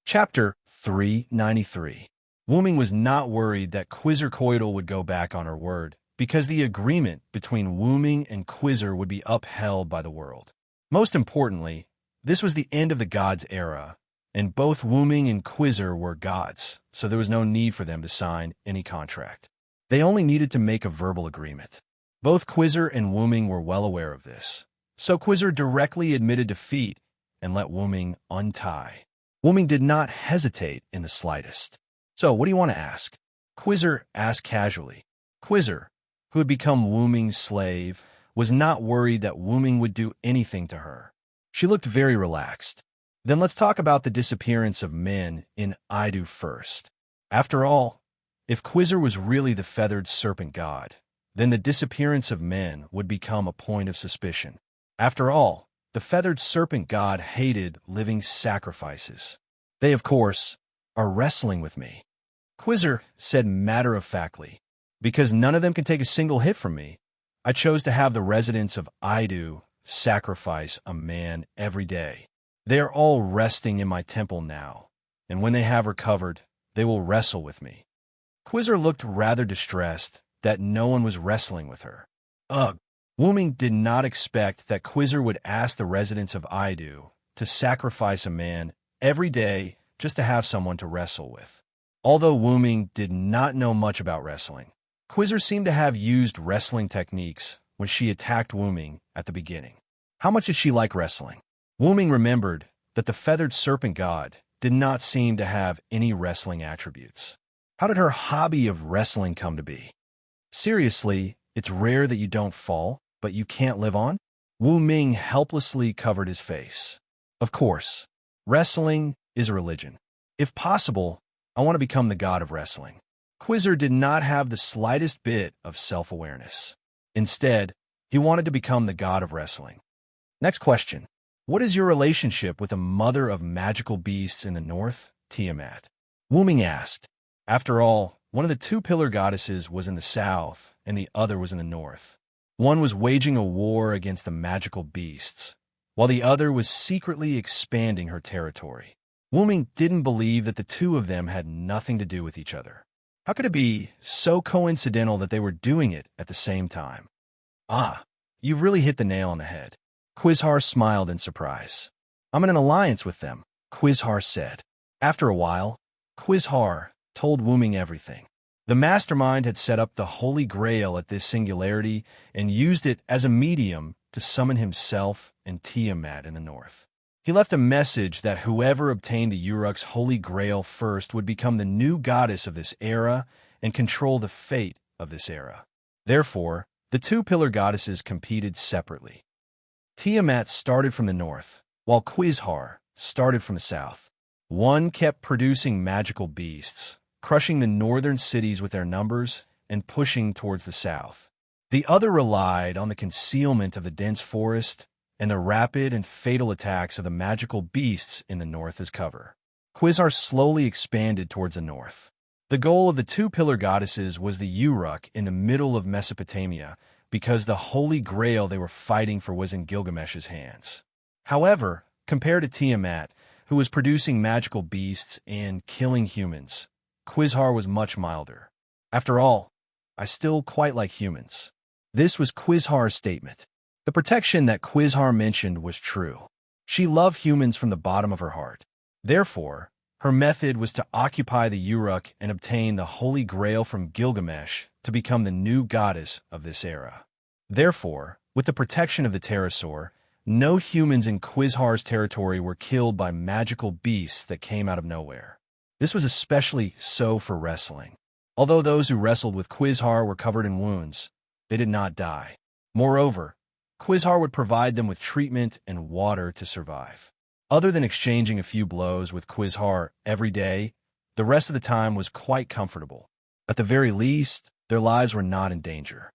Chapter 393. Wuming was not worried that Quetzalcoatl would go back on her word, because the agreement between Wuming and Quizzer would be upheld by the world. Most importantly, this was the end of the gods' era, and both Wuming and Quizzer were gods, so there was no need for them to sign any contract. They only needed to make a verbal agreement. Both Quizzer and Wuming were well aware of this, so Quizzer directly admitted defeat and let Wuming untie. Wuming did not hesitate in the slightest. "So, what do you want to ask?" Quizzer asked casually. Quizzer, who had become Wuming's slave, was not worried that Wuming would do anything to her. She looked very relaxed. "Then let's talk about the disappearance of men in Idu first. After all, if Quizzer was really the feathered serpent god, then the disappearance of men would become a point of suspicion. After all, the feathered serpent god hated living sacrifices. They, of course, are wrestling with me," Quizzer said matter-of-factly. "Because none of them can take a single hit from me, I chose to have the residents of Idu sacrifice a man every day. They are all resting in my temple now, and when they have recovered, they will wrestle with me." Quizzer looked rather distressed that no one was wrestling with her. Ugh! Wuming did not expect that Quizzer would ask the residents of Idu to sacrifice a man every day just to have someone to wrestle with. Although Wuming did not know much about wrestling, Quizzer seemed to have used wrestling techniques when she attacked Wuming at the beginning. How much did she like wrestling? Wuming remembered that the feathered serpent god did not seem to have any wrestling attributes. How did her hobby of wrestling come to be? Seriously, it's rare that you don't fall, but you can't live on? Wuming helplessly covered his face. Of course, wrestling is a religion. If possible, I want to become the god of wrestling. Quizzer did not have the slightest bit of self-awareness. Instead, he wanted to become the god of wrestling. Next question. What is your relationship with the mother of magical beasts in the north, Tiamat? Wuming asked. After all, one of the two pillar goddesses was in the south, and the other was in the north. One was waging a war against the magical beasts, while the other was secretly expanding her territory. Wuming didn't believe that the two of them had nothing to do with each other. How could it be so coincidental that they were doing it at the same time? "Ah, you've really hit the nail on the head." Quizhar smiled in surprise. "I'm in an alliance with them," Quizhar said. After a while, Quizhar told Wuming everything. The mastermind had set up the Holy Grail at this singularity and used it as a medium to summon himself and Tiamat in the north. He left a message that whoever obtained the Uruk's Holy Grail first would become the new goddess of this era and control the fate of this era. Therefore, the two pillar goddesses competed separately. Tiamat started from the north, while Quizhar started from the south. One kept producing magical beasts, crushing the northern cities with their numbers and pushing towards the south. The other relied on the concealment of the dense forest and the rapid and fatal attacks of the magical beasts in the north as cover. Quizhar slowly expanded towards the north. The goal of the two pillar goddesses was the Uruk in the middle of Mesopotamia, because the Holy Grail they were fighting for was in Gilgamesh's hands. However, compared to Tiamat, who was producing magical beasts and killing humans, Quizhar was much milder. "After all, I still quite like humans." This was Quizhar's statement. The protection that Quizhar mentioned was true. She loved humans from the bottom of her heart. Therefore, her method was to occupy the Uruk and obtain the Holy Grail from Gilgamesh to become the new goddess of this era. Therefore, with the protection of the pterosaur, no humans in Quizhar's territory were killed by magical beasts that came out of nowhere. This was especially so for wrestling. Although those who wrestled with Quizhar were covered in wounds, they did not die. Moreover, Quizhar would provide them with treatment and water to survive. Other than exchanging a few blows with Quizhar every day, the rest of the time was quite comfortable. At the very least, their lives were not in danger.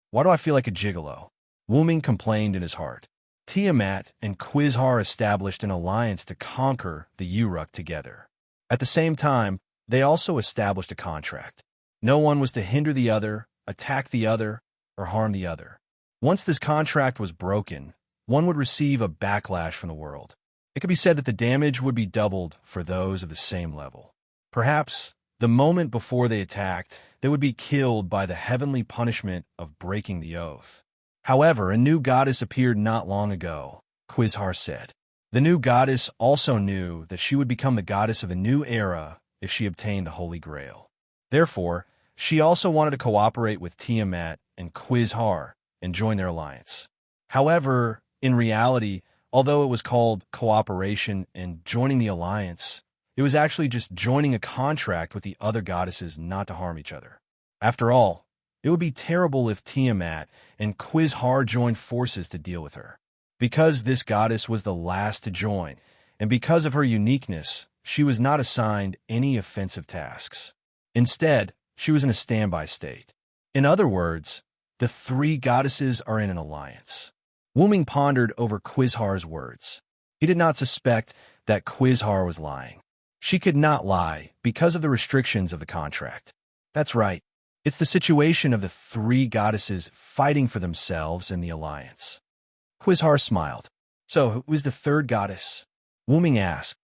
"Why do I feel like a gigolo?" Wuming complained in his heart. Tiamat and Quizhar established an alliance to conquer the Uruk together. At the same time, they also established a contract. No one was to hinder the other, attack the other, or harm the other. Once this contract was broken, one would receive a backlash from the world. It could be said that the damage would be doubled for those of the same level. Perhaps, the moment before they attacked, they would be killed by the heavenly punishment of breaking the oath. However, a new goddess appeared not long ago, Quizhar said. The new goddess also knew that she would become the goddess of a new era if she obtained the Holy Grail. Therefore, she also wanted to cooperate with Tiamat and Quizhar and join their alliance. However, in reality, although it was called cooperation and joining the alliance, it was actually just joining a contract with the other goddesses not to harm each other. After all, it would be terrible if Tiamat and Quizhar joined forces to deal with her. Because this goddess was the last to join, and because of her uniqueness, she was not assigned any offensive tasks. Instead, she was in a standby state. In other words, the three goddesses are in an alliance. Wuming pondered over Quizhar's words. He did not suspect that Quizhar was lying. She could not lie because of the restrictions of the contract. That's right. It's the situation of the three goddesses fighting for themselves in the alliance. Quizhar smiled. So, who is the third goddess? Wuming asked.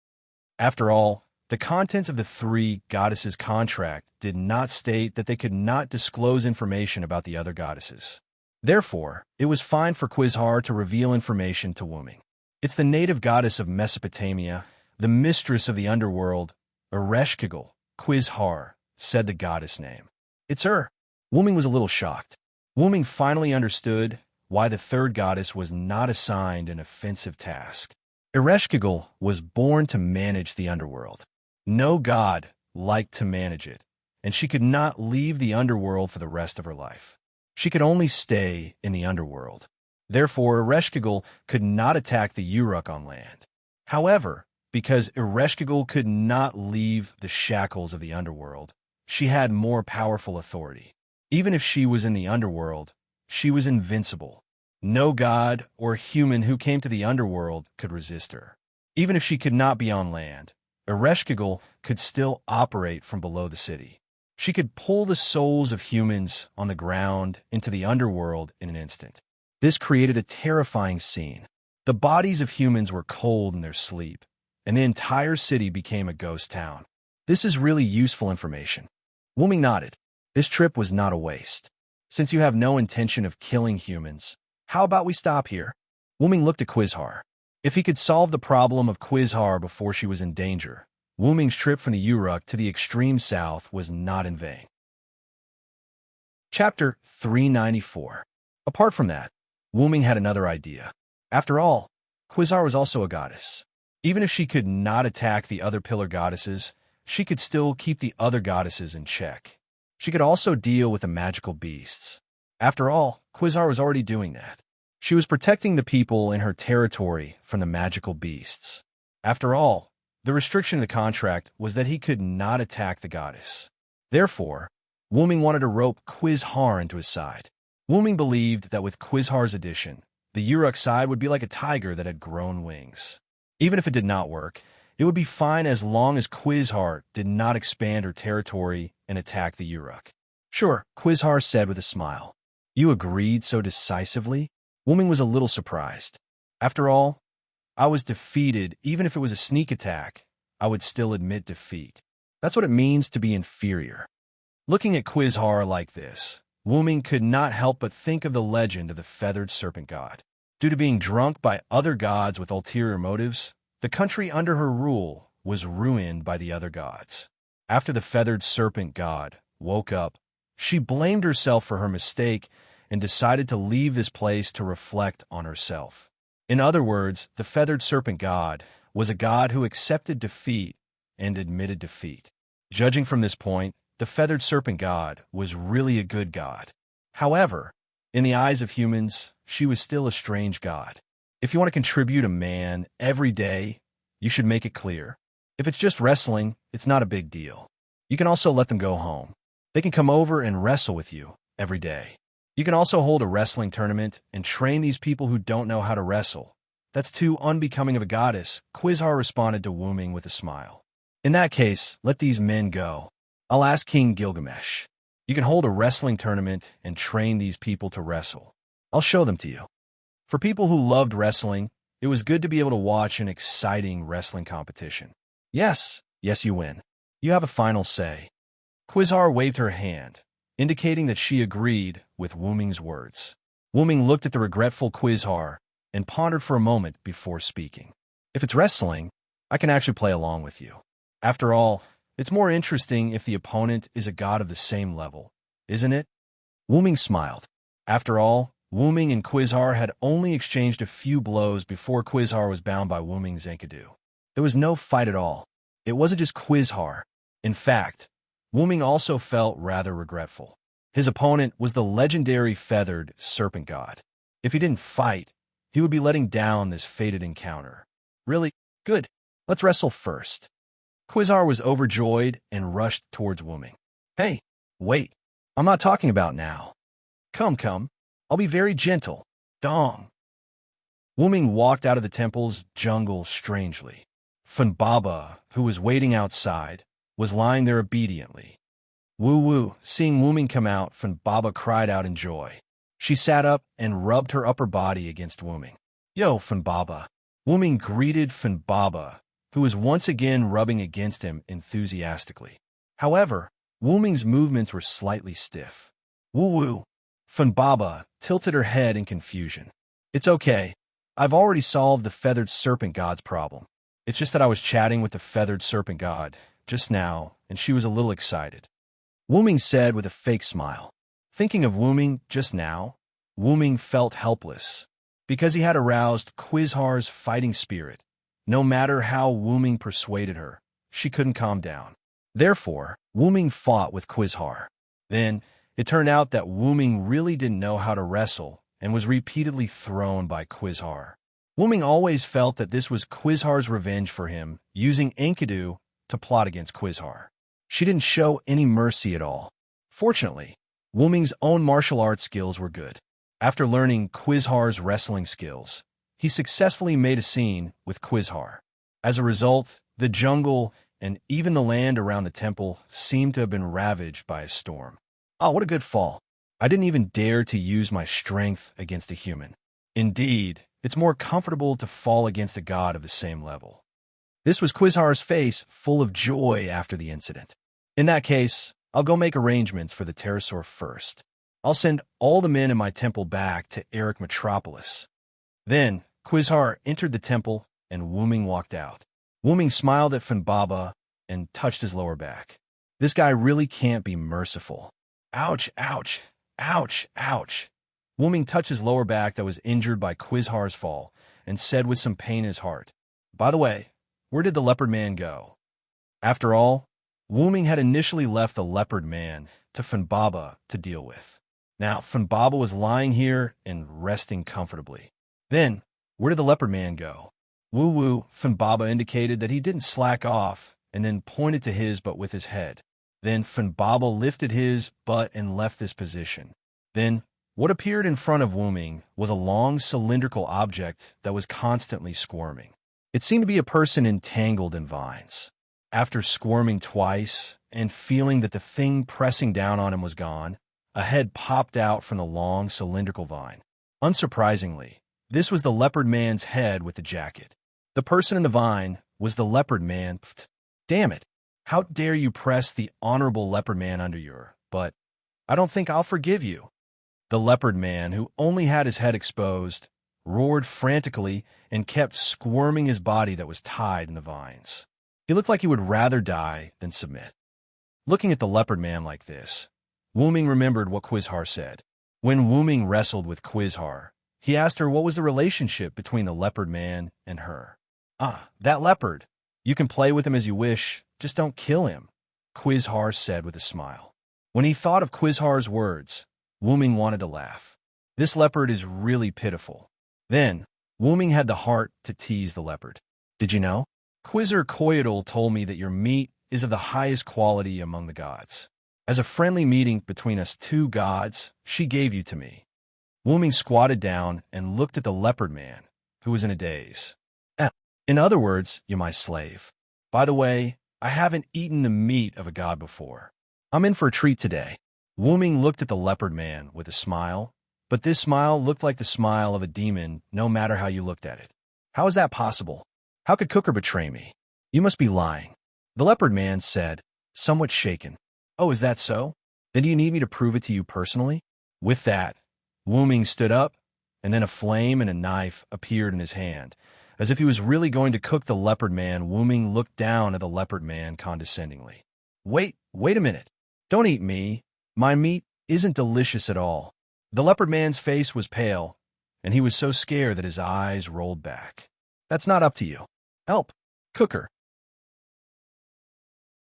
After all, the contents of the three goddesses' contract did not state that they could not disclose information about the other goddesses. Therefore, it was fine for Quizhar to reveal information to Wuming. It's the native goddess of Mesopotamia, the mistress of the underworld, Ereshkigal, Quizhar, said the goddess name. It's her. Wuming was a little shocked. Wuming finally understood why the third goddess was not assigned an offensive task. Ereshkigal was born to manage the underworld. No god liked to manage it, and she could not leave the underworld for the rest of her life. She could only stay in the underworld. Therefore, Ereshkigal could not attack the Uruk on land. However, because Ereshkigal could not leave the shackles of the underworld, she had more powerful authority. Even if she was in the underworld, she was invincible. No god or human who came to the underworld could resist her. Even if she could not be on land, Ereshkigal could still operate from below the city. She could pull the souls of humans on the ground into the underworld in an instant. This created a terrifying scene. The bodies of humans were cold in their sleep, and the entire city became a ghost town. This is really useful information. Wuming nodded. This trip was not a waste. Since you have no intention of killing humans, how about we stop here? Wuming looked at Quizhar. If he could solve the problem of Quizhar before she was in danger, Wuming's trip from the Uruk to the extreme south was not in vain. Chapter 394. Apart from that, Wuming had another idea. After all, Quizhar was also a goddess. Even if she could not attack the other pillar goddesses, she could still keep the other goddesses in check. She could also deal with the magical beasts. After all, Quizhar was already doing that. She was protecting the people in her territory from the magical beasts. After all, the restriction of the contract was that he could not attack the goddess. Therefore, Wuming wanted to rope Quizhar into his side. Wuming believed that with Quizhar's addition, the Uruk side would be like a tiger that had grown wings. Even if it did not work, it would be fine as long as Quizhar did not expand her territory and attack the Uruk. Sure, Quizhar said with a smile. You agreed so decisively? Wuming was a little surprised. After all, I was defeated. Even if it was a sneak attack, I would still admit defeat. That's what it means to be inferior. Looking at Quizhar like this, Wuming could not help but think of the legend of the feathered serpent god. Due to being drunk by other gods with ulterior motives, the country under her rule was ruined by the other gods. After the feathered serpent god woke up, she blamed herself for her mistake and decided to leave this place to reflect on herself. In other words, the feathered serpent god was a god who accepted defeat and admitted defeat. Judging from this point, the feathered serpent god was really a good god. However, in the eyes of humans, she was still a strange god. If you want to contribute a man every day, you should make it clear. If it's just wrestling, it's not a big deal. You can also let them go home. They can come over and wrestle with you every day. You can also hold a wrestling tournament and train these people who don't know how to wrestle. That's too unbecoming of a goddess, Quizhar responded to Wuming with a smile. In that case, let these men go. I'll ask King Gilgamesh. You can hold a wrestling tournament and train these people to wrestle. I'll show them to you. For people who loved wrestling, It was good to be able to watch an exciting wrestling competition. Yes, yes, you win. You have a final say. Quizar waved her hand, indicating that she agreed with Wu Ming's words. Wu Ming looked at the regretful Quizar and pondered for a moment before speaking. If it's wrestling, I can actually play along with you. After all, it's more interesting if the opponent is a god of the same level, isn't it? Wu Ming smiled. After all, Wu Ming and Quizar had only exchanged a few blows before Quizar was bound by Wu Ming's enkidu. There was no fight at all. It wasn't just Quizar. In fact, Wu Ming also felt rather regretful. His opponent was the legendary feathered serpent god. If he didn't fight, he would be letting down this fated encounter. Really? Good. Let's wrestle first. Quizar was overjoyed and rushed towards Wu Ming. Hey, wait. I'm not talking about now. Come. I'll be very gentle. Dong. Wu Ming walked out of the temple's jungle strangely. Fun Baba, who was waiting outside, was lying there obediently. Woo, seeing Wu Ming come out, Fun Baba cried out in joy. She sat up and rubbed her upper body against Wu Ming. Yo, Fun Baba. Wu Ming greeted Fun Baba, who was once again rubbing against him enthusiastically. However, Wu Ming's movements were slightly stiff. Woo. Fun Baba tilted her head in confusion. It's okay. I've already solved the feathered serpent god's problem. It's just that I was chatting with the feathered serpent god just now, and she was a little excited. Wu Ming said with a fake smile. Thinking of Wu Ming just now, Wu Ming felt helpless. Because he had aroused Quizar's fighting spirit, no matter how Wu Ming persuaded her, she couldn't calm down. Therefore, Wu Ming fought with Quizar. Then, it turned out that Wu Ming really didn't know how to wrestle and was repeatedly thrown by Quizar. Wu Ming always felt that this was Quizar's revenge for him, using enkidu to plot against Quizar. She didn't show any mercy at all. Fortunately, Wu Ming's own martial arts skills were good. After learning Quizar's wrestling skills, he successfully made a scene with Quizar. As a result, the jungle and even the land around the temple seemed to have been ravaged by a storm. Oh, what a good fall. I didn't even dare to use my strength against a human. Indeed, it's more comfortable to fall against a god of the same level. This was Quizar's face full of joy after the incident. In that case, I'll go make arrangements for the pterosaur first. I'll send all the men in my temple back to Eric Metropolis. Then, Quizar entered the temple and Wu Ming walked out. Wu Ming smiled at Fun Baba and touched his lower back. This guy really can't be merciful. Ouch. Wu Ming touched his lower back that was injured by Quizar's fall and said with some pain in his heart, By the way, where did the leopard man go? After all, Wu Ming had initially left the leopard man to Fun Baba to deal with. Now, Fun Baba was lying here and resting comfortably. Then, where did the leopard man go? Woo, Fun Baba indicated that he didn't slack off and then pointed to his butt with his head. Then Fun Baba lifted his butt and left this position. Then, what appeared in front of Wu Ming was a long cylindrical object that was constantly squirming. It seemed to be a person entangled in vines. After squirming twice and feeling that the thing pressing down on him was gone, a head popped out from the long cylindrical vine. Unsurprisingly, this was the leopard man's head with the jacket. The person in the vine was the leopard man. Damn it. How dare you press the honorable leopard man under your butt? I don't think I'll forgive you. The leopard man, who only had his head exposed, roared frantically and kept squirming his body that was tied in the vines. He looked like he would rather die than submit. Looking at the leopard man like this, Wu Ming remembered what Quizar said. When Wu Ming wrestled with Quizar, he asked her what was the relationship between the leopard man and her. That leopard. You can play with him as you wish, just don't kill him, Quizar said with a smile. When he thought of Quizar's words, Wu Ming wanted to laugh. This leopard is really pitiful. Then, Wu Ming had the heart to tease the leopard. Did you know? Quizarcoatl told me that your meat is of the highest quality among the gods. As a friendly meeting between us two gods, she gave you to me. Wu Ming squatted down and looked at the leopard man, who was in a daze. In other words, you're my slave. By the way, I haven't eaten the meat of a god before. I'm in for a treat today. Wu Ming looked at the leopard man with a smile, but this smile looked like the smile of a demon no matter how you looked at it. How is that possible? How could Cooker betray me? You must be lying. The leopard man said, somewhat shaken. Oh, is that so? Then do you need me to prove it to you personally? With that, Wu Ming stood up, and then a flame and a knife appeared in his hand. As if he was really going to cook the leopard man, Wu Ming looked down at the leopard man condescendingly. Wait a minute. Don't eat me. My meat isn't delicious at all. The leopard man's face was pale, and he was so scared that his eyes rolled back. That's not up to you. Help, Cooker.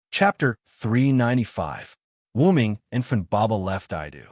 Chapter 395. Wu Ming and Funbaba left Aidu.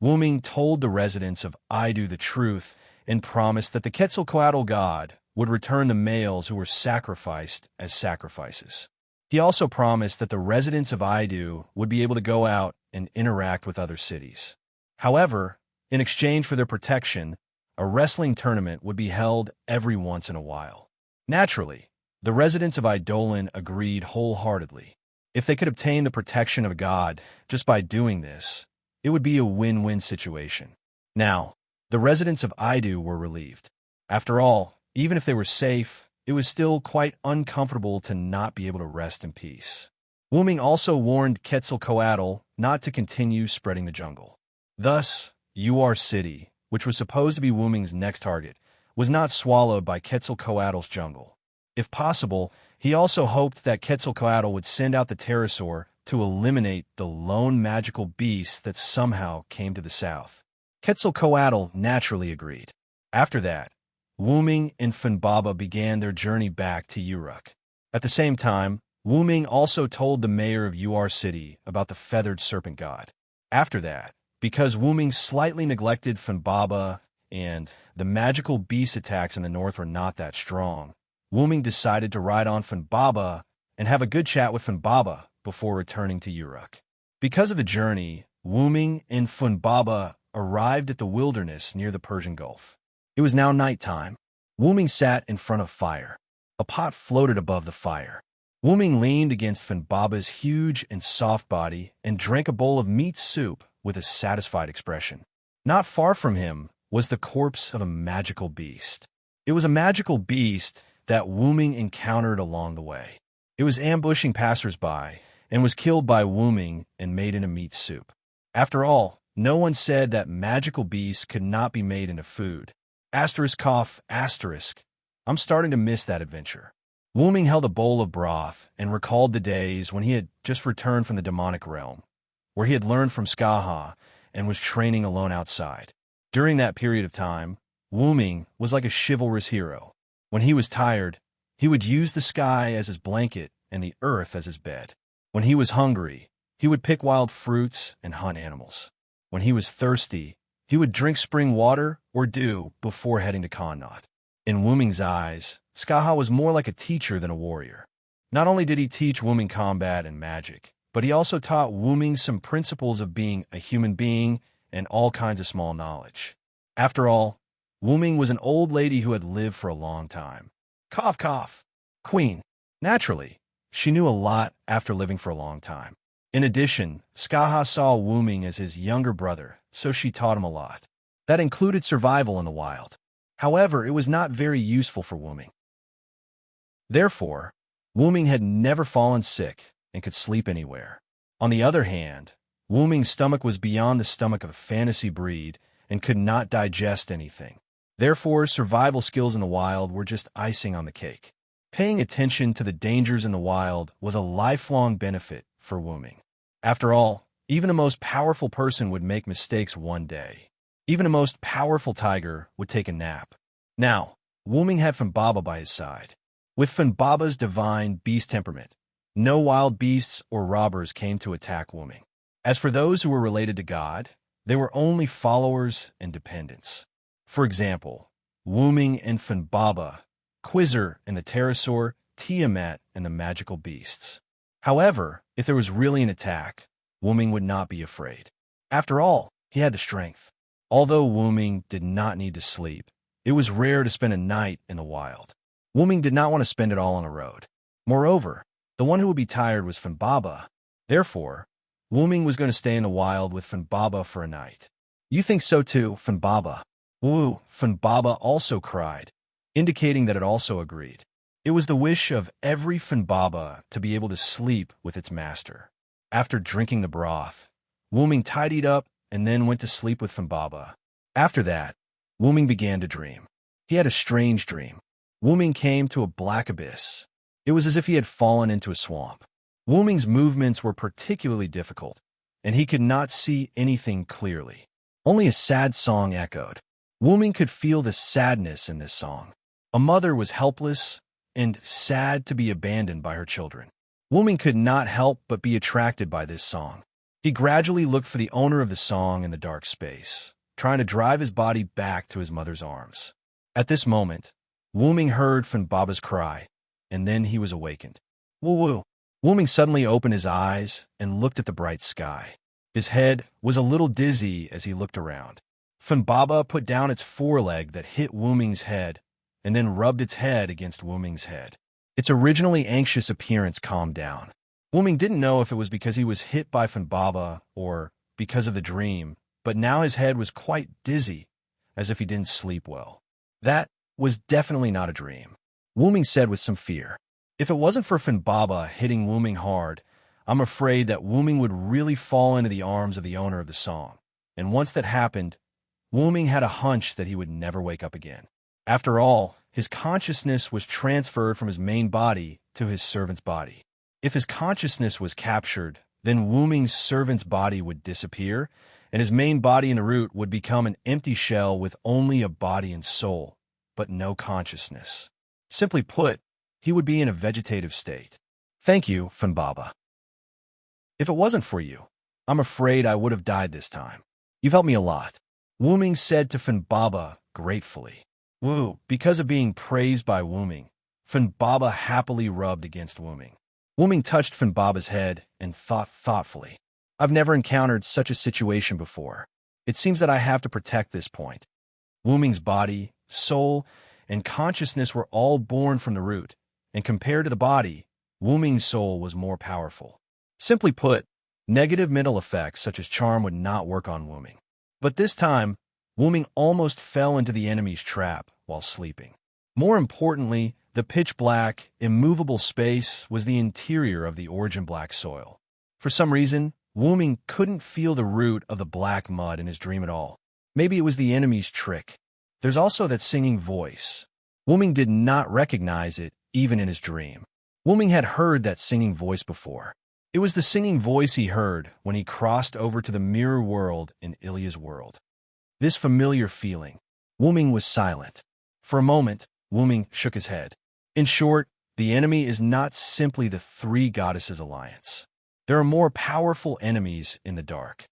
Wu Ming told the residents of Aidu the truth and promised that the Quetzalcoatl god would return the males who were sacrificed as sacrifices. He also promised that the residents of Aidu would be able to go out and interact with other cities. However, in exchange for their protection, a wrestling tournament would be held every once in a while. Naturally, the residents of Eidolon agreed wholeheartedly. If they could obtain the protection of a god just by doing this, it would be a win-win situation. Now, the residents of Aidu were relieved. After all, even if they were safe, it was still quite uncomfortable to not be able to rest in peace. Wu Ming also warned Quetzalcoatl not to continue spreading the jungle. Thus, Uar City, which was supposed to be Wu Ming's next target, was not swallowed by Quetzalcoatl's jungle. If possible, he also hoped that Quetzalcoatl would send out the pterosaur to eliminate the lone magical beast that somehow came to the south. Quetzalcoatl naturally agreed. After that, Wu Ming and Funbaba began their journey back to Uruk. At the same time, Wu Ming also told the mayor of Uar City about the feathered serpent god. After that, because Wu Ming slightly neglected Funbaba and the magical beast attacks in the north were not that strong, Wu Ming decided to ride on Funbaba and have a good chat with Funbaba before returning to Uruk. Because of the journey, Wu Ming and Funbaba arrived at the wilderness near the Persian Gulf. It was now nighttime. Wu Ming sat in front of fire. A pot floated above the fire. Wu Ming leaned against Funbaba's huge and soft body and drank a bowl of meat soup with a satisfied expression. Not far from him was the corpse of a magical beast. It was a magical beast that Wu Ming encountered along the way. It was ambushing passers-by and was killed by Wu Ming and made into meat soup. After all, no one said that magical beasts could not be made into food. Asterisk cough, asterisk. I'm starting to miss that adventure. Wu Ming held a bowl of broth and recalled the days when he had just returned from the demonic realm, where he had learned from Skaha and was training alone outside. During that period of time, Wu Ming was like a chivalrous hero. When he was tired, he would use the sky as his blanket and the earth as his bed. When he was hungry, he would pick wild fruits and hunt animals. When he was thirsty, he would drink spring water or dew before heading to Connaught. In Wu Ming's eyes, Skaha was more like a teacher than a warrior. Not only did he teach Wu Ming combat and magic, but he also taught Wu Ming some principles of being a human being and all kinds of small knowledge. After all, Wu Ming was an old lady who had lived for a long time. Cough, cough. Queen. Naturally, she knew a lot after living for a long time. In addition, Skaha saw Wu Ming as his younger brother, so she taught him a lot. That included survival in the wild. However, it was not very useful for Wu Ming. Therefore, Wu Ming had never fallen sick and could sleep anywhere. On the other hand, Wu Ming's stomach was beyond the stomach of a fantasy breed and could not digest anything. Therefore, survival skills in the wild were just icing on the cake. Paying attention to the dangers in the wild was a lifelong benefit for Wu Ming. After all, even the most powerful person would make mistakes one day. Even the most powerful tiger would take a nap. Now, Wu Ming had Funbaba by his side. With Funbaba's divine beast temperament, no wild beasts or robbers came to attack Wu Ming. As for those who were related to God, they were only followers and dependents. For example, Wu Ming and Funbaba, Quizzer and the pterosaur, Tiamat and the magical beasts. However, if there was really an attack, Wu Ming would not be afraid. After all, he had the strength. Although Wu Ming did not need to sleep, it was rare to spend a night in the wild. Wu Ming did not want to spend it all on the road. Moreover, the one who would be tired was Funbaba. Therefore, Wu Ming was going to stay in the wild with Funbaba for a night. You think so too, Funbaba? Funbaba also cried. indicating that it also agreed. It was the wish of every Funbaba to be able to sleep with its master. After drinking the broth, Wuming tidied up and then went to sleep with Funbaba. After that, Wuming began to dream. He had a strange dream. Wuming came to a black abyss. It was as if he had fallen into a swamp. Wuming's movements were particularly difficult, and he could not see anything clearly. Only a sad song echoed. Wuming could feel the sadness in this song. A mother was helpless and sad to be abandoned by her children. Wuming could not help but be attracted by this song. He gradually looked for the owner of the song in the dark space, trying to drive his body back to his mother's arms. At this moment, Wuming heard Funbaba's cry, and then he was awakened. Woo-woo! Wuming suddenly opened his eyes and looked at the bright sky. His head was a little dizzy as he looked around. Funbaba put down its foreleg that hit Wuming's head and then rubbed its head against Wuming's head. Its originally anxious appearance calmed down. Wuming didn't know if it was because he was hit by Funbaba or because of the dream, but now his head was quite dizzy, as if he didn't sleep well. That was definitely not a dream, Wuming said with some fear. If it wasn't for Funbaba hitting Wuming hard, I'm afraid that Wuming would really fall into the arms of the owner of the song. And once that happened, Wuming had a hunch that he would never wake up again. After all, his consciousness was transferred from his main body to his servant's body. If his consciousness was captured, then Wuming's servant's body would disappear, and his main body in the root would become an empty shell with only a body and soul, but no consciousness. Simply put, he would be in a vegetative state. Thank you, Funbaba. If it wasn't for you, I'm afraid I would have died this time. You've helped me a lot, Wuming said to Funbaba gratefully. Woo, because of being praised by Wuming, Funbaba happily rubbed against Wuming. Wuming touched Funbaba's head and thought thoughtfully. I've never encountered such a situation before. It seems that I have to protect this point. Wuming's body, soul, and consciousness were all born from the root, and compared to the body, Wuming's soul was more powerful. Simply put, negative mental effects such as charm would not work on Wuming. But this time, Wuming almost fell into the enemy's trap while sleeping. More importantly, the pitch-black, immovable space was the interior of the origin black soil. For some reason, Wuming couldn't feel the root of the black mud in his dream at all. Maybe it was the enemy's trick. There's also that singing voice. Wuming did not recognize it, even in his dream. Wuming had heard that singing voice before. It was the singing voice he heard when he crossed over to the mirror world in Ilya's world. This familiar feeling. Wuming was silent. For a moment, Wuming shook his head. In short, the enemy is not simply the three goddesses alliance. There are more powerful enemies in the dark.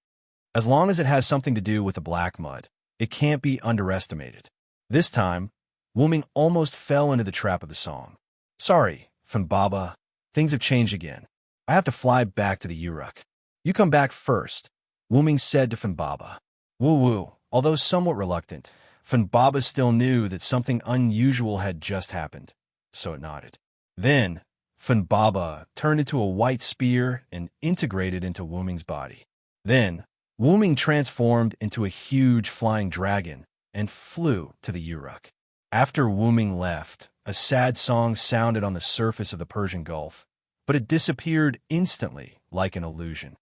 As long as it has something to do with the black mud, it can't be underestimated. This time, Wuming almost fell into the trap of the song. Sorry, Funbaba, things have changed again. I have to fly back to the Uruk. You come back first, Wuming said to Funbaba. Woo-woo. Although somewhat reluctant, Funbaba still knew that something unusual had just happened, so it nodded. Then, Funbaba turned into a white spear and integrated into Wuming's body. Then, Wuming transformed into a huge flying dragon and flew to the Uruk. After Wuming left, a sad song sounded on the surface of the Persian Gulf, but it disappeared instantly like an illusion.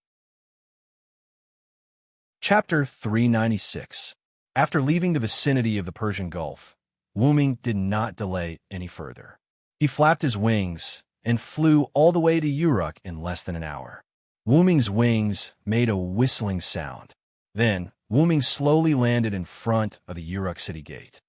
Chapter 396. After leaving the vicinity of the Persian Gulf, Wuming did not delay any further. He flapped his wings and flew all the way to Uruk in less than an hour. Wuming's wings made a whistling sound. Then, Wuming slowly landed in front of the Uruk city gate.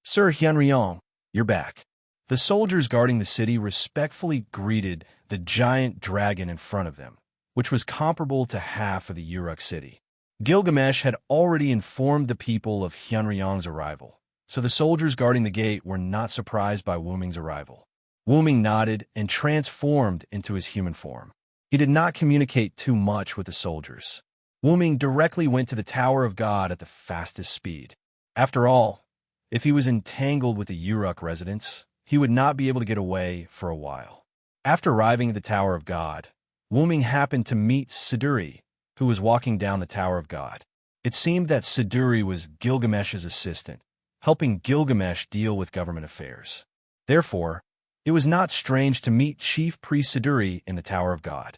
Sir Hyunryong, you're back. The soldiers guarding the city respectfully greeted the giant dragon in front of them, which was comparable to half of the Uruk city. Gilgamesh had already informed the people of Hyunryong's arrival, so the soldiers guarding the gate were not surprised by Wuming's arrival. Wuming nodded and transformed into his human form. He did not communicate too much with the soldiers. Wuming directly went to the Tower of God at the fastest speed. After all, if he was entangled with the Uruk residents, he would not be able to get away for a while. After arriving at the Tower of God, Wuming happened to meet Siduri, who was walking down the Tower of God. It seemed that Siduri was Gilgamesh's assistant, helping Gilgamesh deal with government affairs. Therefore, it was not strange to meet Chief Priest Siduri in the Tower of God.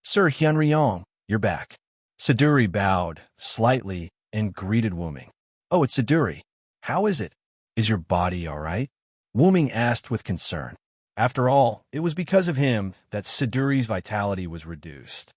"Sir Hyunryong, you're back." Siduri bowed slightly and greeted Wuming. "Oh, it's Siduri. How is it? Is your body all right?" Wuming asked with concern. After all, it was because of him that Siduri's vitality was reduced.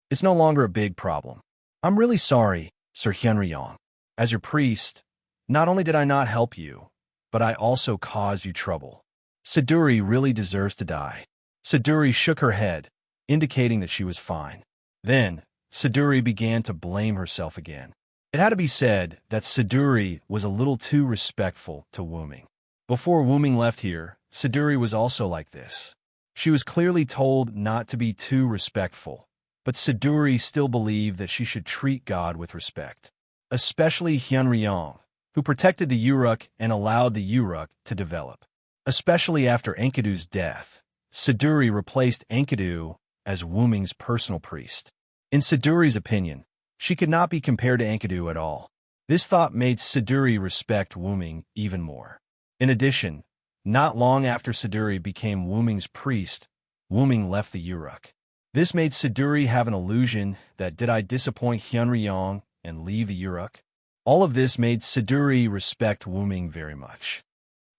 "It's no longer a big problem. I'm really sorry, Sir Hyunryong. As your priest, not only did I not help you, but I also caused you trouble. Siduri really deserves to die." Siduri shook her head, indicating that she was fine. Then, Siduri began to blame herself again. It had to be said that Siduri was a little too respectful to Wuming. Before Wuming left here, Siduri was also like this. She was clearly told not to be too respectful, but Siduri still believed that she should treat God with respect, especially Hyunryong, who protected the Uruk and allowed the Uruk to develop. Especially after Enkidu's death, Siduri replaced Enkidu as Wuming's personal priest. In Siduri's opinion, she could not be compared to Enkidu at all. This thought made Siduri respect Wuming even more. In addition, not long after Siduri became Wuming's priest, Wuming left the Uruk. This made Siduri have an illusion that did I disappoint Hyunryong and leave the Uruk? All of this made Siduri respect Wuming very much.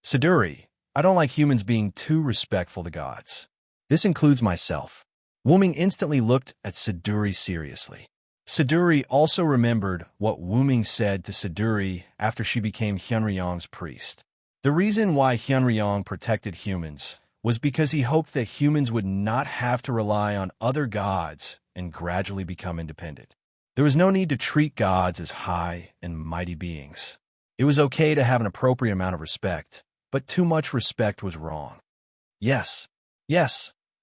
"Siduri, I don't like humans being too respectful to gods. This includes myself." Wuming instantly looked at Siduri seriously. Siduri also remembered what Wuming said to Siduri after she became Hyunryong's priest. The reason why Hyunryong protected humans was because he hoped that humans would not have to rely on other gods and gradually become independent. There was no need to treat gods as high and mighty beings. It was okay to have an appropriate amount of respect, but too much respect was wrong. Yes,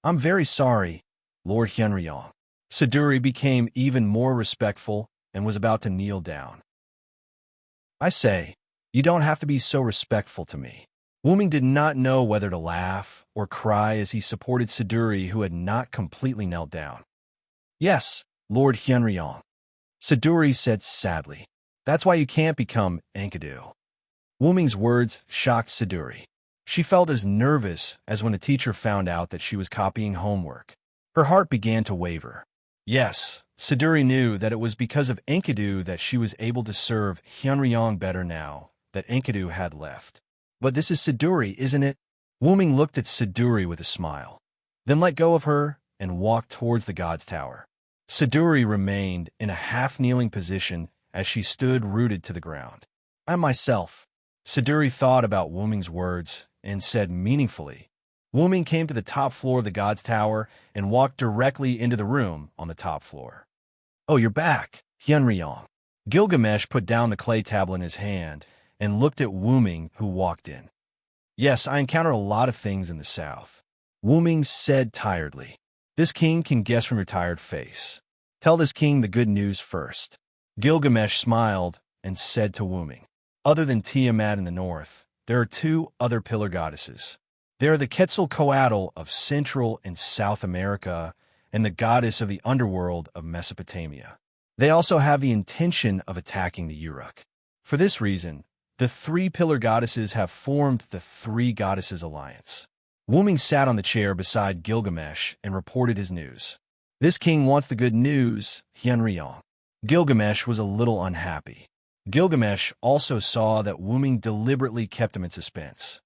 I'm very sorry, Lord Hyunryong." Siduri became even more respectful and was about to kneel down. "I say, you don't have to be so respectful to me." Wuming did not know whether to laugh or cry as he supported Siduri, who had not completely knelt down. "Yes, Lord Hyunryong," Siduri said sadly. "That's why you can't become Enkidu." Wuming's words shocked Siduri. She felt as nervous as when a teacher found out that she was copying homework. Her heart began to waver. Yes, Siduri knew that it was because of Enkidu that she was able to serve Hyunryong better now that Enkidu had left. "But this is Siduri, isn't it?" Wuming looked at Siduri with a smile, then let go of her and walked towards the god's tower. Siduri remained in a half-kneeling position as she stood rooted to the ground. "I myself." Siduri thought about Wuming's words and said meaningfully. Wuming came to the top floor of the god's tower and walked directly into the room on the top floor. "Oh, you're back, Hyunryong." Gilgamesh put down the clay tablet in his hand and looked at Wuming, who walked in. "Yes, I encounter a lot of things in the south," Wuming said tiredly. "This king can guess from your tired face. Tell this king the good news first." Gilgamesh smiled and said to Wuming, "Other than Tiamat in the north, there are two other pillar goddesses. They are the Quetzalcoatl of Central and South America and the goddess of the underworld of Mesopotamia. They also have the intention of attacking the Uruk. For this reason, the three pillar goddesses have formed the Three Goddesses Alliance." Wuming sat on the chair beside Gilgamesh and reported his news. "This king wants the good news, Hyunryong." Gilgamesh was a little unhappy. Gilgamesh also saw that Wuming deliberately kept him in suspense.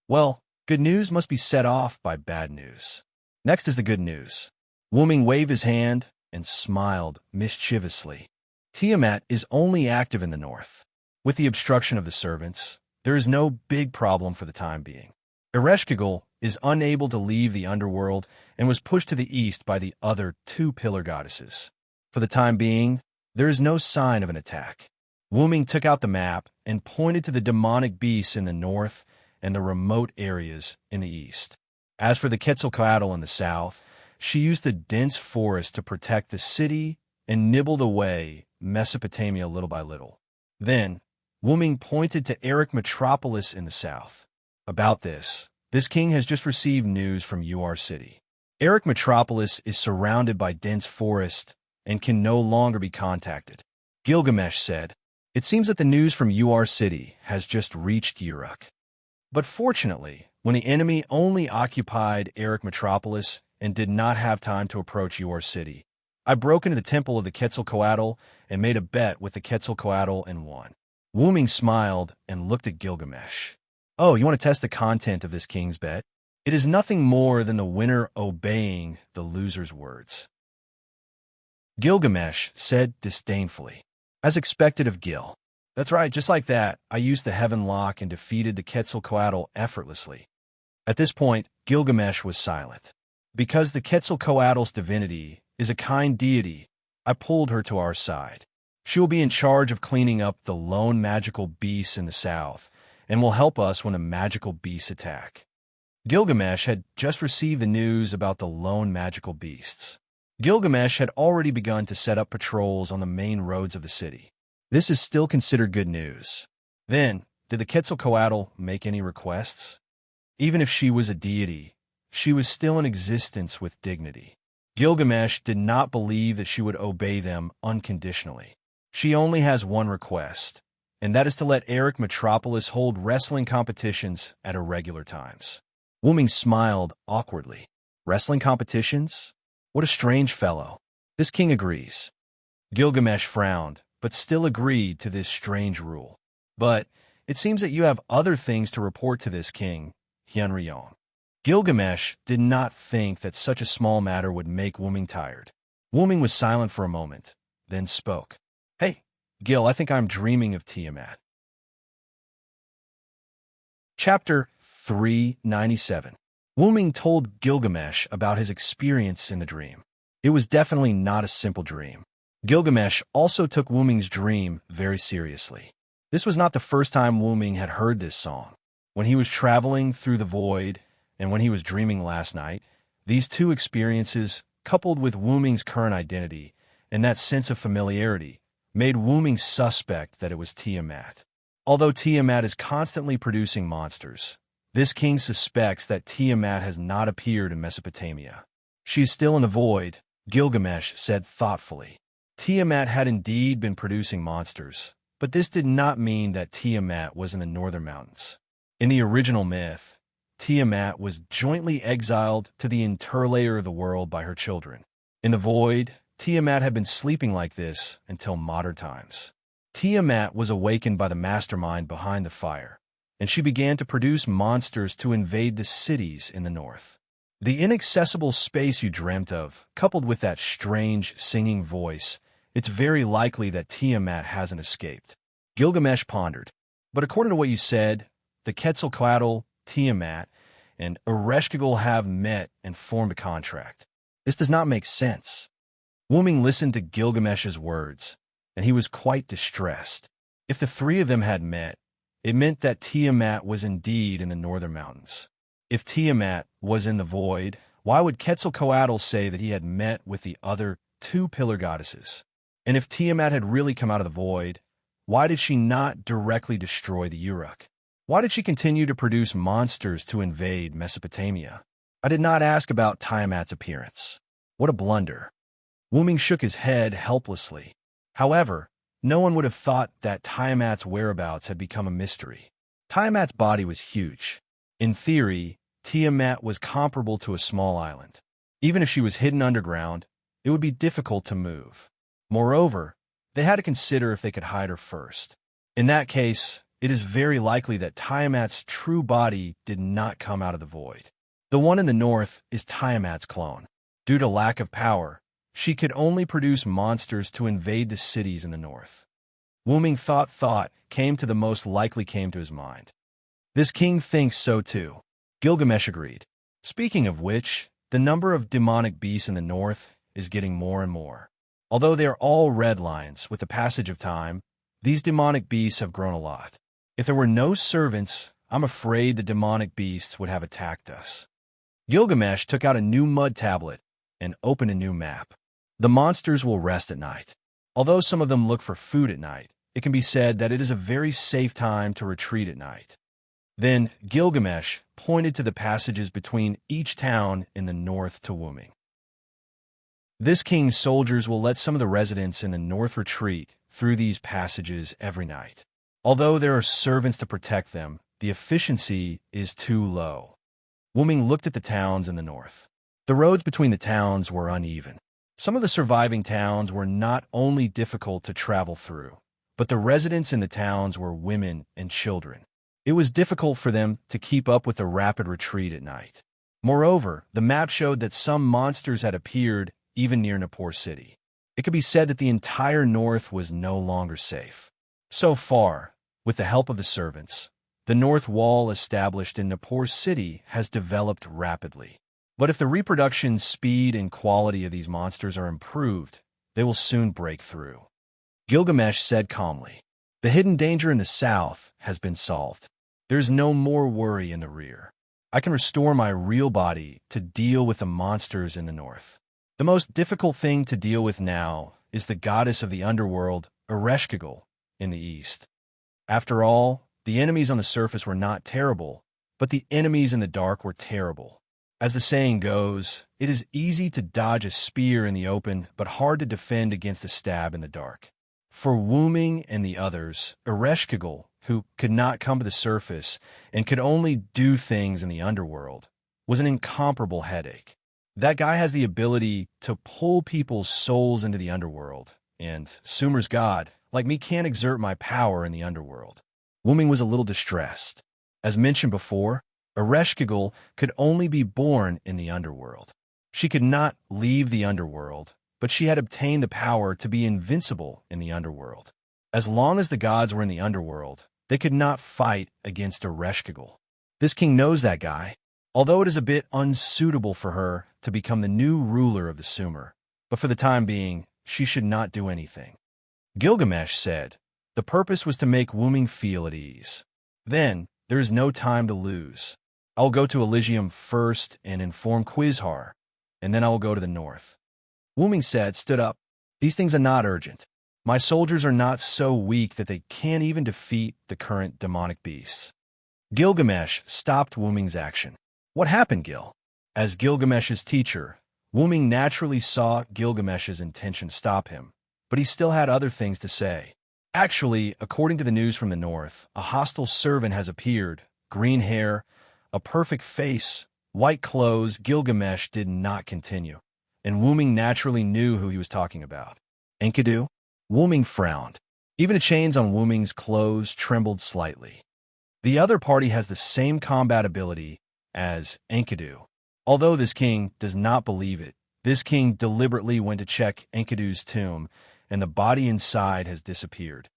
"Well, good news must be set off by bad news. Next is the good news." Wuming waved his hand and smiled mischievously. "Tiamat is only active in the north. With the obstruction of the servants, there is no big problem for the time being. Ereshkigal is unable to leave the underworld and was pushed to the east by the other two pillar goddesses. For the time being, there is no sign of an attack." Wuming took out the map and pointed to the demonic beasts in the north and the remote areas in the east. As for the Quetzalcoatl in the south, she used the dense forest to protect the city and nibbled away Mesopotamia little by little. Then, Wuming pointed to Eric Metropolis in the south. "About this king has just received news from UR City. Eric Metropolis is surrounded by dense forest and can no longer be contacted." Gilgamesh said, It seems that the news from UR City has just reached Uruk. But fortunately, when the enemy only occupied Eric Metropolis and did not have time to approach UR City, I broke into the temple of the Quetzalcoatl and made a bet with the Quetzalcoatl and won. Wuming smiled and looked at Gilgamesh. Oh, you want to test the content of this king's bet? It is nothing more than the winner obeying the loser's words. Gilgamesh said disdainfully, as expected of Gil. That's right, just like that, I used the Heaven Lock and defeated the Quetzalcoatl effortlessly. At this point, Gilgamesh was silent. Because the Quetzalcoatl's divinity is a kind deity, I pulled her to our side. She will be in charge of cleaning up the lone magical beasts in the south, and will help us when the magical beasts attack. Gilgamesh had just received the news about the lone magical beasts. Gilgamesh had already begun to set up patrols on the main roads of the city. This is still considered good news. Then, did the Quetzalcoatl make any requests? Even if she was a deity, she was still in existence with dignity. Gilgamesh did not believe that she would obey them unconditionally. She only has one request, and that is to let Eric Metropolis hold wrestling competitions at irregular times. Wuming smiled awkwardly. Wrestling competitions? What a strange fellow. This king agrees. Gilgamesh frowned, but still agreed to this strange rule. But it seems that you have other things to report to this king, Hyunryeong. Gilgamesh did not think that such a small matter would make Wuming tired. Wuming was silent for a moment, then spoke. Hey, Gil, I think I'm dreaming of Tiamat. Chapter 397. Wuming told Gilgamesh about his experience in the dream. It was definitely not a simple dream. Gilgamesh also took Wuming's dream very seriously. This was not the first time Wuming had heard this song. When he was traveling through the void and when he was dreaming last night, these two experiences, coupled with Wuming's current identity and that sense of familiarity, made Wuming suspect that it was Tiamat. Although Tiamat is constantly producing monsters, this king suspects that Tiamat has not appeared in Mesopotamia. She is still in the void, Gilgamesh said thoughtfully. Tiamat had indeed been producing monsters, but this did not mean that Tiamat was in the northern mountains. In the original myth, Tiamat was jointly exiled to the interlayer of the world by her children. In the void, Tiamat had been sleeping like this until modern times. Tiamat was awakened by the mastermind behind the fire, and she began to produce monsters to invade the cities in the north. The inaccessible space you dreamt of, coupled with that strange singing voice, it's very likely that Tiamat hasn't escaped. Gilgamesh pondered. But according to what you said, the Quetzalcoatl, Tiamat, and Ereshkigal have met and formed a contract. This does not make sense. Wuming listened to Gilgamesh's words, and he was quite distressed. If the three of them had met, it meant that Tiamat was indeed in the northern mountains. If Tiamat was in the void, why would Quetzalcoatl say that he had met with the other two pillar goddesses? And if Tiamat had really come out of the void, why did she not directly destroy the Uruk? Why did she continue to produce monsters to invade Mesopotamia? I did not ask about Tiamat's appearance. What a blunder. Wuming shook his head helplessly. However, no one would have thought that Tiamat's whereabouts had become a mystery. Tiamat's body was huge. In theory, Tiamat was comparable to a small island. Even if she was hidden underground, it would be difficult to move. Moreover, they had to consider if they could hide her first. In that case, it is very likely that Tiamat's true body did not come out of the void. The one in the north is Tiamat's clone. Due to lack of power, she could only produce monsters to invade the cities in the north. Wuming thought came to the most likely came to his mind. This king thinks so too. Gilgamesh agreed. Speaking of which, the number of demonic beasts in the north is getting more and more. Although they are all red lions, with the passage of time, these demonic beasts have grown a lot. If there were no servants, I'm afraid the demonic beasts would have attacked us. Gilgamesh took out a new mud tablet and opened a new map. The monsters will rest at night. Although some of them look for food at night, it can be said that it is a very safe time to retreat at night. Then Gilgamesh pointed to the passages between each town in the north to Wuming. This king's soldiers will let some of the residents in the north retreat through these passages every night. Although there are servants to protect them, the efficiency is too low. Wuming looked at the towns in the north. The roads between the towns were uneven. Some of the surviving towns were not only difficult to travel through, but the residents in the towns were women and children. It was difficult for them to keep up with the rapid retreat at night. Moreover, the map showed that some monsters had appeared even near Nippur City. It could be said that the entire north was no longer safe. So far, with the help of the servants, the north wall established in Nippur City has developed rapidly. But if the reproduction speed and quality of these monsters are improved, they will soon break through. Gilgamesh said calmly, "The hidden danger in the south has been solved. There's no more worry in the rear. I can restore my real body to deal with the monsters in the north. The most difficult thing to deal with now is the goddess of the underworld, Ereshkigal, in the east. After all, the enemies on the surface were not terrible, but the enemies in the dark were terrible. As the saying goes, it is easy to dodge a spear in the open, but hard to defend against a stab in the dark. For Wuming and the others, Ereshkigal, who could not come to the surface and could only do things in the underworld, was an incomparable headache. That guy has the ability to pull people's souls into the underworld, and Sumer's god, like me, can't exert my power in the underworld." Wuming was a little distressed. As mentioned before, Ereshkigal could only be born in the underworld. She could not leave the underworld, but she had obtained the power to be invincible in the underworld. As long as the gods were in the underworld, they could not fight against Ereshkigal. This king knows that guy, although it is a bit unsuitable for her to become the new ruler of the Sumer. But for the time being, she should not do anything. Gilgamesh said, "The purpose was to make Wuming feel at ease. Then, there is no time to lose. I will go to Elysium first and inform Quizhar, and then I will go to the north." Wuming said, stood up, "These things are not urgent. My soldiers are not so weak that they can't even defeat the current demonic beasts." Gilgamesh stopped Wuming's action. "What happened, Gil?" As Gilgamesh's teacher, Wuming naturally saw Gilgamesh's intention stop him, but he still had other things to say. Actually, according to the news from the north, a hostile servant has appeared, green hair, a perfect face, white clothes. Gilgamesh did not continue, and Wuming naturally knew who he was talking about. "Enkidu?" Wuming frowned. Even the chains on Wuming's clothes trembled slightly. The other party has the same combat ability as Enkidu. Although this king does not believe it, this king deliberately went to check Enkidu's tomb, and the body inside has disappeared.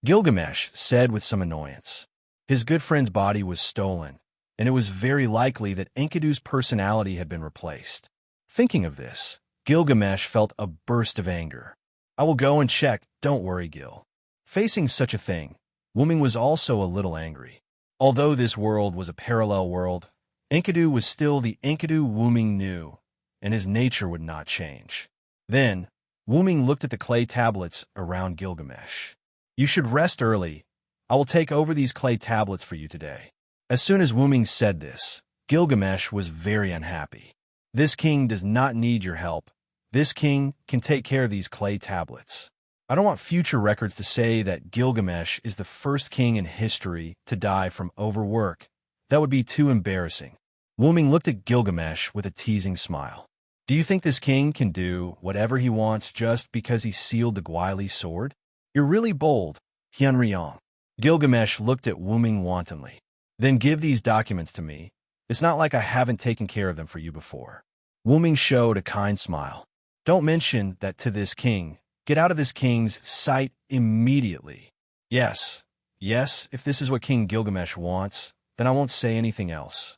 Gilgamesh said with some annoyance. His good friend's body was stolen, and it was very likely that Enkidu's personality had been replaced. Thinking of this, Gilgamesh felt a burst of anger. "I will go and check, don't worry, Gil." Facing such a thing, Wuming was also a little angry. Although this world was a parallel world, Enkidu was still the Enkidu Wuming knew, and his nature would not change. Then, Wuming looked at the clay tablets around Gilgamesh. "You should rest early. I will take over these clay tablets for you today." As soon as Wuming said this, Gilgamesh was very unhappy. "This king does not need your help. This king can take care of these clay tablets. I don't want future records to say that Gilgamesh is the first king in history to die from overwork. That would be too embarrassing." Wuming looked at Gilgamesh with a teasing smile. "Do you think this king can do whatever he wants just because he sealed the Gwaili sword? You're really bold, Hyunryong." Gilgamesh looked at Wuming wantonly. "Then give these documents to me. It's not like I haven't taken care of them for you before." Wuming showed a kind smile. "Don't mention that to this king. Get out of this king's sight immediately." Yes, if this is what King Gilgamesh wants, then I won't say anything else."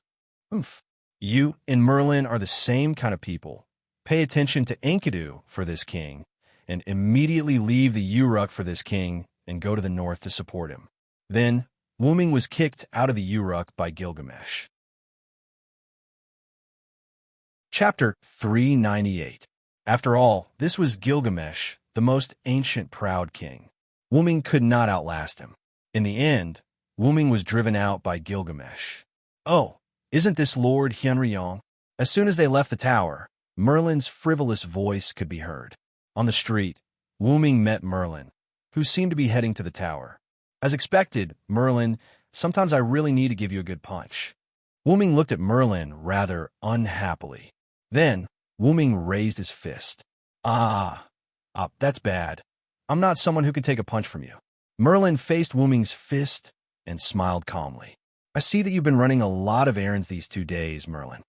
"Oomph. You and Merlin are the same kind of people. Pay attention to Enkidu for this king, and immediately leave the Uruk for this king and go to the north to support him." Then, Wuming was kicked out of the Uruk by Gilgamesh. Chapter 398. After all, this was Gilgamesh, the most ancient proud king. Wuming could not outlast him. In the end, Wuming was driven out by Gilgamesh. "Oh, isn't this Lord Hyunryong?" As soon as they left the tower, Merlin's frivolous voice could be heard. On the street, Wu-ming met Merlin, who seemed to be heading to the tower. As expected, Merlin, sometimes I really need to give you a good punch. Wu-ming looked at Merlin rather unhappily. Then, Wu-ming raised his fist. That's bad. I'm not someone who can take a punch from you. Merlin faced Wu-ming's fist and smiled calmly. I see that you've been running a lot of errands these 2 days, Merlin.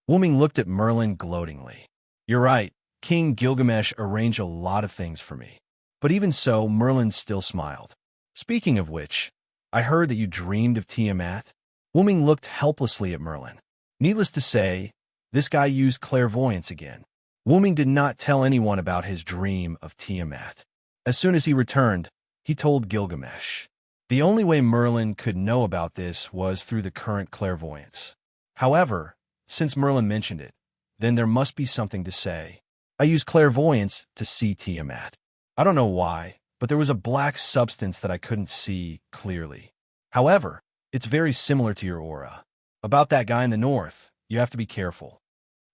Wu-ming looked at Merlin gloatingly. You're right. King Gilgamesh arranged a lot of things for me. But even so, Merlin still smiled. Speaking of which, I heard that you dreamed of Tiamat. Wu-ming looked helplessly at Merlin. Needless to say, this guy used clairvoyance again. Wu-ming did not tell anyone about his dream of Tiamat. As soon as he returned, he told Gilgamesh. The only way Merlin could know about this was through the current clairvoyance. However, since Merlin mentioned it, then there must be something to say. I used clairvoyance to see Tiamat. I don't know why, but there was a black substance that I couldn't see clearly. However, it's very similar to your aura. About that guy in the north, you have to be careful.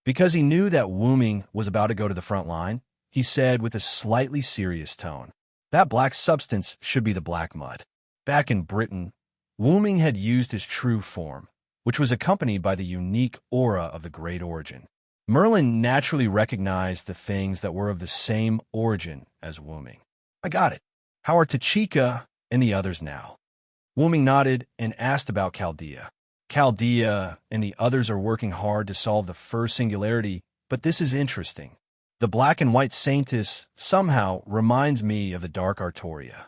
Because he knew that Wu-ming was about to go to the front line, he said with a slightly serious tone, that black substance should be the black mud. Back in Britain, Wu-ming had used his true form, which was accompanied by the unique aura of the Great Origin. Merlin naturally recognized the things that were of the same origin as Wu-ming. I got it. How are Tachika and the others now? Wu-ming nodded and asked about Chaldea. Chaldea and the others are working hard to solve the first singularity, but this is interesting. The black and white saintess somehow reminds me of the dark Artoria.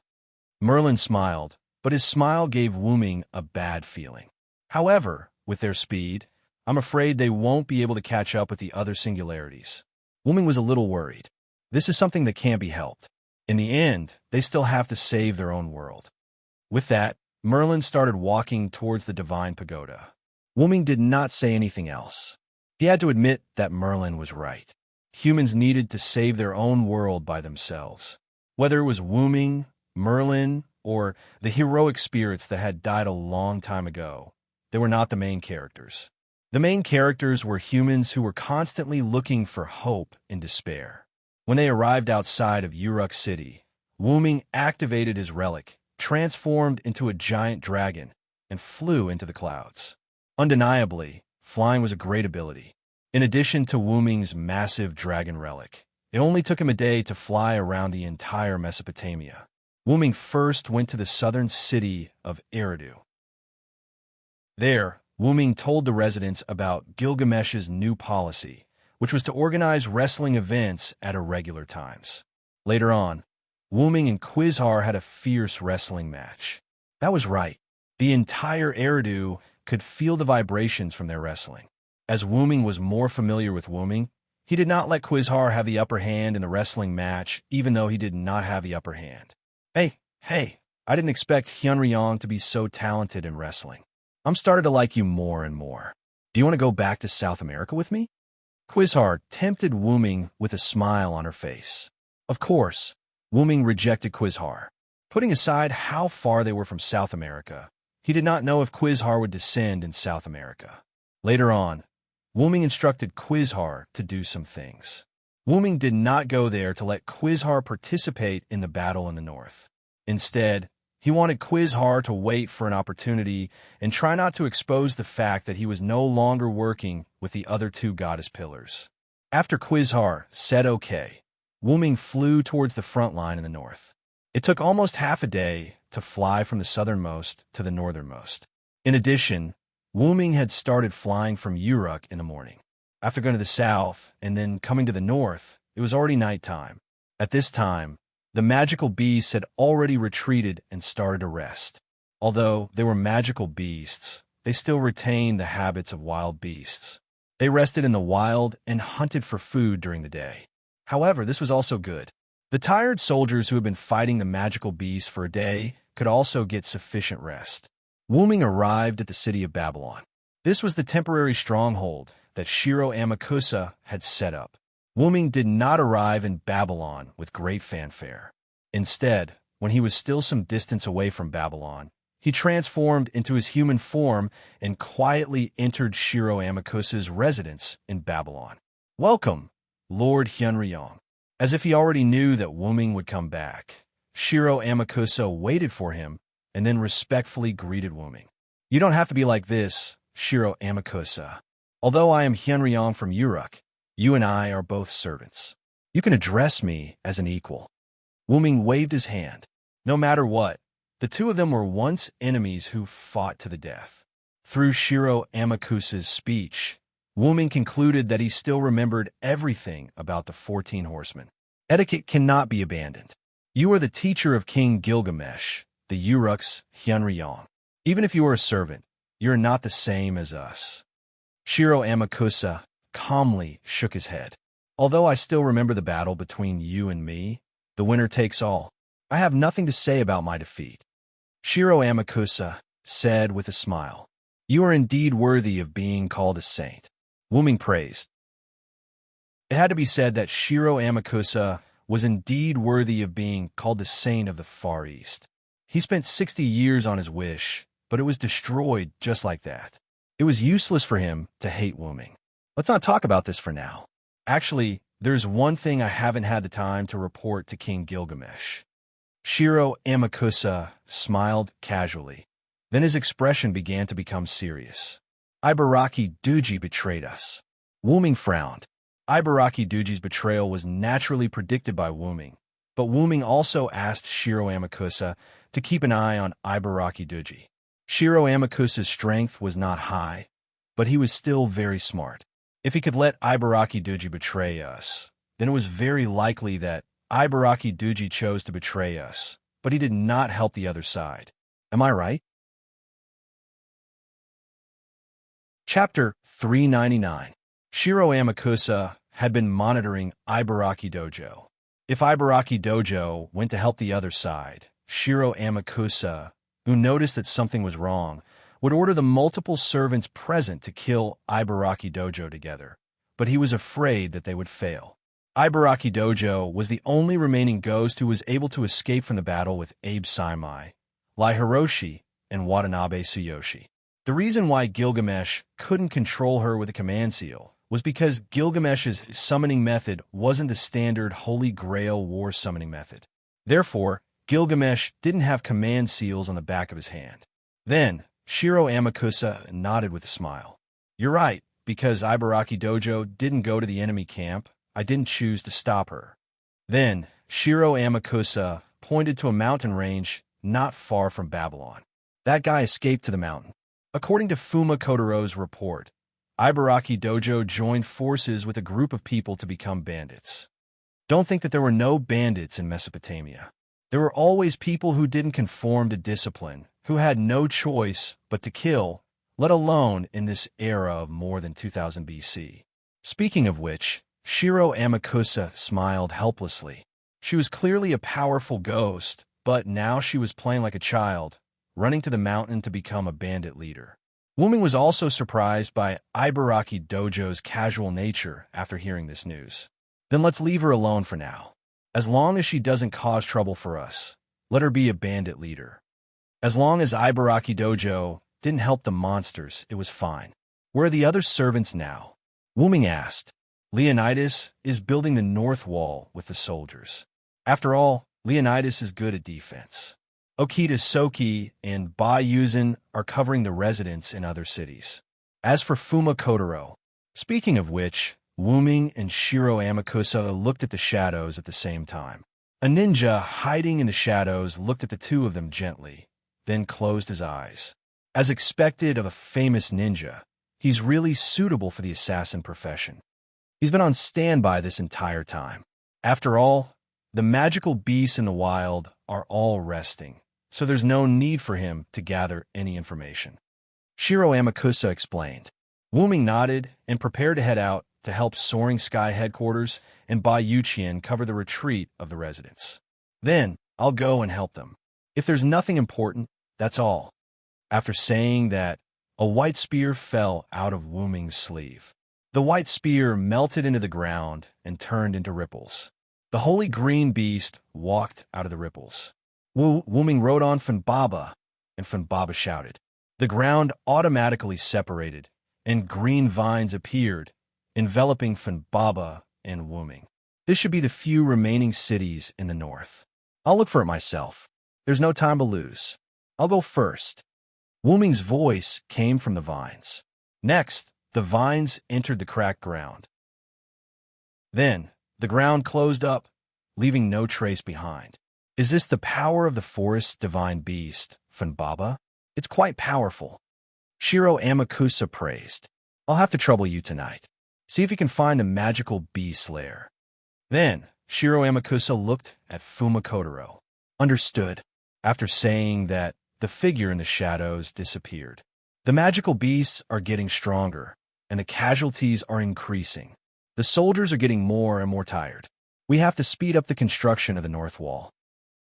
Merlin smiled, but his smile gave Wu-ming a bad feeling. However, with their speed, I'm afraid they won't be able to catch up with the other singularities. Wu-ming was a little worried. This is something that can't be helped. In the end, they still have to save their own world. With that, Merlin started walking towards the divine pagoda. Wu-ming did not say anything else. He had to admit that Merlin was right. Humans needed to save their own world by themselves. Whether it was Wu-ming, Merlin, or the heroic spirits that had died a long time ago, they were not the main characters. The main characters were humans who were constantly looking for hope in despair. When they arrived outside of Uruk City, Wu-ming activated his relic, transformed into a giant dragon, and flew into the clouds. Undeniably, flying was a great ability. In addition to Wu-ming's massive dragon relic, it only took him a day to fly around the entire Mesopotamia. Wu-ming first went to the southern city of Eridu. There, Wu-ming told the residents about Gilgamesh's new policy, which was to organize wrestling events at irregular times. Later on, Wu-ming and Quizhar had a fierce wrestling match. That was right. The entire Eridu could feel the vibrations from their wrestling. As Wu-ming was more familiar with Wu-ming, he did not let Quizhar have the upper hand in the wrestling match, even though he did not have the upper hand. Hey, I didn't expect Hyunryong to be so talented in wrestling. I'm starting to like you more and more. Do you want to go back to South America with me? Quizhar tempted Wu-ming with a smile on her face. Of course, Wu-ming rejected Quizhar. Putting aside how far they were from South America, he did not know if Quizhar would descend in South America. Later on, Wu-ming instructed Quizhar to do some things. Wu-ming did not go there to let Quizhar participate in the battle in the north. Instead, he wanted Quizhar to wait for an opportunity and try not to expose the fact that he was no longer working with the other two goddess pillars. After Quizhar said okay, Wu-ming flew towards the front line in the north. It took almost half a day to fly from the southernmost to the northernmost. In addition, Wu-ming had started flying from Uruk in the morning. After going to the south and then coming to the north, it was already nighttime. At this time, the magical beasts had already retreated and started to rest. Although they were magical beasts, they still retained the habits of wild beasts. They rested in the wild and hunted for food during the day. However, this was also good. The tired soldiers who had been fighting the magical beasts for a day could also get sufficient rest. Wu-ming arrived at the city of Babylon. This was the temporary stronghold that Shiro Amakusa had set up. Wu-ming did not arrive in Babylon with great fanfare. Instead, when he was still some distance away from Babylon, he transformed into his human form and quietly entered Shiro Amakusa's residence in Babylon. Welcome, Lord Hyunryong. As if he already knew that Wuming would come back, Shiro Amakusa waited for him and then respectfully greeted Wuming. You don't have to be like this, Shiro Amakusa. Although I am Hyunryong from Uruk, you and I are both servants. You can address me as an equal. Wuming waved his hand. No matter what, the two of them were once enemies who fought to the death. Through Shiro Amakusa's speech, Wuming concluded that he still remembered everything about the 14 horsemen. Etiquette cannot be abandoned. You are the teacher of King Gilgamesh, the Uruk's Hyunryong. Even if you are a servant, you are not the same as us. Shiro Amakusa calmly shook his head. Although I still remember the battle between you and me, the winner takes all. I have nothing to say about my defeat. Shiro Amakusa said with a smile. You are indeed worthy of being called a saint. Wuming praised. It had to be said that Shiro Amakusa was indeed worthy of being called the saint of the Far East. He spent 60 years on his wish, but it was destroyed just like that. It was useless for him to hate Wuming. Let's not talk about this for now. Actually, there's one thing I haven't had the time to report to King Gilgamesh. Shiro Amakusa smiled casually. Then his expression began to become serious. Ibaraki Duji betrayed us. Wuming frowned. Ibaraki Duji's betrayal was naturally predicted by Wuming, but Wuming also asked Shiro Amakusa to keep an eye on Ibaraki Duji. Shiro Amakusa's strength was not high, but he was still very smart. If he could let Ibaraki Duji betray us, then it was very likely that Ibaraki Duji chose to betray us, but he did not help the other side. Am I right? Chapter 399. Shiro Amakusa had been monitoring Ibaraki Dojo. If Ibaraki Dojo went to help the other side, Shiro Amakusa, who noticed that something was wrong, would order the multiple servants present to kill Ibaraki Dojo together, but he was afraid that they would fail. Ibaraki Dojo was the only remaining ghost who was able to escape from the battle with Abe Saimai, Lai Hiroshi, and Watanabe Tsuyoshi. The reason why Gilgamesh couldn't control her with a command seal was because Gilgamesh's summoning method wasn't the standard Holy Grail war summoning method. Therefore, Gilgamesh didn't have command seals on the back of his hand. Then, Shiro Amakusa nodded with a smile. You're right, because Ibaraki Dojo didn't go to the enemy camp, I didn't choose to stop her. Then, Shiro Amakusa pointed to a mountain range not far from Babylon. That guy escaped to the mountain. According to Fuma Kotaro's report, Ibaraki Dojo joined forces with a group of people to become bandits. Don't think that there were no bandits in Mesopotamia. There were always people who didn't conform to discipline, who had no choice but to kill, let alone in this era of more than 2000 BC. Speaking of which, Shiro Amakusa smiled helplessly. She was clearly a powerful ghost, but now she was playing like a child, running to the mountain to become a bandit leader. Wuming was also surprised by Ibaraki Dojo's casual nature after hearing this news. Then let's leave her alone for now. As long as she doesn't cause trouble for us, let her be a bandit leader. As long as Ibaraki Dojo didn't help the monsters, it was fine. Where are the other servants now? Wuming asked. Leonidas is building the north wall with the soldiers. After all, Leonidas is good at defense. Okita Soki and Ba Yuzin are covering the residents in other cities. As for Fuma Kotaro, speaking of which, Wuming and Shiro Amakusa looked at the shadows at the same time. A ninja hiding in the shadows looked at the two of them gently, then closed his eyes. As expected of a famous ninja, he's really suitable for the assassin profession. He's been on standby this entire time. After all, the magical beasts in the wild are all resting, so there's no need for him to gather any information. Shiro Amakusa explained. Wuming nodded and prepared to head out to help Soaring Sky Headquarters and Bai Yuqian cover the retreat of the residents. Then, I'll go and help them. If there's nothing important, that's all. After saying that, a white spear fell out of Wuming's sleeve. The white spear melted into the ground and turned into ripples. The holy green beast walked out of the ripples. Wuming rode on Funbaba, and Funbaba shouted. The ground automatically separated, and green vines appeared, enveloping Funbaba and Wuming. This should be the few remaining cities in the north. I'll look for it myself. There's no time to lose. I'll go first. Wu Ming's voice came from the vines. Next, the vines entered the cracked ground. Then, the ground closed up, leaving no trace behind. Is this the power of the forest's divine beast, Funbaba? It's quite powerful. Shiro Amakusa praised. I'll have to trouble you tonight. See if you can find the magical beast lair. Then, Shiro Amakusa looked at Fuma Kotaro. Understood. After saying that, the figure in the shadows disappeared. The magical beasts are getting stronger, and the casualties are increasing. The soldiers are getting more and more tired. We have to speed up the construction of the north wall.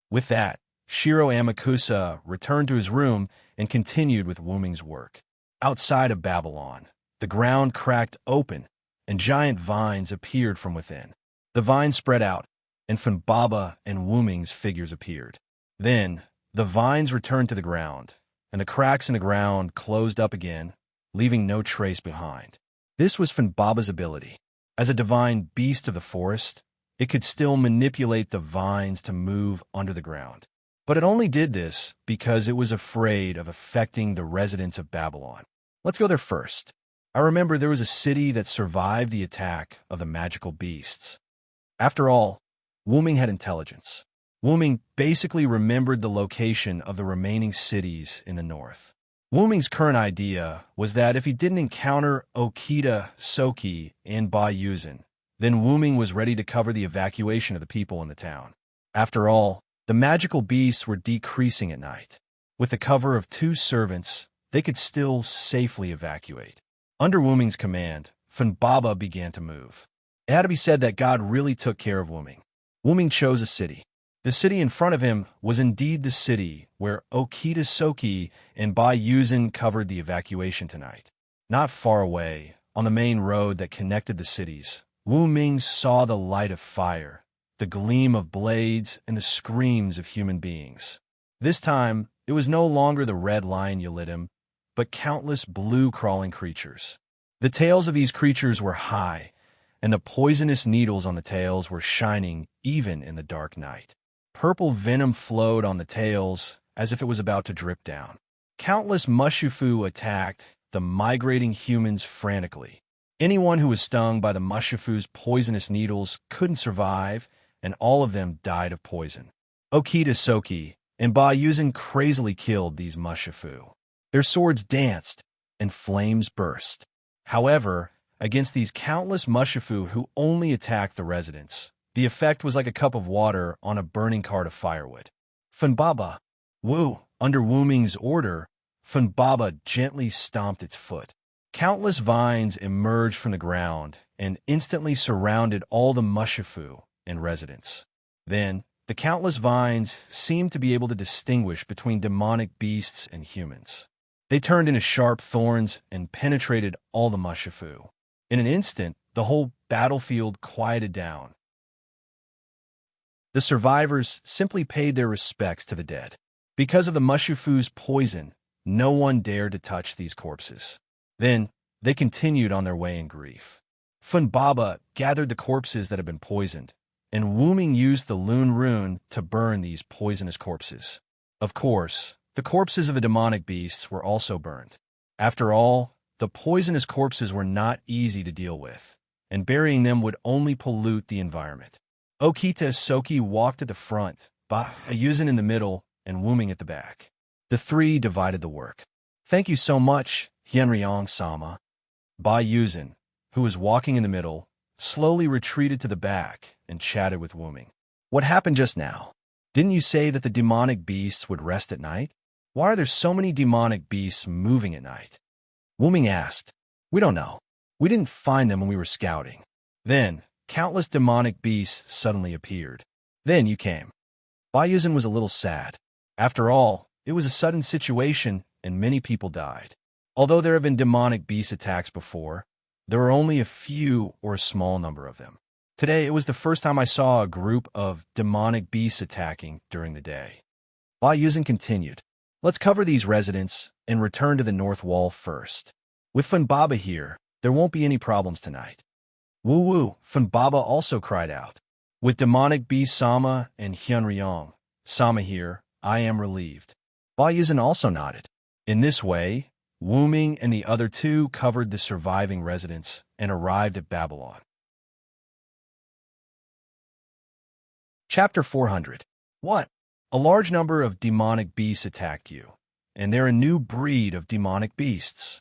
With that, Shiro Amakusa returned to his room and continued with Wu Ming's work. Outside of Babylon, the ground cracked open, and giant vines appeared from within. The vines spread out, and Funbaba and Wu Ming's figures appeared. Then, the vines returned to the ground, and the cracks in the ground closed up again, leaving no trace behind. This was Funbaba's ability. As a divine beast of the forest, it could still manipulate the vines to move under the ground. But it only did this because it was afraid of affecting the residents of Babylon. Let's go there first. I remember there was a city that survived the attack of the magical beasts. After all, Wu Ming had intelligence. Wu Ming basically remembered the location of the remaining cities in the north. Wu Ming's current idea was that if he didn't encounter Okita, Soki, and Ba Yuzin, then Wu Ming was ready to cover the evacuation of the people in the town. After all, the magical beasts were decreasing at night. With the cover of 2 servants, they could still safely evacuate. Under Wu Ming's command, Funbaba began to move. It had to be said that God really took care of Wu Ming. Wu Ming chose a city. The city in front of him was indeed the city where Okita Soki and Ba Yuzin covered the evacuation tonight. Not far away, on the main road that connected the cities, Wu Ming saw the light of fire, the gleam of blades, and the screams of human beings. This time, it was no longer the red lion Yalidim, but countless blue crawling creatures. The tails of these creatures were high, and the poisonous needles on the tails were shining even in the dark night. Purple venom flowed on the tails as if it was about to drip down. Countless mushifu attacked the migrating humans frantically. Anyone who was stung by the mushifu's poisonous needles couldn't survive, and all of them died of poison. Okita Soki and Ba Yuzin crazily killed these mushifu. Their swords danced, and flames burst. However, against these countless mushifu who only attacked the residents, the effect was like a cup of water on a burning cart of firewood. Funbaba, under Wu Ming's order, Funbaba gently stomped its foot. Countless vines emerged from the ground and instantly surrounded all the mushifu and residents. Then, the countless vines seemed to be able to distinguish between demonic beasts and humans. They turned into sharp thorns and penetrated all the mushifu. In an instant, the whole battlefield quieted down. The survivors simply paid their respects to the dead. Because of the mushifu's poison, no one dared to touch these corpses. Then, they continued on their way in grief. Funbaba gathered the corpses that had been poisoned, and Wu Ming used the Lune Rune to burn these poisonous corpses. Of course, the corpses of the demonic beasts were also burned. After all, the poisonous corpses were not easy to deal with, and burying them would only pollute the environment. Okita Soki walked at the front, Ba Yuzin in the middle, and Wu Ming at the back. The 3 divided the work. Thank you so much, Hyunryong-sama. Ba Yuzin, who was walking in the middle, slowly retreated to the back and chatted with Wu Ming. What happened just now? Didn't you say that the demonic beasts would rest at night? Why are there so many demonic beasts moving at night? Wu Ming asked. We don't know. We didn't find them when we were scouting. Then, countless demonic beasts suddenly appeared. Then you came. Ba Yuzin was a little sad. After all, it was a sudden situation and many people died. Although there have been demonic beast attacks before, there were only a few or a small number of them. Today, it was the first time I saw a group of demonic beasts attacking during the day. Ba Yuzin continued. Let's cover these residents and return to the north wall first. With Funbaba here, there won't be any problems tonight. Woo, Funbaba also cried out. With demonic beast Sama and Hyunryong, Sama here, I am relieved. Ba Yuzin also nodded. In this way, Wu Ming and the other two covered the surviving residents and arrived at Babylon. Chapter 400. What? A large number of demonic beasts attacked you, and they're a new breed of demonic beasts.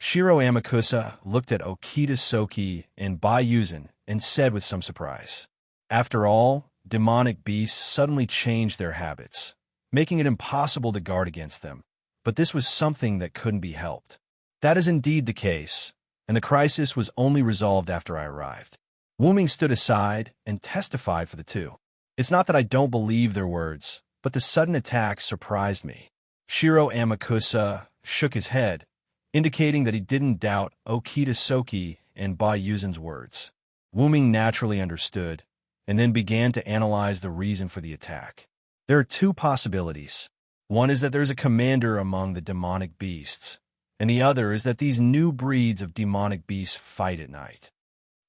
Shiro Amakusa looked at Okita Soki and Ba Yuzin and said with some surprise, "After all, demonic beasts suddenly changed their habits, making it impossible to guard against them. But this was something that couldn't be helped." That is indeed the case, and the crisis was only resolved after I arrived. Wu Ming stood aside and testified for the two. It's not that I don't believe their words, but the sudden attack surprised me. Shiro Amakusa shook his head, indicating that he didn't doubt Okita Soki and Ba Yuzin's words. Wu Ming naturally understood, and then began to analyze the reason for the attack. There are two possibilities. One is that there's a commander among the demonic beasts, and the other is that these new breeds of demonic beasts fight at night.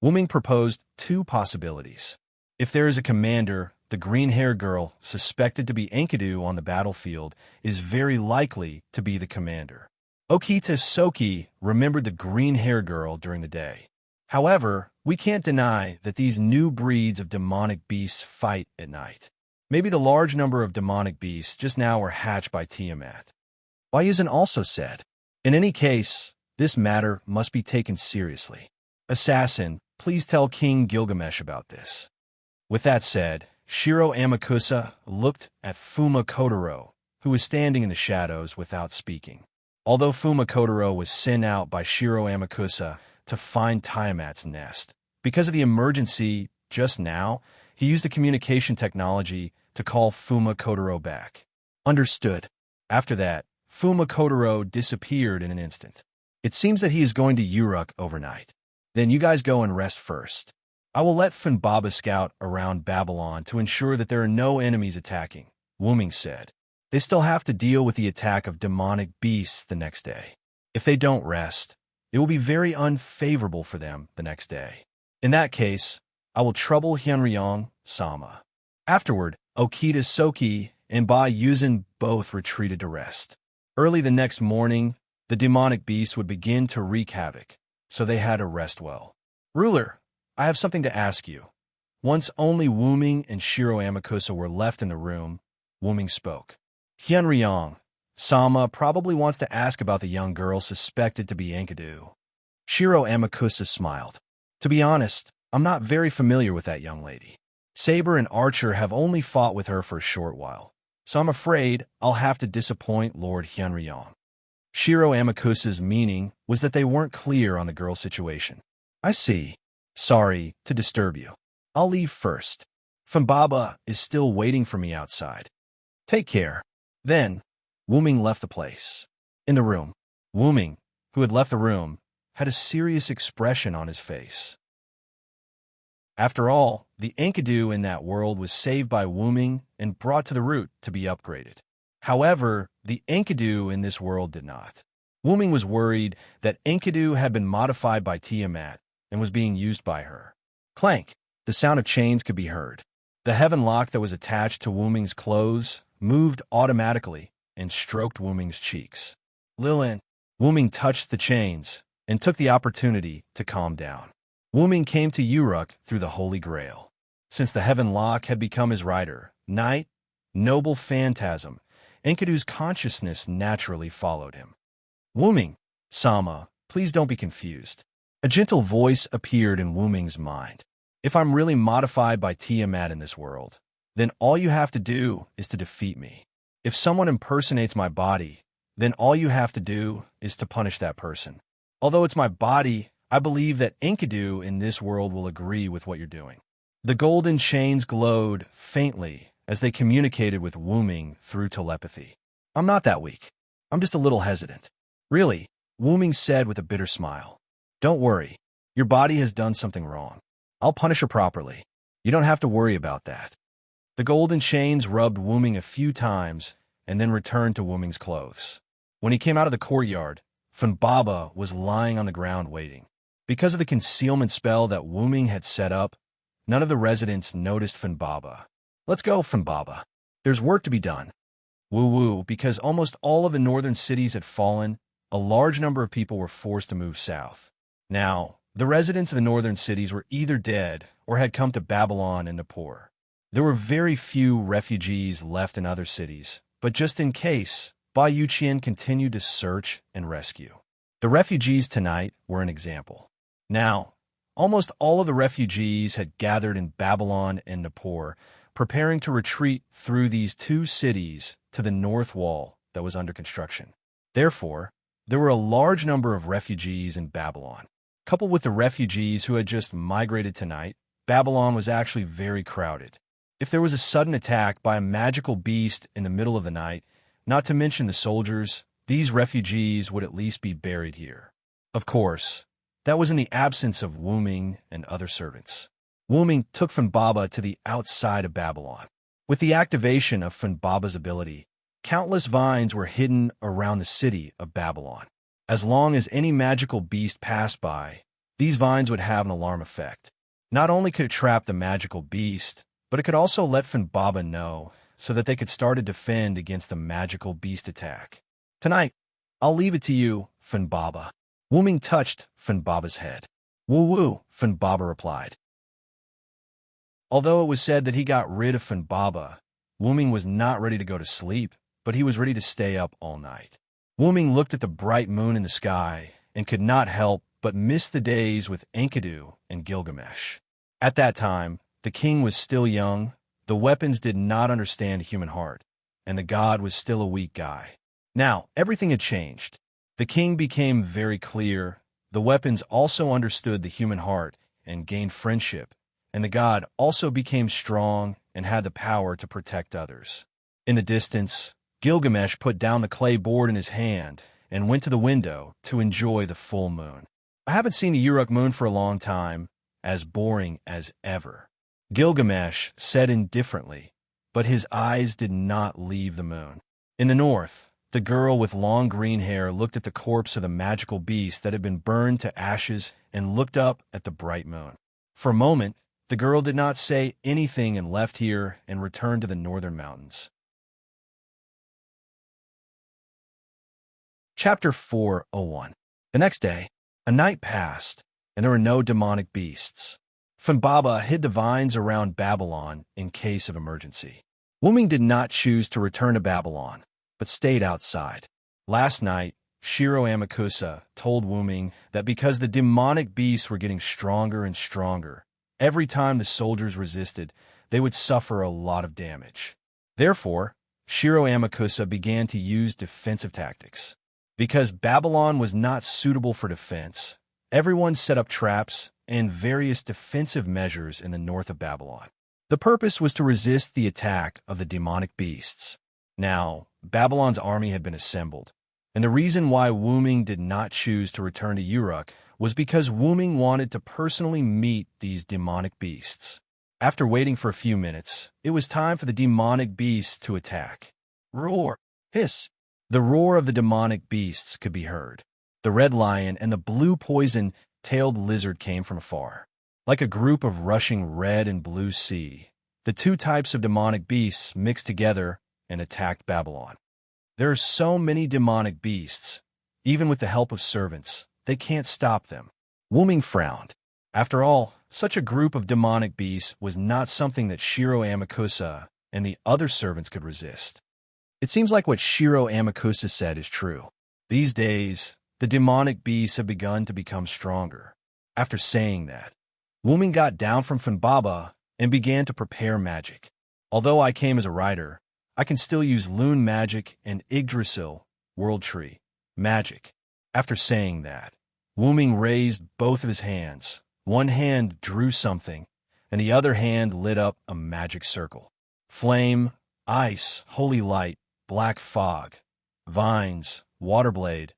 Wu Ming proposed two possibilities. If there is a commander, the green-haired girl, suspected to be Enkidu on the battlefield, is very likely to be the commander. Okita Soki remembered the green-haired girl during the day. However, we can't deny that these new breeds of demonic beasts fight at night. Maybe the large number of demonic beasts just now were hatched by Tiamat. Ba Yuzin also said, "In any case, this matter must be taken seriously. Assassin, please tell King Gilgamesh about this." With that said, Shiro Amakusa looked at Fuma Kotaro, who was standing in the shadows without speaking. Although Fuma Kotaro was sent out by Shiro Amakusa to find Tiamat's nest, because of the emergency just now, he used the communication technology to call Fuma Kotaro back. Understood. After that, Fuma Kotaro disappeared in an instant. It seems that he is going to Uruk overnight. Then you guys go and rest first. I will let Funbaba scout around Babylon to ensure that there are no enemies attacking, Wu Ming said. They still have to deal with the attack of demonic beasts the next day. If they don't rest, it will be very unfavorable for them the next day. In that case, I will trouble Hyunryong Sama. Afterward, Okita Soki and Ba Yuzin both retreated to rest. Early the next morning, the demonic beast would begin to wreak havoc, so they had to rest well. Ruler, I have something to ask you. Once only Wu Ming and Shiro Amakusa were left in the room, Wu Ming spoke. Hyunryong Sama probably wants to ask about the young girl suspected to be Enkidu. Shiro Amakusa smiled. To be honest, I'm not very familiar with that young lady. Saber and Archer have only fought with her for a short while, so I'm afraid I'll have to disappoint Lord Hyunryong. Shiro Amakusa's meaning was that they weren't clear on the girl's situation. I see. Sorry to disturb you. I'll leave first. Funbaba is still waiting for me outside. Take care. Then, Wu Ming left the place. In the room, Wu Ming, who had left the room, had a serious expression on his face. After all, the Enkidu in that world was saved by Wu Ming and brought to the root to be upgraded. However, the Enkidu in this world did not. Wu Ming was worried that Enkidu had been modified by Tiamat and was being used by her. Clank! The sound of chains could be heard. The heaven lock that was attached to Wu Ming's clothes moved automatically and stroked Wu Ming's cheeks. Lilin! Wu Ming touched the chains and took the opportunity to calm down. Wu Ming came to Uruk through the Holy Grail. Since the heaven lock had become his rider, Knight, noble phantasm, Enkidu's consciousness naturally followed him. Wu Ming, Sama, please don't be confused. A gentle voice appeared in Wu Ming's mind. If I'm really modified by Tiamat in this world, then all you have to do is to defeat me. If someone impersonates my body, then all you have to do is to punish that person. Although it's my body, I believe that Enkidu in this world will agree with what you're doing. The golden chains glowed faintly as they communicated with Wu Ming through telepathy. I'm not that weak. I'm just a little hesitant. Really, Wu Ming said with a bitter smile. Don't worry. Your body has done something wrong. I'll punish her properly. You don't have to worry about that. The golden chains rubbed Wu Ming a few times and then returned to Wu Ming's clothes. When he came out of the courtyard, Funbaba was lying on the ground waiting. Because of the concealment spell that Wu Ming had set up, none of the residents noticed Funbaba. Let's go, Funbaba. There's work to be done. Woo-woo, because almost all of the northern cities had fallen, a large number of people were forced to move south. Now, the residents of the northern cities were either dead or had come to Babylon and Nippur. There were very few refugees left in other cities, but just in case, Ba Yuqian continued to search and rescue. The refugees tonight were an example. Now, almost all of the refugees had gathered in Babylon and Nippur, preparing to retreat through these two cities to the north wall that was under construction. Therefore, there were a large number of refugees in Babylon. Coupled with the refugees who had just migrated tonight, Babylon was actually very crowded. If there was a sudden attack by a magical beast in the middle of the night, not to mention the soldiers, these refugees would at least be buried here. Of course, that was in the absence of Wu Ming and other servants. Wu Ming took Funbaba to the outside of Babylon. With the activation of Funbaba's ability, countless vines were hidden around the city of Babylon. As long as any magical beast passed by, these vines would have an alarm effect. Not only could it trap the magical beast, but it could also let Funbaba know so that they could start to defend against the magical beast attack. Tonight, I'll leave it to you, Funbaba. Wu Ming touched Funbaba's head. Woo-woo, Funbaba replied. Although it was said that he got rid of Funbaba, Wu Ming was not ready to go to sleep, but he was ready to stay up all night. Wu Ming looked at the bright moon in the sky and could not help but miss the days with Enkidu and Gilgamesh. At that time, the king was still young, the weapons did not understand human heart, and the god was still a weak guy. Now, everything had changed. The king became very clear, the weapons also understood the human heart and gained friendship, and the god also became strong and had the power to protect others. In the distance, Gilgamesh put down the clay board in his hand and went to the window to enjoy the full moon. I haven't seen a Uruk moon for a long time, as boring as ever. Gilgamesh said indifferently, but his eyes did not leave the moon. In the north, the girl with long green hair looked at the corpse of the magical beast that had been burned to ashes and looked up at the bright moon. For a moment, the girl did not say anything and left here and returned to the northern mountains. Chapter 401. The next day, a night passed, and there were no demonic beasts. Funbaba hid the vines around Babylon in case of emergency. Wu Ming did not choose to return to Babylon, but stayed outside. Last night, Shiro Amakusa told Wu Ming that because the demonic beasts were getting stronger and stronger, every time the soldiers resisted, they would suffer a lot of damage. Therefore, Shiro Amakusa began to use defensive tactics. Because Babylon was not suitable for defense, everyone set up traps and various defensive measures in the north of Babylon. The purpose was to resist the attack of the demonic beasts. Now, Babylon's army had been assembled, and the reason why Wu Ming did not choose to return to Uruk was because Wu Ming wanted to personally meet these demonic beasts. After waiting for a few minutes, it was time for the demonic beasts to attack. Roar! Hiss! The roar of the demonic beasts could be heard. The red lion and the blue poison-tailed lizard came from afar. Like a group of rushing red and blue sea, the two types of demonic beasts mixed together and attacked Babylon. There are so many demonic beasts, even with the help of servants, they can't stop them. Wu Ming frowned. After all, such a group of demonic beasts was not something that Shiro Amakusa and the other servants could resist. It seems like what Shiro Amakusa said is true. These days, the demonic beasts have begun to become stronger. After saying that, Wu Ming got down from Funbaba and began to prepare magic. Although I came as a rider, I can still use Loon magic and Yggdrasil, World Tree, magic. After saying that, Wu Ming raised both of his hands. One hand drew something, and the other hand lit up a magic circle. Flame, ice, holy light, black fog, vines, waterblade,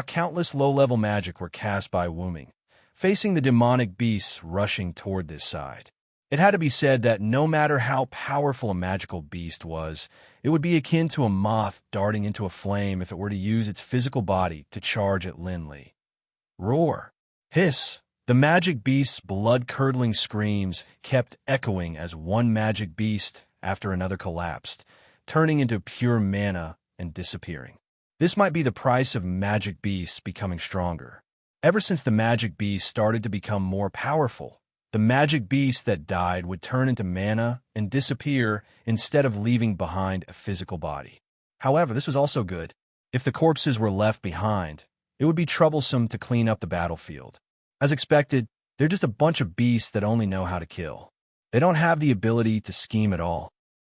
countless low-level magic were cast by Wu Ming, facing the demonic beasts rushing toward this side. It had to be said that no matter how powerful a magical beast was, it would be akin to a moth darting into a flame if it were to use its physical body to charge at Lin Li. Roar! Hiss! The magic beast's blood-curdling screams kept echoing as one magic beast after another collapsed, turning into pure mana and disappearing. This might be the price of magic beasts becoming stronger. Ever since the magic beast started to become more powerful, the magic beast that died would turn into mana and disappear instead of leaving behind a physical body. However, this was also good. If the corpses were left behind, it would be troublesome to clean up the battlefield. As expected, they're just a bunch of beasts that only know how to kill. They don't have the ability to scheme at all.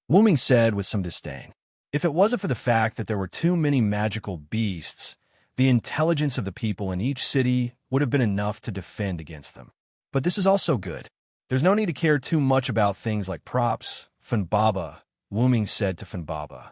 Wu Ming said with some disdain. If it wasn't for the fact that there were too many magical beasts, the intelligence of the people in each city would have been enough to defend against them. But this is also good. There's no need to care too much about things like props, Funbaba, Wu Ming said to Funbaba.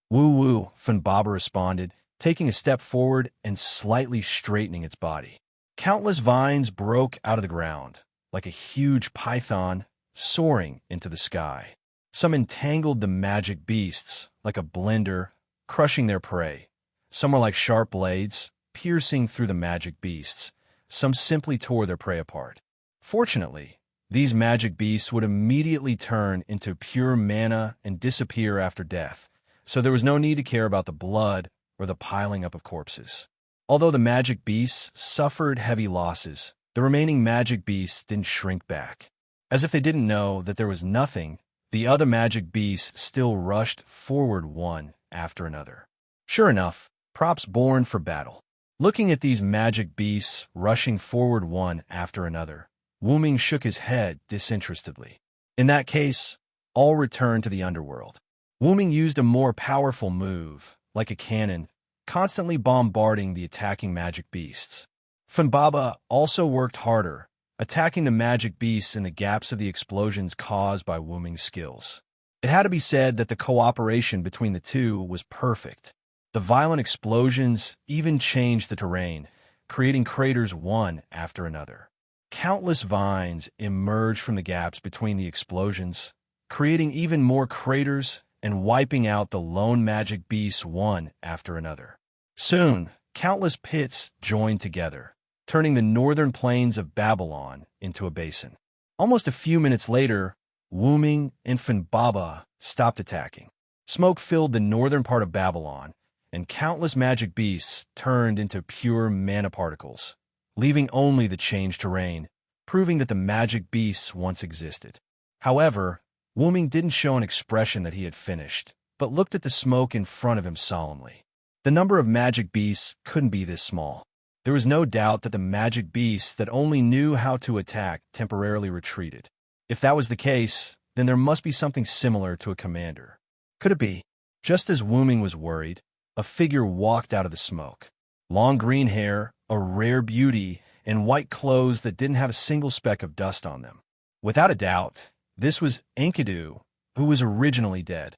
Woo, Funbaba responded, taking a step forward and slightly straightening its body. Countless vines broke out of the ground, like a huge python soaring into the sky. Some entangled the magic beasts, like a blender, crushing their prey. Some were like sharp blades, piercing through the magic beasts. Some simply tore their prey apart. Fortunately, these magic beasts would immediately turn into pure mana and disappear after death, so there was no need to care about the blood or the piling up of corpses. Although the magic beasts suffered heavy losses, the remaining magic beasts didn't shrink back. As if they didn't know that there was nothing, the other magic beasts still rushed forward one after another. Sure enough, props born for battle. Looking at these magic beasts rushing forward one after another, Wu Ming shook his head disinterestedly. In that case, all returned to the underworld. Wu Ming used a more powerful move, like a cannon, constantly bombarding the attacking magic beasts. Funbaba also worked harder, attacking the magic beasts in the gaps of the explosions caused by Wu Ming's skills. It had to be said that the cooperation between the two was perfect. The violent explosions even changed the terrain, creating craters one after another. Countless vines emerged from the gaps between the explosions, creating even more craters and wiping out the lone magic beasts one after another. Soon, countless pits joined together, turning the northern plains of Babylon into a basin. Almost a few minutes later, Wu Ming and Funbaba stopped attacking. Smoke filled the northern part of Babylon, and countless magic beasts turned into pure mana particles, leaving only the changed terrain, proving that the magic beasts once existed. However, Wu Ming didn't show an expression that he had finished, but looked at the smoke in front of him solemnly. The number of magic beasts couldn't be this small. There was no doubt that the magic beasts that only knew how to attack temporarily retreated. If that was the case, then there must be something similar to a commander. Could it be? Just as Wu Ming was worried, a figure walked out of the smoke. Long green hair, a rare beauty, and white clothes that didn't have a single speck of dust on them. Without a doubt, this was Enkidu, who was originally dead.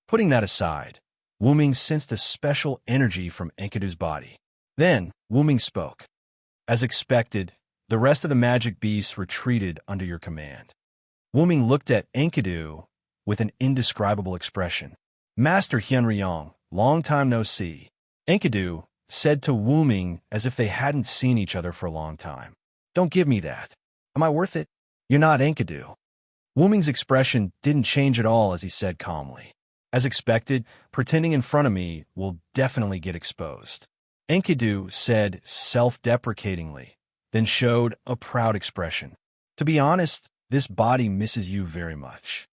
Putting that aside, Wu Ming sensed a special energy from Enkidu's body. Then, Wu Ming spoke. As expected, the rest of the magic beasts retreated under your command. Wu Ming looked at Enkidu with an indescribable expression. Master Hyunryong, long time no see. Enkidu said to Wu Ming as if they hadn't seen each other for a long time. Don't give me that. Am I worth it? You're not Enkidu. Wu Ming's expression didn't change at all as he said calmly. As expected, pretending in front of me will definitely get exposed. Enkidu said self-deprecatingly, then showed a proud expression. To be honest, this body misses you very much.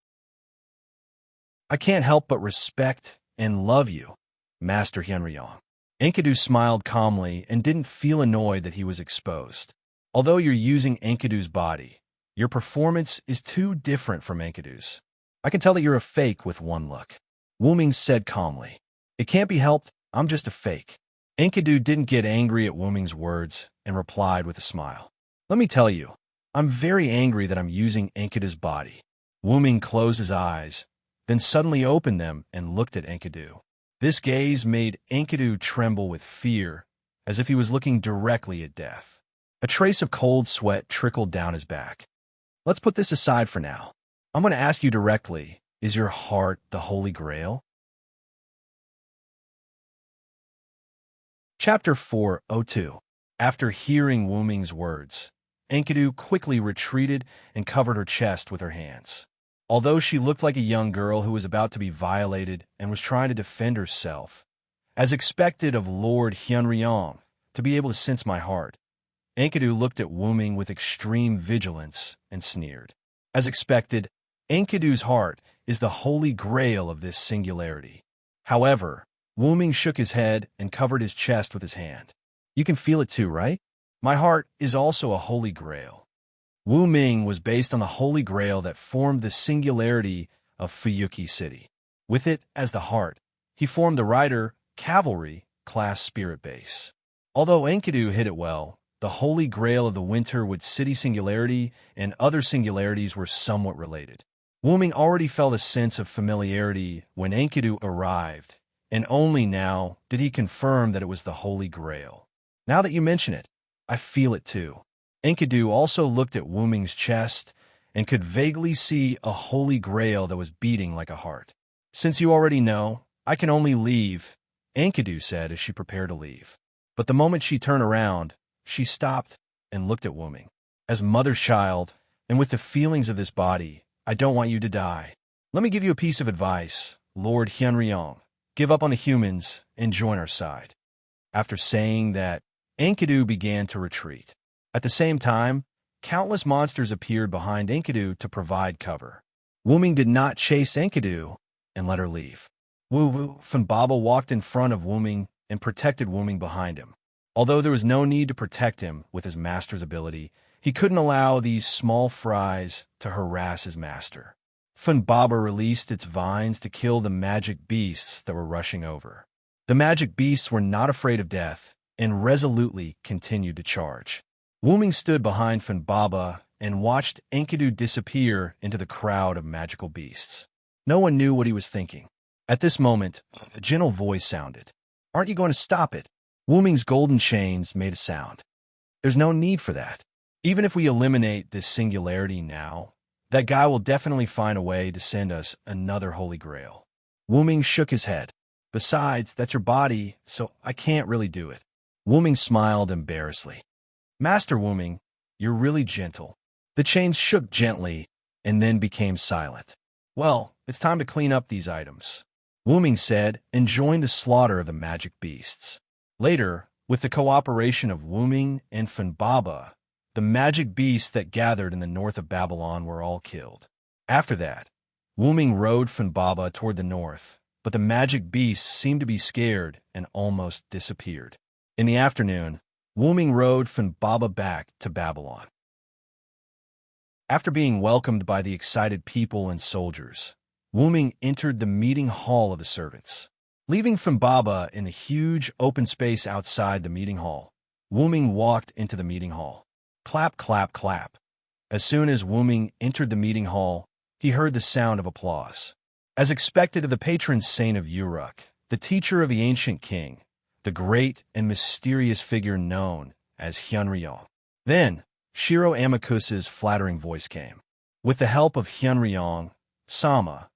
I can't help but respect and love you, Master Hyunryong. Enkidu smiled calmly and didn't feel annoyed that he was exposed. Although you're using Enkidu's body, your performance is too different from Enkidu's. I can tell that you're a fake with one look. Wu Ming said calmly. It can't be helped, I'm just a fake. Enkidu didn't get angry at Wu Ming's words and replied with a smile. Let me tell you, I'm very angry that I'm using Enkidu's body. Wu Ming closed his eyes, then suddenly opened them and looked at Enkidu. This gaze made Enkidu tremble with fear, as if he was looking directly at death. A trace of cold sweat trickled down his back. Let's put this aside for now. I'm going to ask you directly, is your heart the Holy Grail? Chapter 402. After hearing Wuming's words, Enkidu quickly retreated and covered her chest with her hands. Although she looked like a young girl who was about to be violated and was trying to defend herself, as expected of Lord Hyunryong to be able to sense my heart, Enkidu looked at Wuming with extreme vigilance and sneered. As expected, Enkidu's heart is the holy grail of this singularity. However, Wuming shook his head and covered his chest with his hand. You can feel it too, right? My heart is also a holy grail. Wu Ming was based on the holy grail that formed the singularity of Fuyuki City. With it as the heart, he formed the rider cavalry class spirit base. Although Enkidu hit it well, the holy grail of the Winterwood City singularity and other singularities were somewhat related. Wu Ming already felt a sense of familiarity when Enkidu arrived, and only now did he confirm that it was the holy grail. Now that you mention it, I feel it too. Enkidu also looked at Wu Ming's chest and could vaguely see a holy grail that was beating like a heart. Since you already know, I can only leave, Enkidu said as she prepared to leave. But the moment she turned around, she stopped and looked at Wu Ming. As mother's child, and with the feelings of this body, I don't want you to die. Let me give you a piece of advice, Lord Hyunryong. Give up on the humans and join our side. After saying that, Enkidu began to retreat. At the same time, countless monsters appeared behind Enkidu to provide cover. Wu Ming did not chase Enkidu and let her leave. Wu Funbaba walked in front of Wu Ming and protected Wu Ming behind him. Although there was no need to protect him with his master's ability, he couldn't allow these small fries to harass his master. Funbaba released its vines to kill the magic beasts that were rushing over. The magic beasts were not afraid of death and resolutely continued to charge. Wu Ming stood behind Funbaba and watched Enkidu disappear into the crowd of magical beasts. No one knew what he was thinking. At this moment, a gentle voice sounded. Aren't you going to stop it? Wu Ming's golden chains made a sound. There's no need for that. Even if we eliminate this singularity now, that guy will definitely find a way to send us another holy grail. Wu Ming shook his head. Besides, that's your body, so I can't really do it. Wu Ming smiled embarrassedly. Master Wu Ming, you're really gentle. The chains shook gently and then became silent. Well, it's time to clean up these items, Wu Ming said and joined the slaughter of the magic beasts. Later, with the cooperation of Wu Ming and Funbaba, the magic beasts that gathered in the north of Babylon were all killed. After that, Wu Ming rode Funbaba toward the north, but the magic beasts seemed to be scared and almost disappeared. In the afternoon, Wu Ming rode Funbaba back to Babylon. After being welcomed by the excited people and soldiers, Wu Ming entered the meeting hall of the servants. Leaving Funbaba in the huge open space outside the meeting hall, Wu Ming walked into the meeting hall. Clap, clap, clap. As soon as Wu Ming entered the meeting hall, he heard the sound of applause. As expected of the patron saint of Uruk, the teacher of the ancient king, the great and mysterious figure known as Hyunryong. Then, Shiro Amakusa's flattering voice came. With the help of Hyunryong, Sama,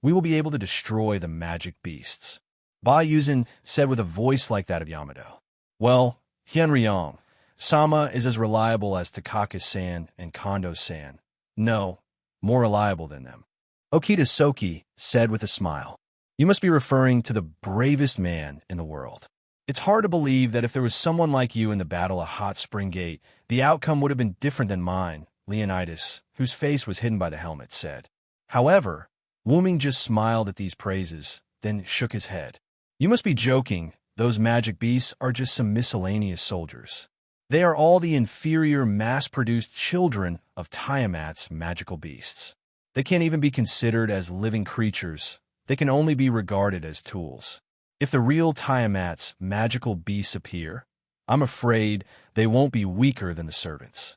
we will be able to destroy the magic beasts. Ba Yuzin said with a voice like that of Yamato. Well, Hyunryong, Sama is as reliable as Takaka-san and Kondo-san. No, more reliable than them. Okita Soki said with a smile. You must be referring to the bravest man in the world. It's hard to believe that if there was someone like you in the Battle of Hot Spring Gate, the outcome would have been different than mine, Leonidas, whose face was hidden by the helmet, said. However, Wu Ming just smiled at these praises, then shook his head. You must be joking. Those magic beasts are just some miscellaneous soldiers. They are all the inferior mass-produced children of Tiamat's magical beasts. They can't even be considered as living creatures. They can only be regarded as tools. If the real Tiamat's magical beasts appear, I'm afraid they won't be weaker than the servants.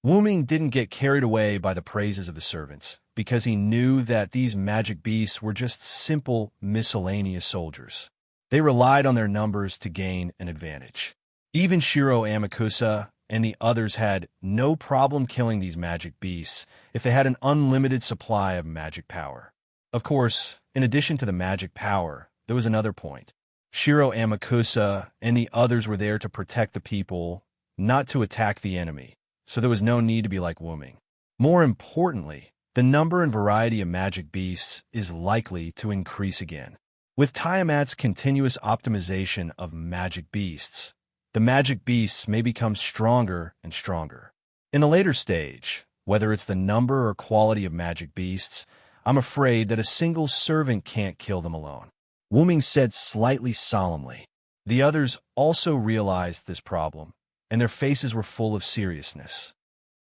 Wu Ming didn't get carried away by the praises of the servants, because he knew that these magic beasts were just simple, miscellaneous soldiers. They relied on their numbers to gain an advantage. Even Shiro Amakusa and the others had no problem killing these magic beasts if they had an unlimited supply of magic power. Of course, in addition to the magic power, there was another point. Shiro Amakusa and the others were there to protect the people not to attack the enemy, so there was no need to be like Wuming. More importantly, the number and variety of magic beasts is likely to increase again. With Tiamat's continuous optimization of magic beasts, the magic beasts may become stronger and stronger. In a later stage, whether it's the number or quality of magic beasts, I'm afraid that a single servant can't kill them alone. Wuming said slightly solemnly. The others also realized this problem, and their faces were full of seriousness.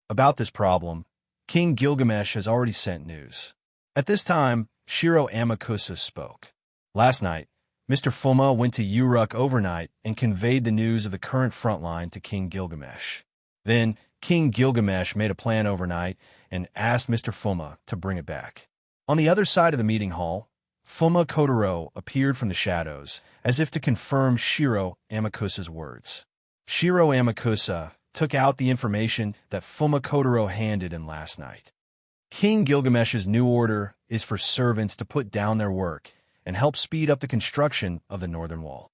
About this problem, King Gilgamesh has already sent news. At this time, Shiro Amakusa spoke. Last night, Mr. Fuma went to Uruk overnight and conveyed the news of the current front line to King Gilgamesh. Then, King Gilgamesh made a plan overnight and asked Mr. Fuma to bring it back. On the other side of the meeting hall, Fuma Kotaro appeared from the shadows, as if to confirm Shiro Amakusa's words. Shiro Amakusa took out the information that Fuma Kotaro handed in last night. King Gilgamesh's new order is for servants to put down their work and help speed up the construction of the northern wall.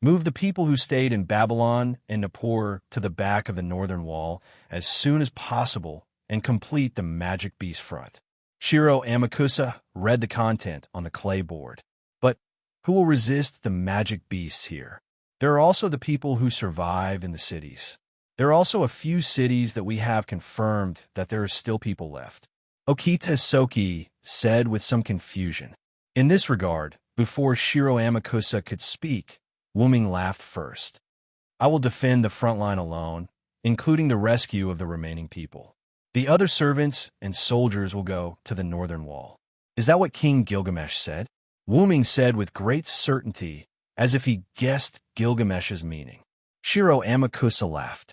Move the people who stayed in Babylon and Nippur to the back of the northern wall as soon as possible and complete the magic beast front. Shiro Amakusa read the content on the clay board. But who will resist the magic beasts here? There are also the people who survive in the cities. There are also a few cities that we have confirmed that there are still people left. Okita Soki said with some confusion. In this regard, before Shiro Amakusa could speak, Wuming laughed first. I will defend the front line alone, including the rescue of the remaining people. The other servants and soldiers will go to the northern wall. Is that what King Gilgamesh said? Wuming said with great certainty, as if he guessed Gilgamesh's meaning. Shiro Amakusa laughed.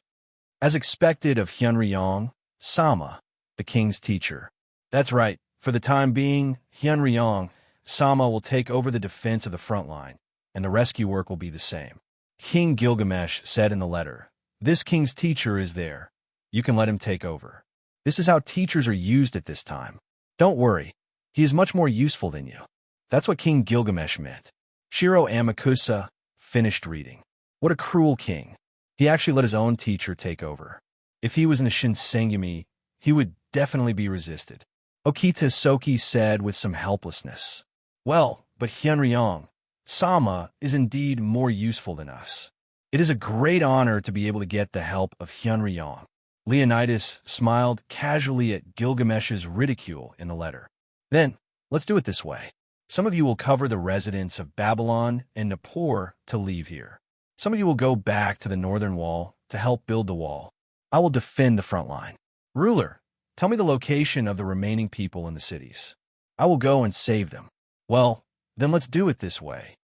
As expected of Hyunryong, Sama, the king's teacher. That's right, for the time being, Hyunryong, Sama will take over the defense of the front line, and the rescue work will be the same. King Gilgamesh said in the letter, this king's teacher is there. You can let him take over. This is how teachers are used at this time. Don't worry, he is much more useful than you. That's what King Gilgamesh meant. Shiro Amakusa finished reading. What a cruel king. He actually let his own teacher take over. If he was in the Shinsengumi, he would definitely be resisted. Okita Soki said with some helplessness. Well, but Hyunryong, Sama is indeed more useful than us. It is a great honor to be able to get the help of Hyunryong. Leonidas smiled casually at Gilgamesh's ridicule in the letter. Then, let's do it this way. Some of you will cover the residents of Babylon and Nippur to leave here. Some of you will go back to the northern wall to help build the wall. I will defend the front line. Ruler, tell me the location of the remaining people in the cities. I will go and save them. Well, then let's do it this way.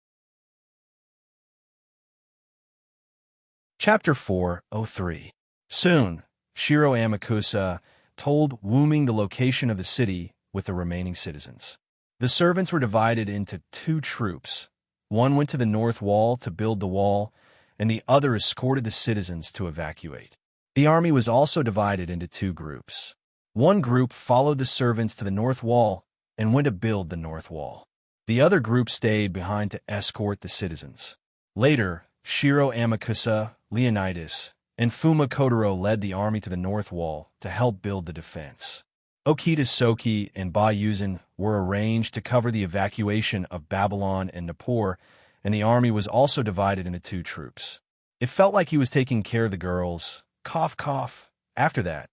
Chapter 4:03. Soon, Shiro Amakusa told Wuming the location of the city with the remaining citizens. The servants were divided into two troops. One went to the north wall to build the wall, and the other escorted the citizens to evacuate. The army was also divided into two groups. One group followed the servants to the north wall and went to build the north wall. The other group stayed behind to escort the citizens. Later, Shiro Amakusa, Leonidas, and Fuma Kotaro led the army to the north wall to help build the defense. Okita Soki and Bayuzin were arranged to cover the evacuation of Babylon and Nippur, and the army was also divided into two troops. It felt like he was taking care of the girls. Cough, cough. After that,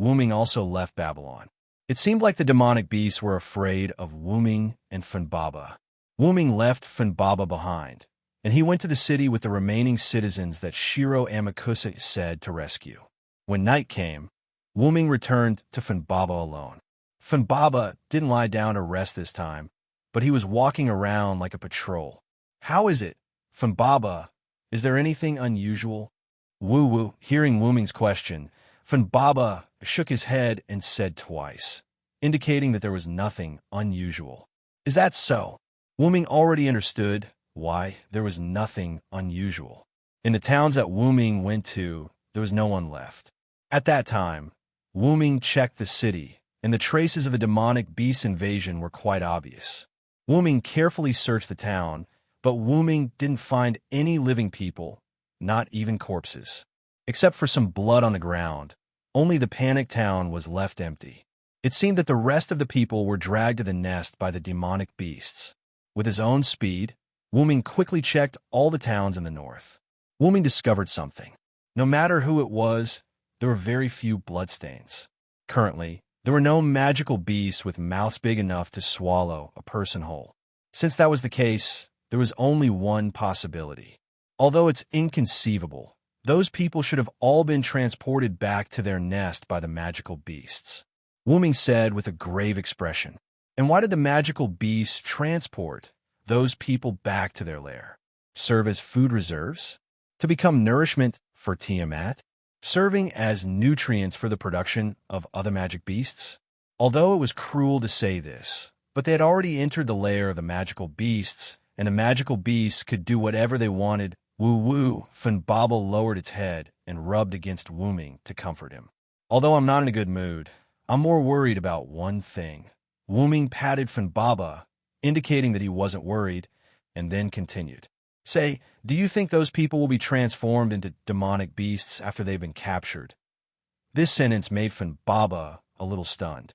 Wuming also left Babylon. It seemed like the demonic beasts were afraid of Wuming and Funbaba. Wuming left Funbaba behind, and he went to the city with the remaining citizens that Shiro Amakusa said to rescue. When night came, Wuming returned to Funbaba alone. Funbaba didn't lie down to rest this time, but he was walking around like a patrol. How is it, Funbaba? Is there anything unusual? Woo-woo, hearing Wuming's question, Funbaba shook his head and said twice, indicating that there was nothing unusual. Is that so? Wuming already understood why there was nothing unusual. In the towns that Wuming went to, there was no one left. At that time, Wuming checked the city, and the traces of the demonic beast invasion were quite obvious. Wuming carefully searched the town, but Wuming didn't find any living people, not even corpses. Except for some blood on the ground, only the panicked town was left empty. It seemed that the rest of the people were dragged to the nest by the demonic beasts. With his own speed, Wuming quickly checked all the towns in the north. Wuming discovered something. No matter who it was, there were very few bloodstains. Currently, there were no magical beasts with mouths big enough to swallow a person whole. Since that was the case, there was only one possibility. Although it's inconceivable, those people should have all been transported back to their nest by the magical beasts. Wuming said with a grave expression. And why did the magical beasts transport those people back to their lair? Serve as food reserves? To become nourishment for Tiamat? Serving as nutrients for the production of other magic beasts? Although it was cruel to say this, but they had already entered the lair of the magical beasts, and the magical beasts could do whatever they wanted. Woo-woo, Funbaba lowered its head and rubbed against Wuming to comfort him. Although I'm not in a good mood, I'm more worried about one thing. Wuming patted Funbaba, indicating that he wasn't worried, and then continued. Say, do you think those people will be transformed into demonic beasts after they've been captured? This sentence made Funbaba a little stunned.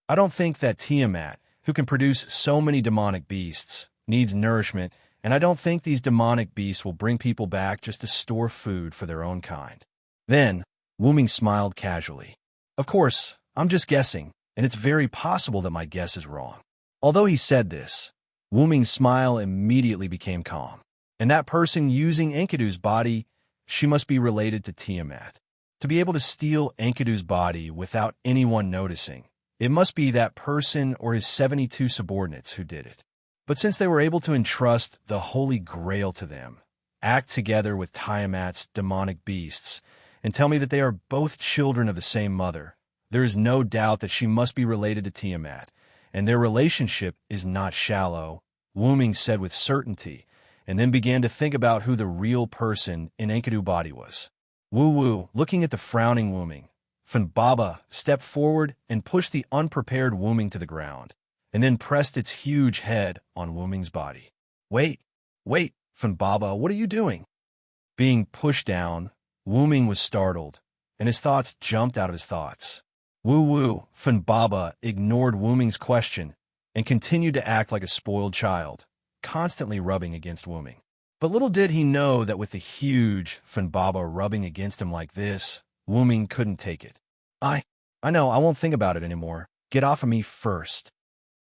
I don't think that Tiamat, who can produce so many demonic beasts, needs nourishment, and I don't think these demonic beasts will bring people back just to store food for their own kind. Then, Wuming smiled casually. Of course, I'm just guessing, and it's very possible that my guess is wrong. Although he said this, Wuming's smile immediately became calm. And that person using Enkidu's body, she must be related to Tiamat. To be able to steal Enkidu's body without anyone noticing, it must be that person or his 72 subordinates who did it. But since they were able to entrust the Holy Grail to them, act together with Tiamat's demonic beasts, and tell me that they are both children of the same mother, there is no doubt that she must be related to Tiamat, and their relationship is not shallow, Wuming said with certainty, and then began to think about who the real person in Enkidu's body was. Woo-woo, looking at the frowning Wuming, Funbaba stepped forward and pushed the unprepared Wuming to the ground, and then pressed its huge head on Wuming's body. Wait, Funbaba, what are you doing? Being pushed down, Wuming was startled, and his thoughts jumped out of his thoughts. Woo-woo, Funbaba ignored Wuming's question and continued to act like a spoiled child, constantly rubbing against Wuming. But little did he know that with the huge Funbaba rubbing against him like this, Wuming couldn't take it. I know, I won't think about it anymore. Get off of me first.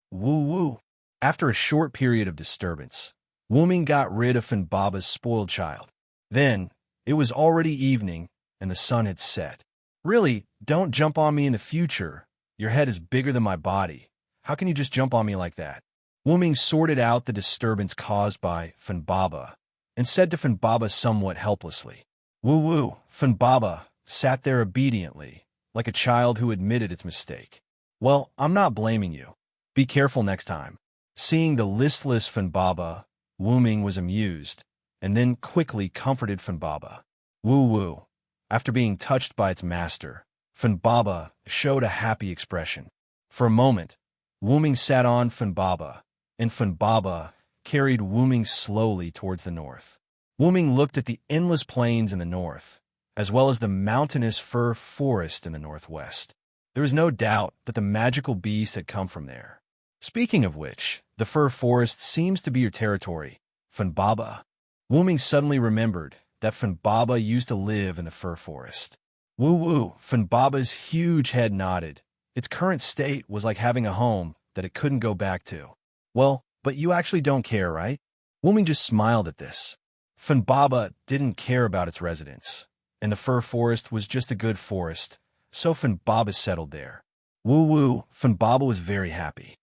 Woo-woo. After a short period of disturbance, Wuming got rid of Funbaba's spoiled child. Then, it was already evening, and the sun had set. Really, don't jump on me in the future. Your head is bigger than my body. How can you just jump on me like that? Wuming sorted out the disturbance caused by Funbaba and said to Funbaba somewhat helplessly. Woo-woo, Funbaba sat there obediently, like a child who admitted its mistake. Well, I'm not blaming you. Be careful next time. Seeing the listless Funbaba, Wuming was amused, and then quickly comforted Funbaba. Woo-woo. After being touched by its master, Funbaba showed a happy expression. For a moment, Wuming sat on Funbaba, and Funbaba carried Wuming slowly towards the north. Wuming looked at the endless plains in the north, as well as the mountainous fir forest in the northwest. There was no doubt that the magical beast had come from there. Speaking of which, the fir forest seems to be your territory, Funbaba. Wuming suddenly remembered that Funbaba used to live in the fir forest. Woo-woo, Funbaba's huge head nodded. Its current state was like having a home that it couldn't go back to. Well, but you actually don't care, right? Wuming just smiled at this. Funbaba didn't care about its residents, and the fir forest was just a good forest, so Funbaba settled there. Woo-woo, Funbaba was very happy.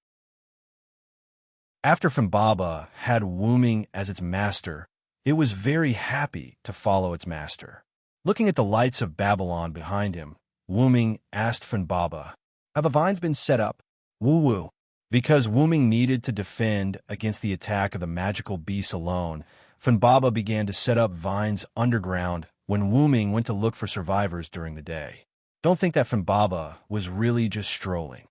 After Funbaba had Wuming as its master, it was very happy to follow its master. Looking at the lights of Babylon behind him, Wuming asked Funbaba, have the vines been set up? Woo-woo. Because Wuming needed to defend against the attack of the magical beasts alone, Funbaba began to set up vines underground when Wuming went to look for survivors during the day. Don't think that Funbaba was really just strolling.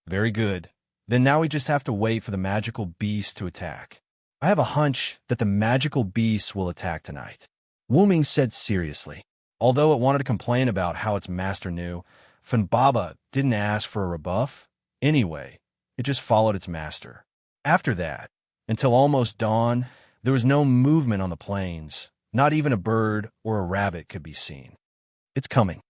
Very good. Then now we just have to wait for the magical beast to attack. I have a hunch that the magical beast will attack tonight. Wu Ming said seriously. Although it wanted to complain about how its master knew, Funbaba didn't ask for a rebuff. Anyway, it just followed its master. After that, until almost dawn, there was no movement on the plains. Not even a bird or a rabbit could be seen. It's coming.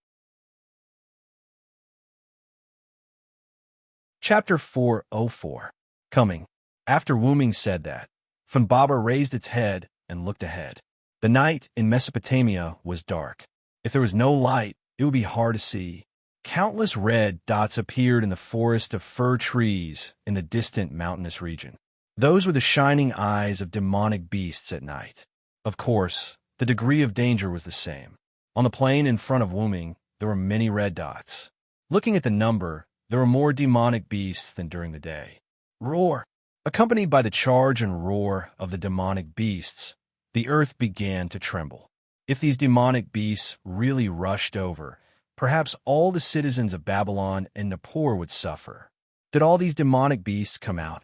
Chapter 404. Coming. After Wu Ming said that, Funbaba raised its head and looked ahead. The night in Mesopotamia was dark. If there was no light, it would be hard to see. Countless red dots appeared in the forest of fir trees in the distant mountainous region. Those were the shining eyes of demonic beasts at night. Of course, the degree of danger was the same. On the plain in front of Wu Ming, there were many red dots. Looking at the number, there were more demonic beasts than during the day. Roar! Accompanied by the charge and roar of the demonic beasts, the earth began to tremble. If these demonic beasts really rushed over, perhaps all the citizens of Babylon and Nippur would suffer. Did all these demonic beasts come out?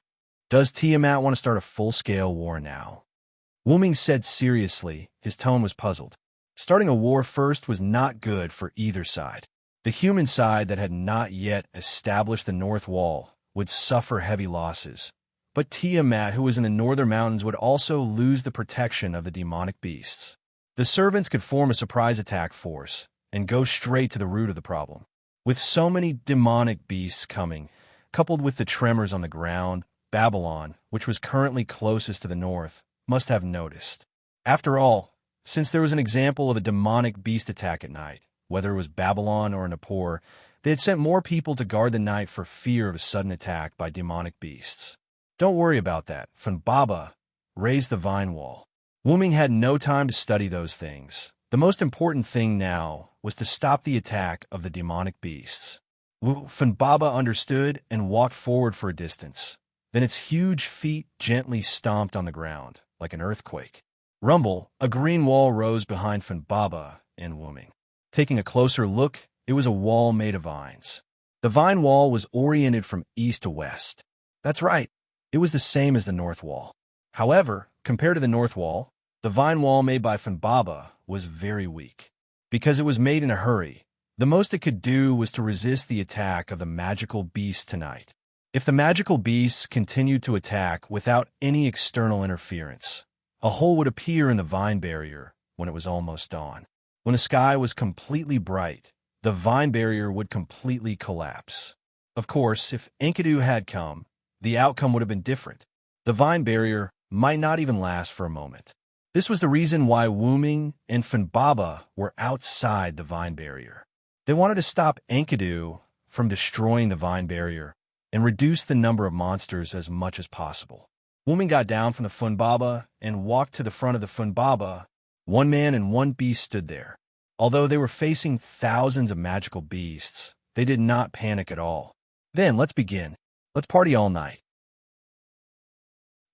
Does Tiamat want to start a full-scale war now? Wu Ming said seriously. His tone was puzzled. Starting a war first was not good for either side. The human side that had not yet established the North Wall would suffer heavy losses. But Tiamat, who was in the northern mountains, would also lose the protection of the demonic beasts. The servants could form a surprise attack force and go straight to the root of the problem. With so many demonic beasts coming, coupled with the tremors on the ground, Babylon, which was currently closest to the north, must have noticed. After all, since there was an example of a demonic beast attack at night, whether it was Babylon or Nippur, they had sent more people to guard the night for fear of a sudden attack by demonic beasts. Don't worry about that. Funbaba raised the vine wall. Wu Ming had no time to study those things. The most important thing now was to stop the attack of the demonic beasts. Funbaba understood and walked forward for a distance. Then its huge feet gently stomped on the ground, like an earthquake. Rumble, a green wall rose behind Funbaba and Wu Ming. Taking a closer look, it was a wall made of vines. The vine wall was oriented from east to west. That's right, it was the same as the north wall. However, compared to the north wall, the vine wall made by Funbaba was very weak. Because it was made in a hurry, the most it could do was to resist the attack of the magical beasts tonight. If the magical beasts continued to attack without any external interference, a hole would appear in the vine barrier when it was almost dawn. When the sky was completely bright, the vine barrier would completely collapse. Of course, if Enkidu had come, the outcome would have been different. The vine barrier might not even last for a moment. This was the reason why Wu Ming and Funbaba were outside the vine barrier. They wanted to stop Enkidu from destroying the vine barrier and reduce the number of monsters as much as possible. Wu Ming got down from the Funbaba and walked to the front of the Funbaba. One man and one beast stood there. Although they were facing thousands of magical beasts, they did not panic at all. Then, let's begin. Let's party all night.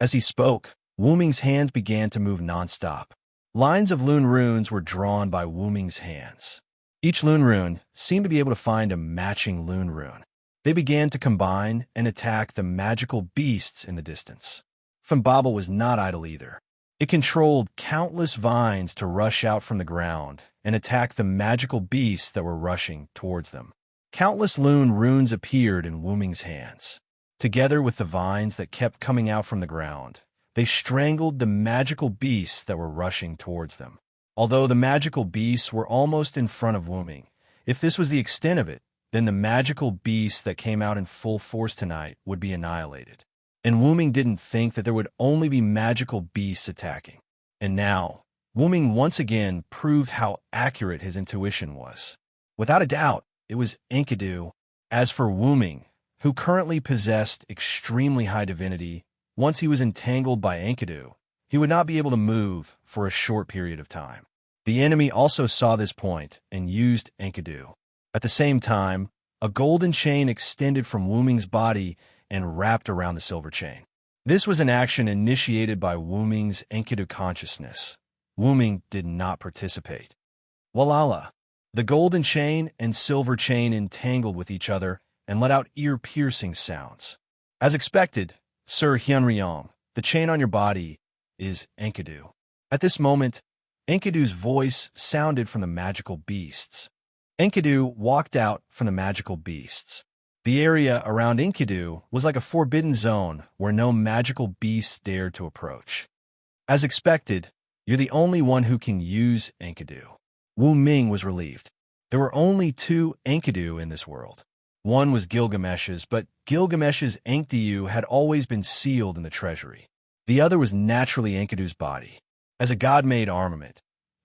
As he spoke, Wu Ming's hands began to move nonstop. Lines of Lune runes were drawn by Wu Ming's hands. Each Lune rune seemed to be able to find a matching Lune rune. They began to combine and attack the magical beasts in the distance. Funbaba was not idle either. It controlled countless vines to rush out from the ground and attack the magical beasts that were rushing towards them. Countless Lune runes appeared in Wu Ming's hands. Together with the vines that kept coming out from the ground, they strangled the magical beasts that were rushing towards them. Although the magical beasts were almost in front of Wu Ming, if this was the extent of it, then the magical beasts that came out in full force tonight would be annihilated. And Wu Ming didn't think that there would only be magical beasts attacking. And now, Wu Ming once again proved how accurate his intuition was. Without a doubt, it was Enkidu. As for Wu Ming, who currently possessed extremely high divinity, once he was entangled by Enkidu, he would not be able to move for a short period of time. The enemy also saw this point and used Enkidu. At the same time, a golden chain extended from Wu Ming's body and wrapped around the silver chain. This was an action initiated by Wu Ming's Enkidu consciousness. Wu Ming did not participate. Walala! The golden chain and silver chain entangled with each other and let out ear-piercing sounds. As expected, Sir Hyunryong, the chain on your body is Enkidu. At this moment, Enkidu's voice sounded from the magical beasts. Enkidu walked out from the magical beasts. The area around Enkidu was like a forbidden zone where no magical beasts dared to approach. As expected, you're the only one who can use Enkidu. Wu Ming was relieved. There were only two Enkidu in this world. One was Gilgamesh's, but Gilgamesh's Enkidu had always been sealed in the treasury. The other was naturally Enkidu's body. As a god-made armament,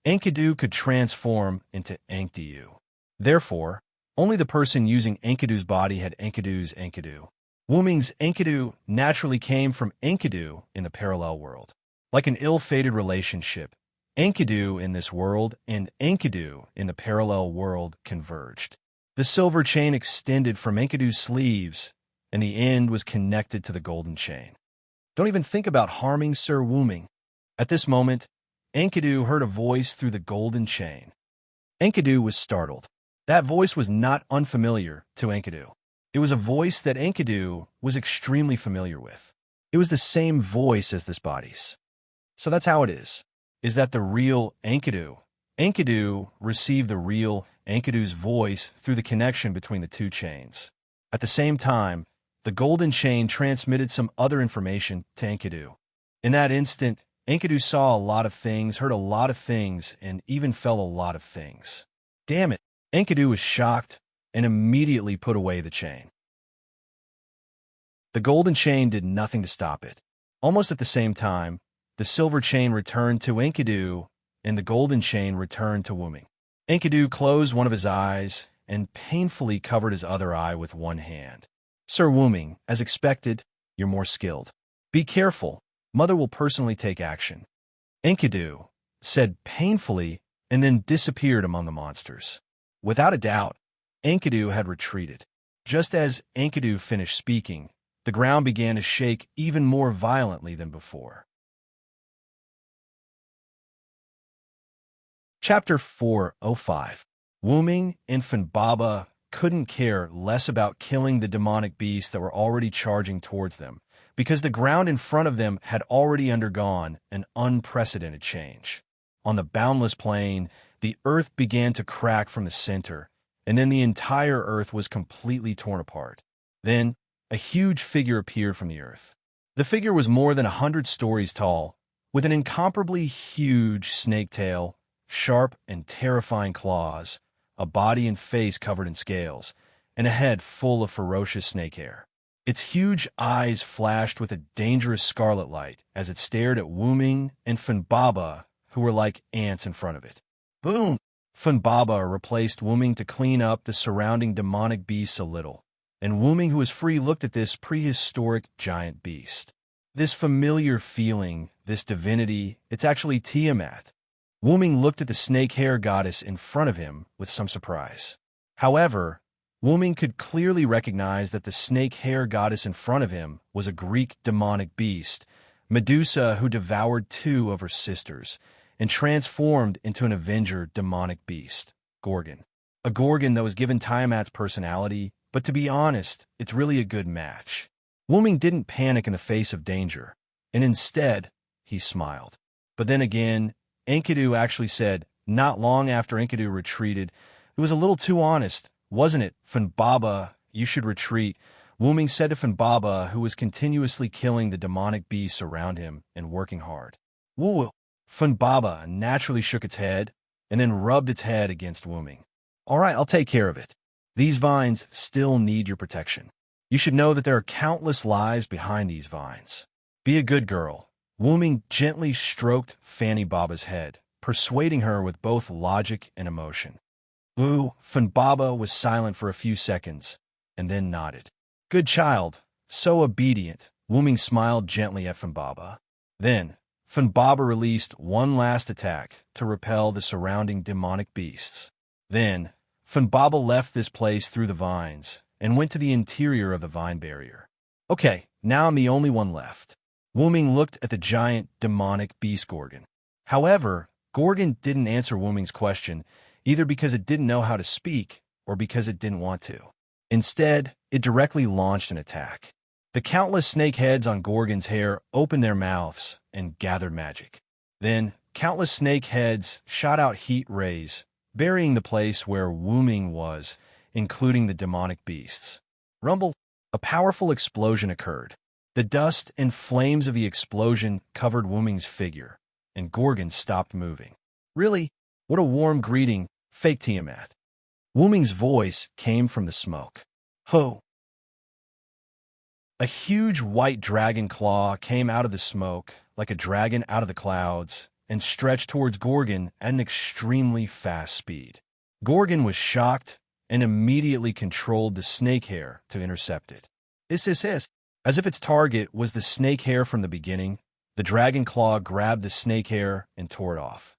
Enkidu could transform into Enkidu. Therefore, only the person using Enkidu's body had Enkidu's Enkidu. Wu Ming's Enkidu naturally came from Enkidu in the parallel world. Like an ill-fated relationship, Enkidu in this world and Enkidu in the parallel world converged. The silver chain extended from Enkidu's sleeves, and the end was connected to the golden chain. Don't even think about harming Sir Wu Ming. At this moment, Enkidu heard a voice through the golden chain. Enkidu was startled. That voice was not unfamiliar to Enkidu. It was a voice that Enkidu was extremely familiar with. It was the same voice as this body's. So that's how it is that the real Enkidu. Enkidu received the real Enkidu's voice through the connection between the two chains. At the same time, the golden chain transmitted some other information to Enkidu. In that instant, Enkidu saw a lot of things, heard a lot of things, and even felt a lot of things. Damn it! Enkidu was shocked and immediately put away the chain. The golden chain did nothing to stop it. Almost at the same time, the silver chain returned to Enkidu, and the golden chain returned to Wu Ming. Enkidu closed one of his eyes and painfully covered his other eye with one hand. Sir Wu Ming, as expected, you're more skilled. Be careful. Mother will personally take action. Enkidu said painfully and then disappeared among the monsters. Without a doubt, Enkidu had retreated. Just as Enkidu finished speaking, the ground began to shake even more violently than before. Chapter 405. Wu Ming and Baba couldn't care less about killing the demonic beasts that were already charging towards them, because the ground in front of them had already undergone an unprecedented change. On the boundless plain, the earth began to crack from the center, and then the entire earth was completely torn apart. Then, a huge figure appeared from the earth. The figure was more than 100 stories tall, with an incomparably huge snake tail, sharp and terrifying claws, a body and face covered in scales, and a head full of ferocious snake hair. Its huge eyes flashed with a dangerous scarlet light as it stared at Wu Ming and Baba, who were like ants in front of it. Boom! Baba replaced Wu Ming to clean up the surrounding demonic beasts a little, and Wu Ming, who was free, looked at this prehistoric giant beast. This familiar feeling, this divinity, it's actually Tiamat. Wu Ming looked at the snake hair goddess in front of him with some surprise. However, Wu Ming could clearly recognize that the snake hair goddess in front of him was a Greek demonic beast, Medusa, who devoured two of her sisters and transformed into an Avenger demonic beast, Gorgon. A Gorgon that was given Tiamat's personality, but to be honest, it's really a good match. Wu Ming didn't panic in the face of danger, and instead, he smiled. But then again, Enkidu actually said, not long after Enkidu retreated, it was a little too honest, wasn't it? Baba, you should retreat. Wu Ming said to Baba, who was continuously killing the demonic beasts around him and working hard. Woo! Baba naturally shook its head and then rubbed its head against Wu Ming. All right, I'll take care of it. These vines still need your protection. You should know that there are countless lives behind these vines. Be a good girl. Wu Ming gently stroked Baba's head, persuading her with both logic and emotion. Baba was silent for a few seconds, and then nodded. Good child, so obedient. Wu Ming smiled gently at Baba. Then, Baba released one last attack to repel the surrounding demonic beasts. Then, Baba left this place through the vines and went to the interior of the vine barrier. Okay, now I'm the only one left. Wu Ming looked at the giant demonic beast Gorgon. However, Gorgon didn't answer Wu Ming's question, either because it didn't know how to speak or because it didn't want to. Instead, it directly launched an attack. The countless snake heads on Gorgon's hair opened their mouths and gathered magic. Then, countless snake heads shot out heat rays, burying the place where Wooming was, including the demonic beasts. Rumble, a powerful explosion occurred. The dust and flames of the explosion covered Wooming's figure, and Gorgon stopped moving. Really? What a warm greeting, fake Tiamat. Wooming's voice came from the smoke. Ho! A huge white dragon claw came out of the smoke, like a dragon out of the clouds, and stretched towards Gorgon at an extremely fast speed. Gorgon was shocked and immediately controlled the snake hair to intercept it. Hiss. As if its target was the snake hair from the beginning, the dragon claw grabbed the snake hair and tore it off.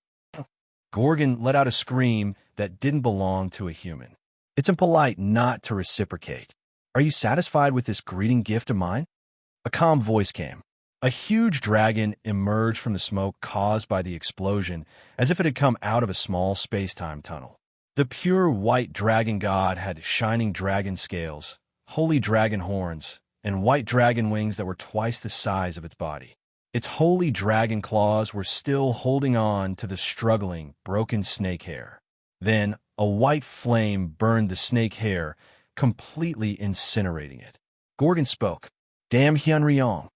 Gorgon let out a scream that didn't belong to a human. It's impolite not to reciprocate. Are you satisfied with this greeting gift of mine? A calm voice came. A huge dragon emerged from the smoke caused by the explosion, as if it had come out of a small space-time tunnel. The pure white dragon god had shining dragon scales, holy dragon horns, and white dragon wings that were twice the size of its body. Its holy dragon claws were still holding on to the struggling, broken snake hair. Then, a white flame burned the snake hair, completely incinerating it. Gorgon spoke. Damn Hyunryong.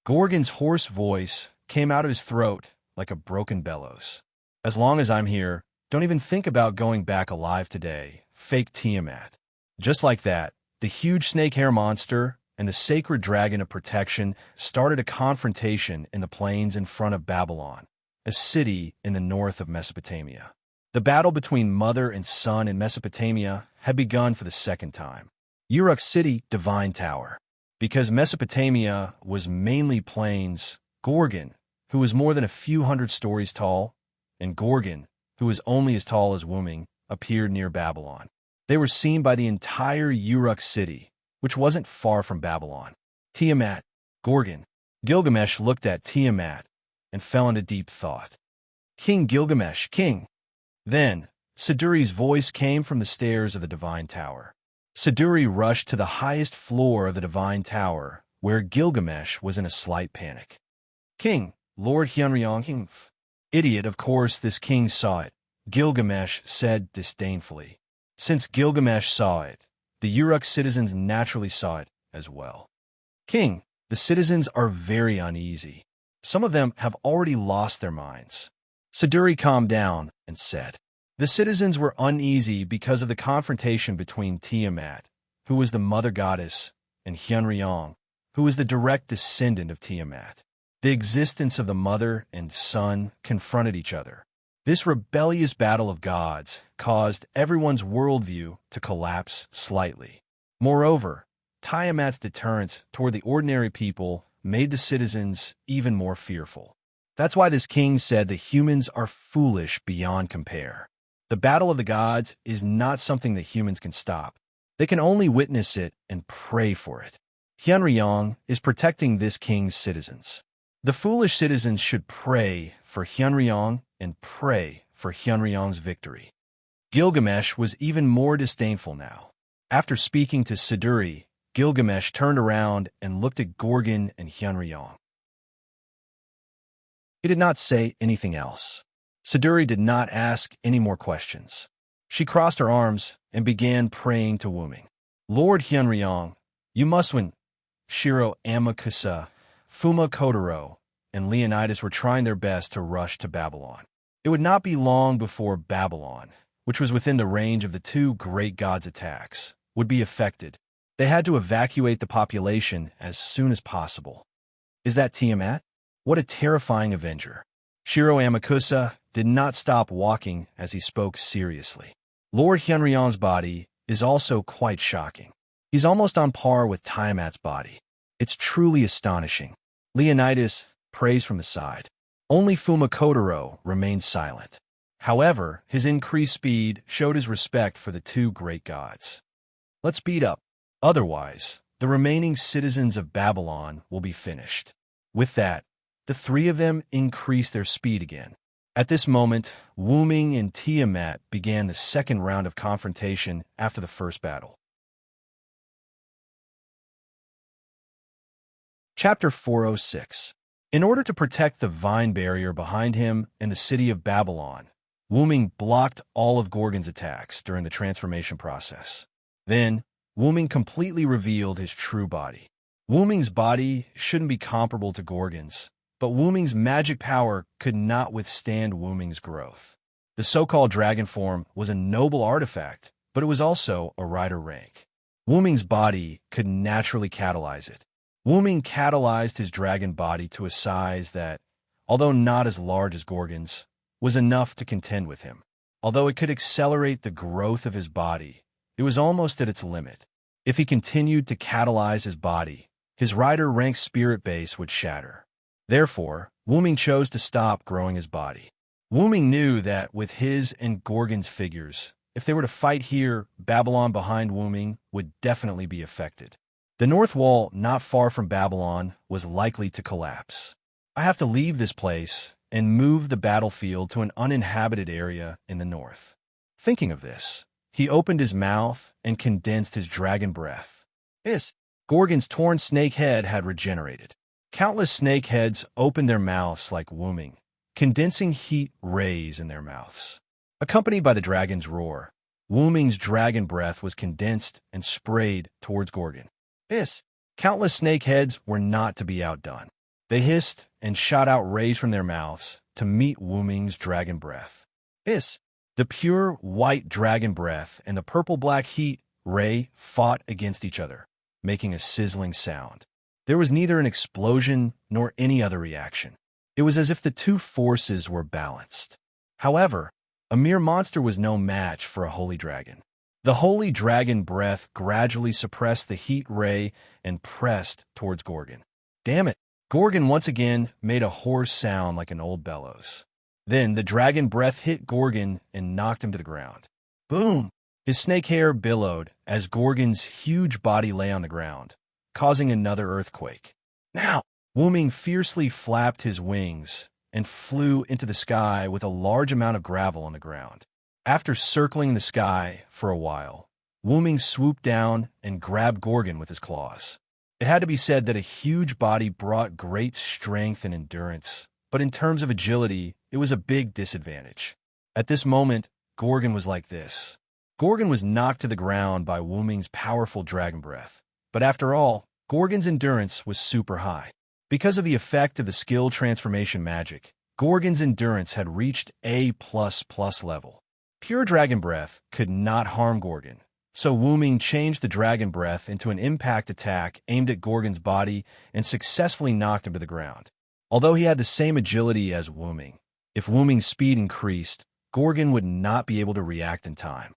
Gorgon's hoarse voice came out of his throat like a broken bellows. As long as I'm here, don't even think about going back alive today, fake Tiamat. Just like that, the huge snake hair monster and the sacred dragon of protection started a confrontation in the plains in front of Babylon, a city in the north of Mesopotamia. The battle between mother and son in Mesopotamia had begun for the second time. Uruk City, Divine Tower. Because Mesopotamia was mainly plains, Gorgon, who was more than a few hundred stories tall, and Gorgon, who was only as tall as Wooming, appeared near Babylon. They were seen by the entire Uruk City, which wasn't far from Babylon. Tiamat, Gorgon. Gilgamesh looked at Tiamat and fell into deep thought. King Gilgamesh, king. Then, Siduri's voice came from the stairs of the Divine Tower. Siduri rushed to the highest floor of the Divine Tower, where Gilgamesh was in a slight panic. King, Lord Hyunryong. Idiot, of course this king saw it, Gilgamesh said disdainfully. Since Gilgamesh saw it, the Uruk citizens naturally saw it as well. King, the citizens are very uneasy. Some of them have already lost their minds. Siduri calmed down and said, the citizens were uneasy because of the confrontation between Tiamat, who was the mother goddess, and Hyunryong, who was the direct descendant of Tiamat. The existence of the mother and son confronted each other. This rebellious battle of gods caused everyone's worldview to collapse slightly. Moreover, Tiamat's deterrence toward the ordinary people made the citizens even more fearful. That's why this king said the humans are foolish beyond compare. The battle of the gods is not something that humans can stop. They can only witness it and pray for it. Hyunryong is protecting this king's citizens. The foolish citizens should pray for Hyunryong and pray for Hyunryong's victory. Gilgamesh was even more disdainful now. After speaking to Siduri, Gilgamesh turned around and looked at Gorgon and Hyunryong. He did not say anything else. Siduri did not ask any more questions. She crossed her arms and began praying to Wooming. Lord Hyunryong, you must win. Shiro Amakusa, Fuma Kotaro, and Leonidas were trying their best to rush to Babylon. It would not be long before Babylon, which was within the range of the two great gods' attacks, would be affected. They had to evacuate the population as soon as possible. Is that Tiamat? What a terrifying avenger. Shiro Amakusa did not stop walking as he spoke seriously. Lord Hyunryong's body is also quite shocking. He's almost on par with Tiamat's body. It's truly astonishing. Leonidas prays from the side. Only Fuma Kotaro remained silent. However, his increased speed showed his respect for the two great gods. Let's speed up. Otherwise, the remaining citizens of Babylon will be finished. With that, the three of them increased their speed again. At this moment, Wooming and Tiamat began the second round of confrontation after the first battle. Chapter 406. In order to protect the vine barrier behind him and the city of Babylon, Wuming blocked all of Gorgon's attacks during the transformation process. Then, Wuming completely revealed his true body. Wuming's body shouldn't be comparable to Gorgon's, but Wuming's magic power could not withstand Wuming's growth. The so-called dragon form was a noble artifact, but it was also a rider rank. Wuming's body could naturally catalyze it. Wuming catalyzed his dragon body to a size that, although not as large as Gorgon's, was enough to contend with him. Although it could accelerate the growth of his body, it was almost at its limit. If he continued to catalyze his body, his rider rank spirit base would shatter. Therefore, Wuming chose to stop growing his body. Wuming knew that with his and Gorgon's figures, if they were to fight here, Babylon behind Wuming would definitely be affected. The north wall, not far from Babylon, was likely to collapse. I have to leave this place and move the battlefield to an uninhabited area in the north. Thinking of this, he opened his mouth and condensed his dragon breath. Gorgon's torn snake head had regenerated. Countless snake heads opened their mouths like Wuming, condensing heat rays in their mouths. Accompanied by the dragon's roar, Wuming's dragon breath was condensed and sprayed towards Gorgon. Countless snake heads were not to be outdone. They hissed and shot out rays from their mouths to meet Wuming's dragon breath. The pure white dragon breath and the purple-black heat ray fought against each other, making a sizzling sound. There was neither an explosion nor any other reaction. It was as if the two forces were balanced. However, a mere monster was no match for a holy dragon. The holy dragon breath gradually suppressed the heat ray and pressed towards Gorgon. Damn it! Gorgon once again made a hoarse sound like an old bellows. Then the dragon breath hit Gorgon and knocked him to the ground. Boom! His snake hair billowed as Gorgon's huge body lay on the ground, causing another earthquake. Now, Wuming fiercely flapped his wings and flew into the sky with a large amount of gravel on the ground. After circling the sky for a while, Wuming swooped down and grabbed Gorgon with his claws. It had to be said that a huge body brought great strength and endurance, but in terms of agility, it was a big disadvantage. At this moment, Gorgon was like this. Gorgon was knocked to the ground by Wuming's powerful dragon breath. But after all, Gorgon's endurance was super high. Because of the effect of the skill transformation magic, Gorgon's endurance had reached A++ level. Pure dragon breath could not harm Gorgon, so Wuming changed the dragon breath into an impact attack aimed at Gorgon's body and successfully knocked him to the ground. Although he had the same agility as Wuming, if Wuming's speed increased, Gorgon would not be able to react in time.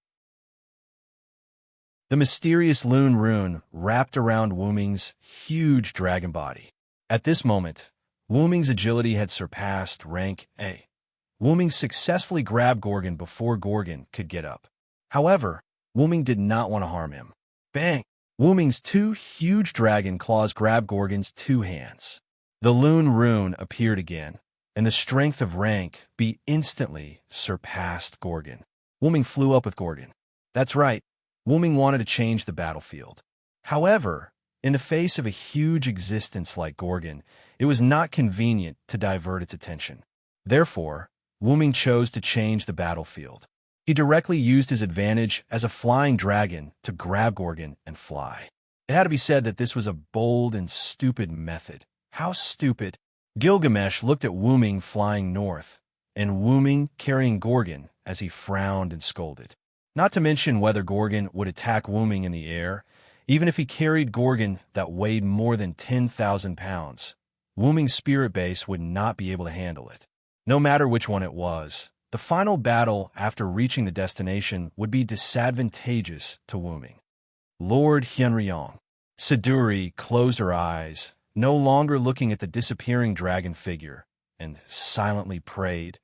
The mysterious Lune rune wrapped around Wuming's huge dragon body. At this moment, Wuming's agility had surpassed rank A. Wuming successfully grabbed Gorgon before Gorgon could get up. However, Wuming did not want to harm him. Bang! Wuming's two huge dragon claws grabbed Gorgon's two hands. The Lune rune appeared again, and the strength of rank B instantly surpassed Gorgon. Wuming flew up with Gorgon. That's right, Wuming wanted to change the battlefield. However, in the face of a huge existence like Gorgon, it was not convenient to divert its attention. Therefore, Wuming chose to change the battlefield. He directly used his advantage as a flying dragon to grab Gorgon and fly. It had to be said that this was a bold and stupid method. How stupid! Gilgamesh looked at Wuming flying north, and Wuming carrying Gorgon as he frowned and scolded. Not to mention whether Gorgon would attack Wuming in the air, even if he carried Gorgon that weighed more than 10,000 pounds. Wuming's spirit base would not be able to handle it. No matter which one it was, the final battle after reaching the destination would be disadvantageous to Wuming. Lord Hyunryong. Siduri closed her eyes, no longer looking at the disappearing dragon figure, and silently prayed.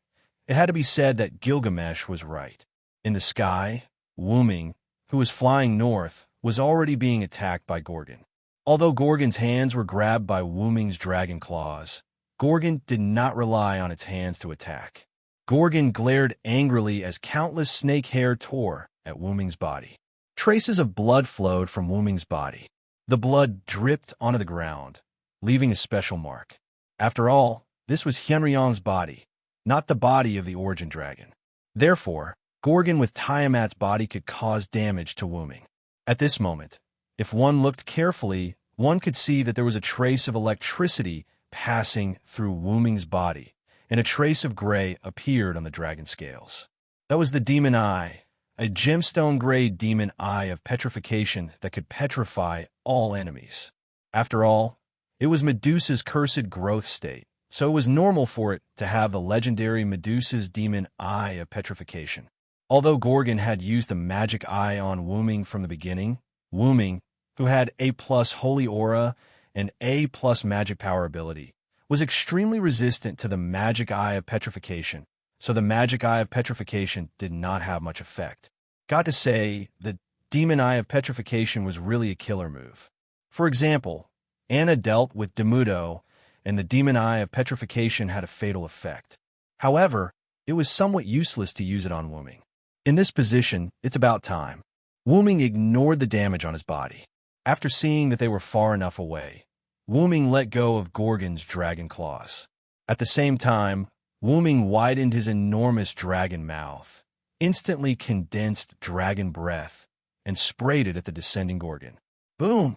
It had to be said that Gilgamesh was right. In the sky, Wuming, who was flying north, was already being attacked by Gorgon. Although Gorgon's hands were grabbed by Wuming's dragon claws, Gorgon did not rely on its hands to attack. Gorgon glared angrily as countless snake hair tore at Wuming's body. Traces of blood flowed from Wuming's body. The blood dripped onto the ground, leaving a special mark. After all, this was Hyenryong's body, not the body of the origin dragon. Therefore, Gorgon with Tiamat's body could cause damage to Wuming. At this moment, if one looked carefully, one could see that there was a trace of electricity passing through Wuming's body, and a trace of gray appeared on the dragon scales. That was the demon eye, a gemstone-grade demon eye of petrification that could petrify all enemies. After all, it was Medusa's cursed growth state, so it was normal for it to have the legendary Medusa's demon eye of petrification. Although Gorgon had used the magic eye on Wuming from the beginning, Wuming, who had A+ holy aura and A+ magic power ability, was extremely resistant to the magic eye of petrification, so the magic eye of petrification did not have much effect. Got to say, the demon eye of petrification was really a killer move. For example, Anna dealt with Demudo, and the demon eye of petrification had a fatal effect. However, it was somewhat useless to use it on Wuming. In this position, it's about time. Wuming ignored the damage on his body. After seeing that they were far enough away, Wuming let go of Gorgon's dragon claws. At the same time, Wuming widened his enormous dragon mouth, instantly condensed dragon breath, and sprayed it at the descending Gorgon. Boom!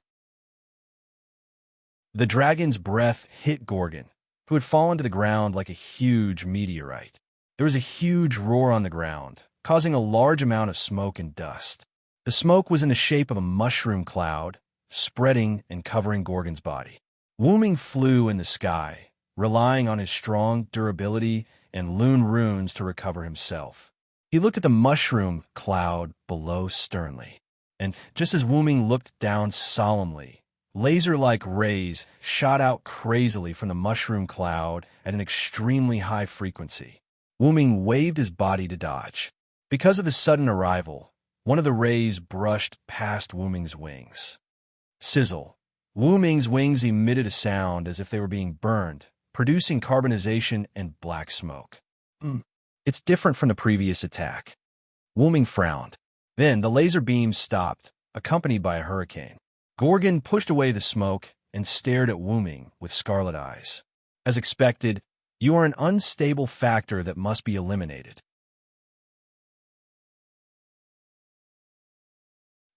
The dragon's breath hit Gorgon, who had fallen to the ground like a huge meteorite. There was a huge roar on the ground, causing a large amount of smoke and dust. The smoke was in the shape of a mushroom cloud, spreading and covering Gorgon's body. Wuming flew in the sky, relying on his strong durability and lune runes to recover himself. He looked at the mushroom cloud below sternly, and just as Wuming looked down solemnly, laser-like rays shot out crazily from the mushroom cloud at an extremely high frequency. Wuming waved his body to dodge. Because of the sudden arrival, one of the rays brushed past Wuming's wings. Sizzle. Wuming's wings emitted a sound as if they were being burned, producing carbonization and black smoke. It's different from the previous attack. Wuming frowned. Then the laser beam stopped, accompanied by a hurricane. Gorgon pushed away the smoke and stared at Wuming with scarlet eyes. As expected, you are an unstable factor that must be eliminated.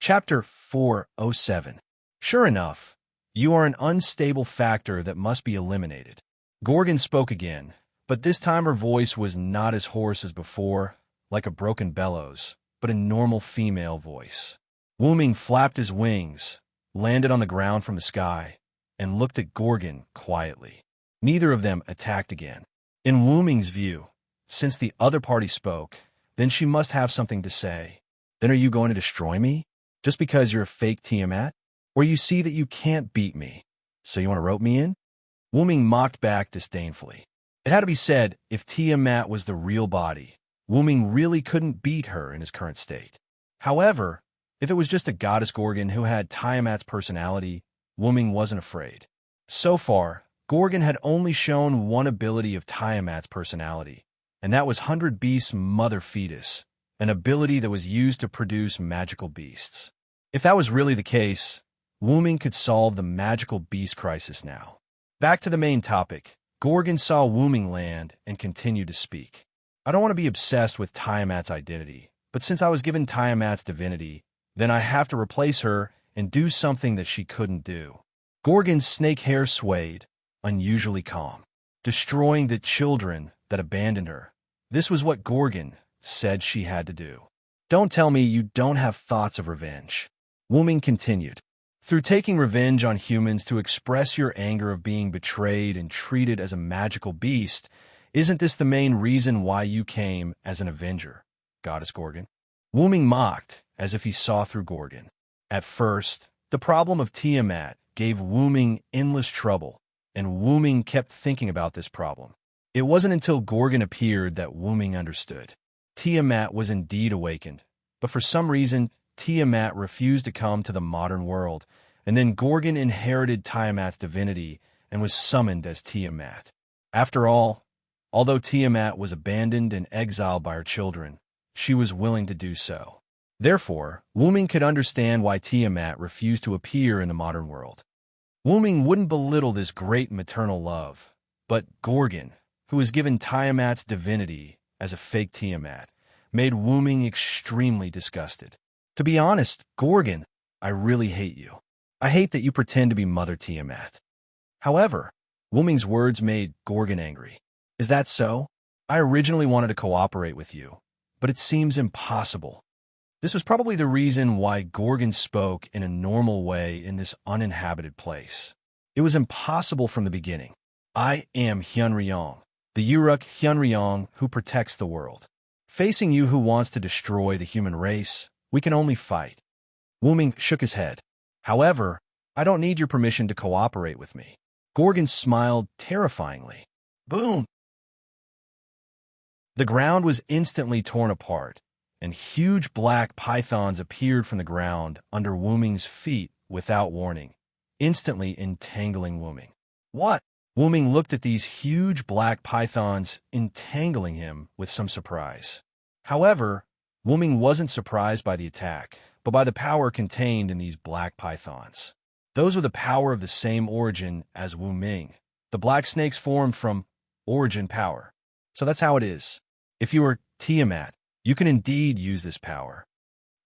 Chapter 407. Sure enough, you are an unstable factor that must be eliminated. Gorgon spoke again, but this time her voice was not as hoarse as before, like a broken bellows, but a normal female voice. Wuming flapped his wings, landed on the ground from the sky, and looked at Gorgon quietly. Neither of them attacked again. In Wuming's view, since the other party spoke, then she must have something to say. Then are you going to destroy me? Just because you're a fake Tiamat? Or you see that you can't beat me, so you want to rope me in? Wuming mocked back disdainfully. It had to be said, if Tiamat was the real body, Wuming really couldn't beat her in his current state. However, if it was just a goddess Gorgon who had Tiamat's personality, Wuming wasn't afraid. So far, Gorgon had only shown one ability of Tiamat's personality, and that was 100 Beasts Mother Fetus, an ability that was used to produce magical beasts. If that was really the case, Wuming could solve the magical beast crisis now. Back to the main topic, Gorgon saw Wuming land and continued to speak. I don't want to be obsessed with Tiamat's identity, but since I was given Tiamat's divinity, then I have to replace her and do something that she couldn't do. Gorgon's snake hair swayed, unusually calm, destroying the children that abandoned her. This was what Gorgon said she had to do. Don't tell me you don't have thoughts of revenge. Wuming continued. Through taking revenge on humans to express your anger of being betrayed and treated as a magical beast, isn't this the main reason why you came as an avenger, Goddess Gorgon? Wuming mocked, as if he saw through Gorgon. At first, the problem of Tiamat gave Wuming endless trouble, and Wuming kept thinking about this problem. It wasn't until Gorgon appeared that Wuming understood. Tiamat was indeed awakened, but for some reason, Tiamat refused to come to the modern world, and then Gorgon inherited Tiamat's divinity and was summoned as Tiamat. After all, although Tiamat was abandoned and exiled by her children, she was willing to do so. Therefore, Wuming could understand why Tiamat refused to appear in the modern world. Wu-ming wouldn't belittle this great maternal love, but Gorgon, who was given Tiamat's divinity as a fake Tiamat, made Wu-ming extremely disgusted. To be honest, Gorgon, I really hate you. I hate that you pretend to be Mother Tiamat. However, Wu-ming's words made Gorgon angry. Is that so? I originally wanted to cooperate with you, but it seems impossible. This was probably the reason why Gorgon spoke in a normal way in this uninhabited place. It was impossible from the beginning. I am Hyunryong, the Uruk Hyunryong who protects the world. Facing you who wants to destroy the human race, we can only fight. Wu-ming shook his head. However, I don't need your permission to cooperate with me. Gorgon smiled terrifyingly. Boom! The ground was instantly torn apart, and huge black pythons appeared from the ground under Wu-ming's feet without warning, instantly entangling Wu-ming. What? Wu-ming looked at these huge black pythons entangling him with some surprise. However, Wu-ming wasn't surprised by the attack, but by the power contained in these black pythons. Those were the power of the same origin as Wu-ming. The black snakes formed from origin power. So that's how it is. If you are Tiamat, you can indeed use this power.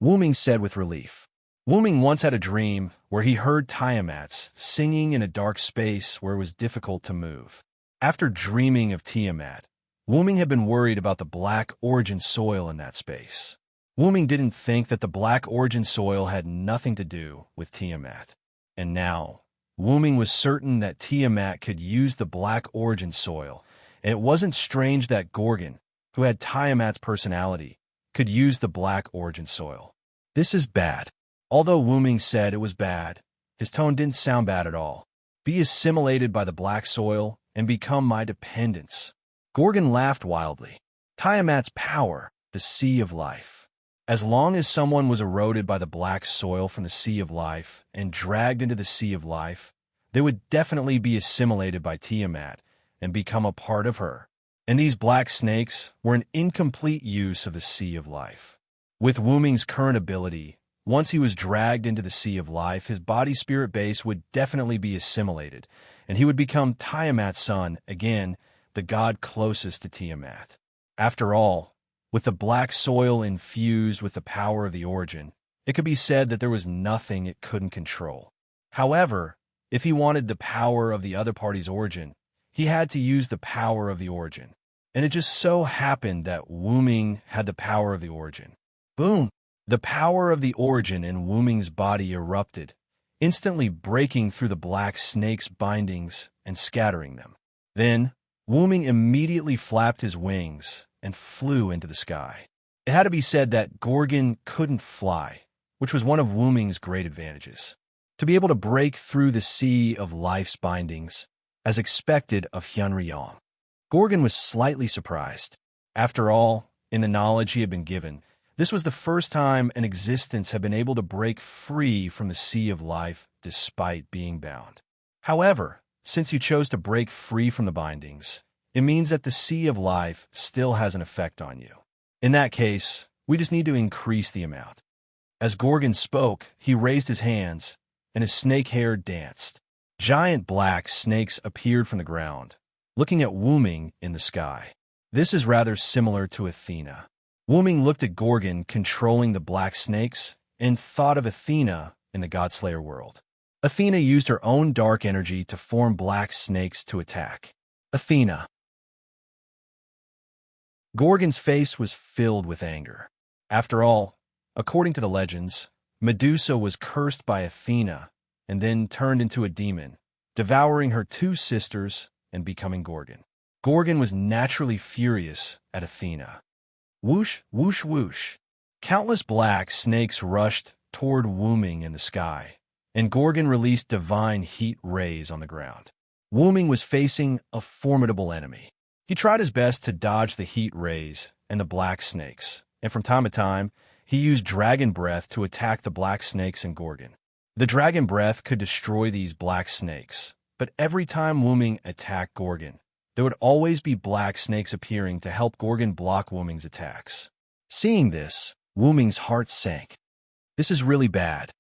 Wu-ming said with relief. Wu-ming once had a dream where he heard Tiamats singing in a dark space where it was difficult to move. After dreaming of Tiamat, Wu-ming had been worried about the black origin soil in that space. Wu-ming didn't think that the black origin soil had nothing to do with Tiamat. And now, Wu-ming was certain that Tiamat could use the black origin soil, and it wasn't strange that Gorgon, who had Tiamat's personality, could use the black origin soil. This is bad. Although Wu-ming said it was bad, his tone didn't sound bad at all. Be assimilated by the black soil and become my dependence. Gorgon laughed wildly. Tiamat's power, the sea of life. As long as someone was eroded by the black soil from the sea of life and dragged into the sea of life, they would definitely be assimilated by Tiamat and become a part of her. And these black snakes were an incomplete use of the sea of life. With Wu-ming's current ability, once he was dragged into the sea of life, his body-spirit base would definitely be assimilated, and he would become Tiamat's son, again, the god closest to Tiamat. After all, with the black soil infused with the power of the origin, it could be said that there was nothing it couldn't control. However, if he wanted the power of the other party's origin, he had to use the power of the origin. And it just so happened that Wu-ming had the power of the origin. Boom! The power of the origin in Wu-ming's body erupted, instantly breaking through the black snake's bindings and scattering them. Then, Wu-ming immediately flapped his wings and flew into the sky. It had to be said that Gorgon couldn't fly, which was one of Wu-ming's great advantages. To be able to break through the sea of life's bindings, as expected of Hyunryong. Gorgon was slightly surprised. After all, in the knowledge he had been given, this was the first time an existence had been able to break free from the sea of life despite being bound. However, since you chose to break free from the bindings, it means that the sea of life still has an effect on you. In that case, we just need to increase the amount. As Gorgon spoke, he raised his hands, and his snake hair danced. Giant black snakes appeared from the ground, looking at Wu-ming in the sky. This is rather similar to Athena. Wu-ming looked at Gorgon controlling the black snakes and thought of Athena in the Godslayer world. Athena used her own dark energy to form black snakes to attack. Athena. Gorgon's face was filled with anger. After all, according to the legends, Medusa was cursed by Athena and then turned into a demon, devouring her two sisters and becoming Gorgon. Gorgon was naturally furious at Athena. Whoosh, whoosh, whoosh. Countless black snakes rushed toward Wu-ming in the sky, and Gorgon released divine heat rays on the ground. Wu-ming was facing a formidable enemy. He tried his best to dodge the heat rays and the black snakes, and from time to time, he used dragon breath to attack the black snakes and Gorgon. The dragon breath could destroy these black snakes, but every time Wu-ming attacked Gorgon, there would always be black snakes appearing to help Gorgon block Wu-ming's attacks. Seeing this, Wu-ming's heart sank. This is really bad.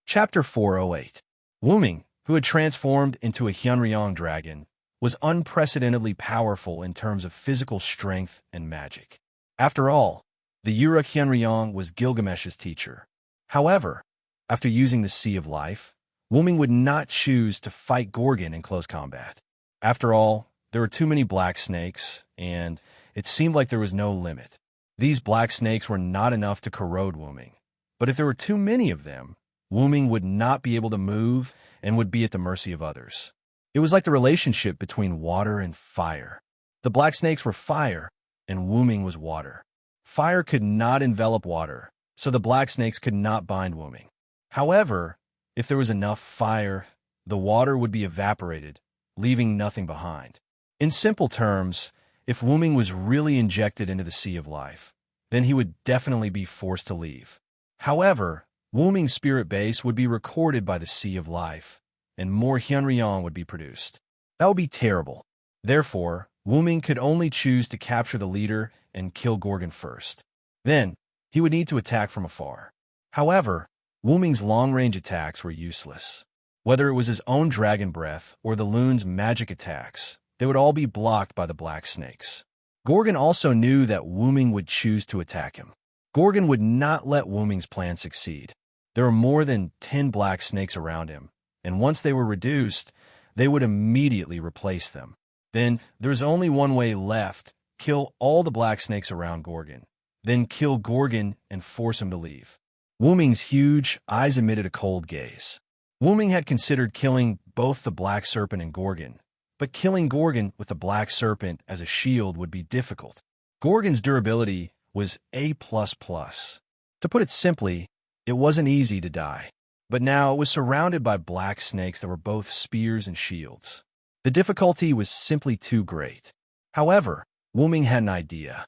Chapter 408. Wuming, who had transformed into a Hyunryong dragon, was unprecedentedly powerful in terms of physical strength and magic. After all, the Yura Hyunryong was Gilgamesh's teacher. However, after using the Sea of Life, Wuming would not choose to fight Gorgon in close combat. After all, there were too many black snakes, and it seemed like there was no limit. These black snakes were not enough to corrode Wuming, but if there were too many of them, Wuming would not be able to move and would be at the mercy of others. It was like the relationship between water and fire. The black snakes were fire, and Wuming was water. Fire could not envelop water, so the black snakes could not bind Wuming. However, if there was enough fire, the water would be evaporated, leaving nothing behind. In simple terms, if Wuming was really injected into the Sea of Life, then he would definitely be forced to leave. However, Wuming's spirit base would be recorded by the Sea of Life, and more Hyunryong would be produced. That would be terrible. Therefore, Wuming could only choose to capture the leader and kill Gorgon first. Then, he would need to attack from afar. However, Wuming's long-range attacks were useless. Whether it was his own dragon breath or the loon's magic attacks, they would all be blocked by the black snakes. Gorgon also knew that Wuming would choose to attack him. Gorgon would not let Wuming's plan succeed. There were more than 10 black snakes around him, and once they were reduced, they would immediately replace them. Then, there's only one way left: kill all the black snakes around Gorgon. Then kill Gorgon and force him to leave. Wuming's huge eyes emitted a cold gaze. Wuming had considered killing both the black serpent and Gorgon, but killing Gorgon with the black serpent as a shield would be difficult. Gorgon's durability was A++. To put it simply, it wasn't easy to die. But now it was surrounded by black snakes that were both spears and shields. The difficulty was simply too great. However, Wuming had an idea.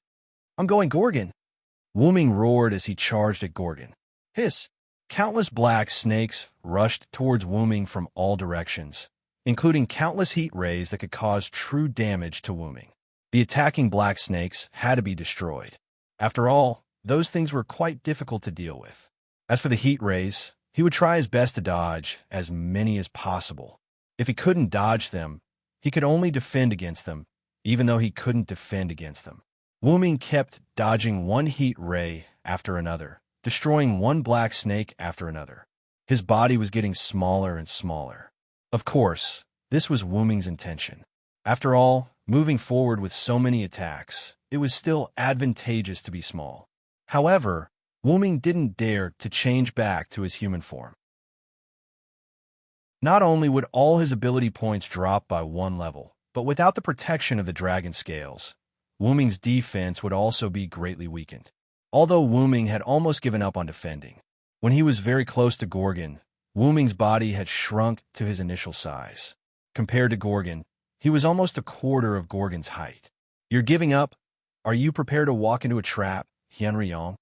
"I'm going Gorgon!" Wuming roared as he charged at Gorgon. Hiss! Countless black snakes rushed towards Wuming from all directions, including countless heat rays that could cause true damage to Wuming. The attacking black snakes had to be destroyed. After all, those things were quite difficult to deal with. As for the heat rays, he would try his best to dodge as many as possible. If he couldn't dodge them, he could only defend against them, even though he couldn't defend against them. Wuming kept dodging one heat ray after another, destroying one black snake after another. His body was getting smaller and smaller. Of course, this was Wuming's intention. After all, moving forward with so many attacks, it was still advantageous to be small. However, Wuming didn't dare to change back to his human form. Not only would all his ability points drop by 1 level, but without the protection of the dragon scales, Wuming's defense would also be greatly weakened. Although Wuming had almost given up on defending, when he was very close to Gorgon, Wuming's body had shrunk to his initial size. Compared to Gorgon, he was almost a quarter of Gorgon's height. "You're giving up? Are you prepared to walk into a trap, Hyunryong?"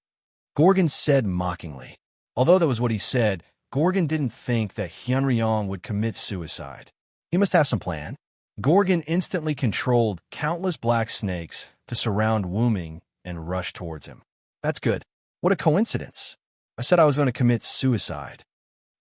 Gorgon said mockingly. Although that was what he said, Gorgon didn't think that Hyunryong would commit suicide. He must have some plan. Gorgon instantly controlled countless black snakes to surround Wuming and rush towards him. "That's good. What a coincidence. I said I was going to commit suicide."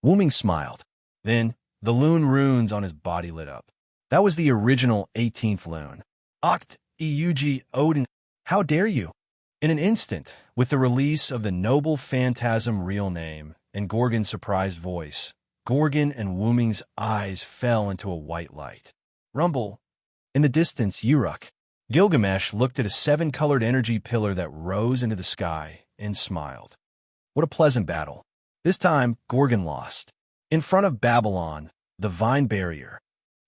Wuming smiled. Then, the loon runes on his body lit up. That was the original 18th loon. Oct Eug Odin. How dare you? In an instant, with the release of the noble phantasm real name and Gorgon's surprised voice, Gorgon and Wuming's eyes fell into a white light. Rumble. In the distance, Uruk. Gilgamesh looked at a 7-colored energy pillar that rose into the sky and smiled. What a pleasant battle. This time, Gorgon lost. In front of Babylon, the vine barrier.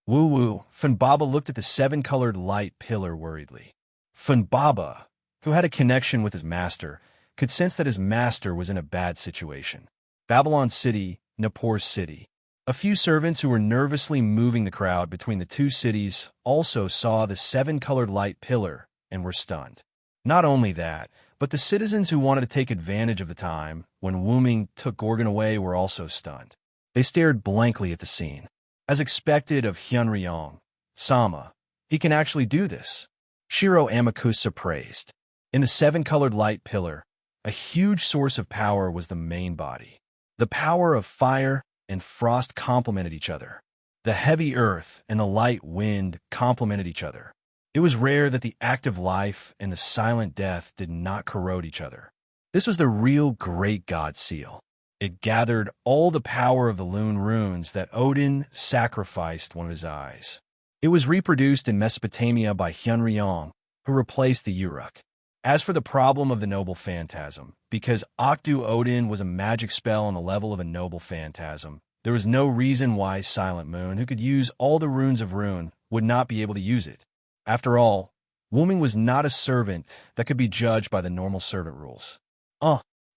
Woo-woo, Funbaba looked at the 7-colored light pillar worriedly. Funbaba, who had a connection with his master, could sense that his master was in a bad situation. Babylon City, Nippur City. A few servants who were nervously moving the crowd between the two cities also saw the 7-colored light pillar and were stunned. Not only that, but the citizens who wanted to take advantage of the time when Wuming took Gorgon away were also stunned. They stared blankly at the scene. As expected of Hyunryong, Sama, he can actually do this. Shiro Amakusa praised. In the 7-colored light pillar, a huge source of power was the main body. The power of fire and frost complemented each other. The heavy earth and the light wind complemented each other. It was rare that the active life and the silent death did not corrode each other. This was the real great god seal. It gathered all the power of the Lune runes that Odin sacrificed one of his eyes. It was reproduced in Mesopotamia by Hyunryong, who replaced the Uruk. As for the problem of the noble phantasm, because Okdu Odin was a magic spell on the level of a noble phantasm, there was no reason why Silent Moon, who could use all the runes of Rune, would not be able to use it. After all, Wuming was not a servant that could be judged by the normal servant rules.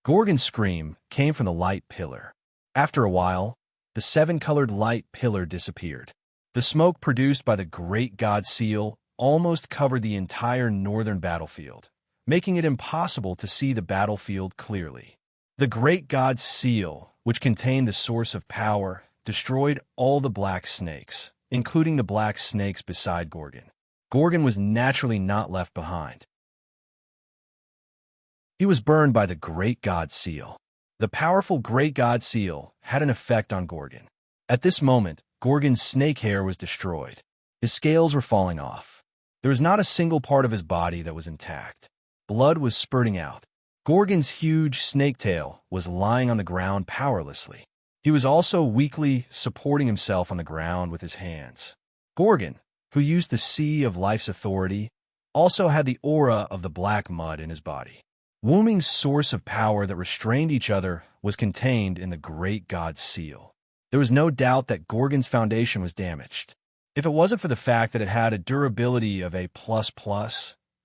Gorgon's scream came from the light pillar. After a while, the seven-colored light pillar disappeared. The smoke produced by the great god seal almost covered the entire northern battlefield, making it impossible to see the battlefield clearly. The great god seal, which contained the source of power, destroyed all the black snakes, including the black snakes beside Gorgon. Gorgon was naturally not left behind. He was burned by the great god seal. The powerful great god seal had an effect on Gorgon. At this moment, Gorgon's snake hair was destroyed. His scales were falling off. There was not a single part of his body that was intact. Blood was spurting out. Gorgon's huge snake tail was lying on the ground powerlessly. He was also weakly supporting himself on the ground with his hands. Gorgon, who used the sea of life's authority, also had the aura of the black mud in his body. Wuming's source of power that restrained each other was contained in the great god seal. There was no doubt that Gorgon's foundation was damaged. If it wasn't for the fact that it had a durability of A++,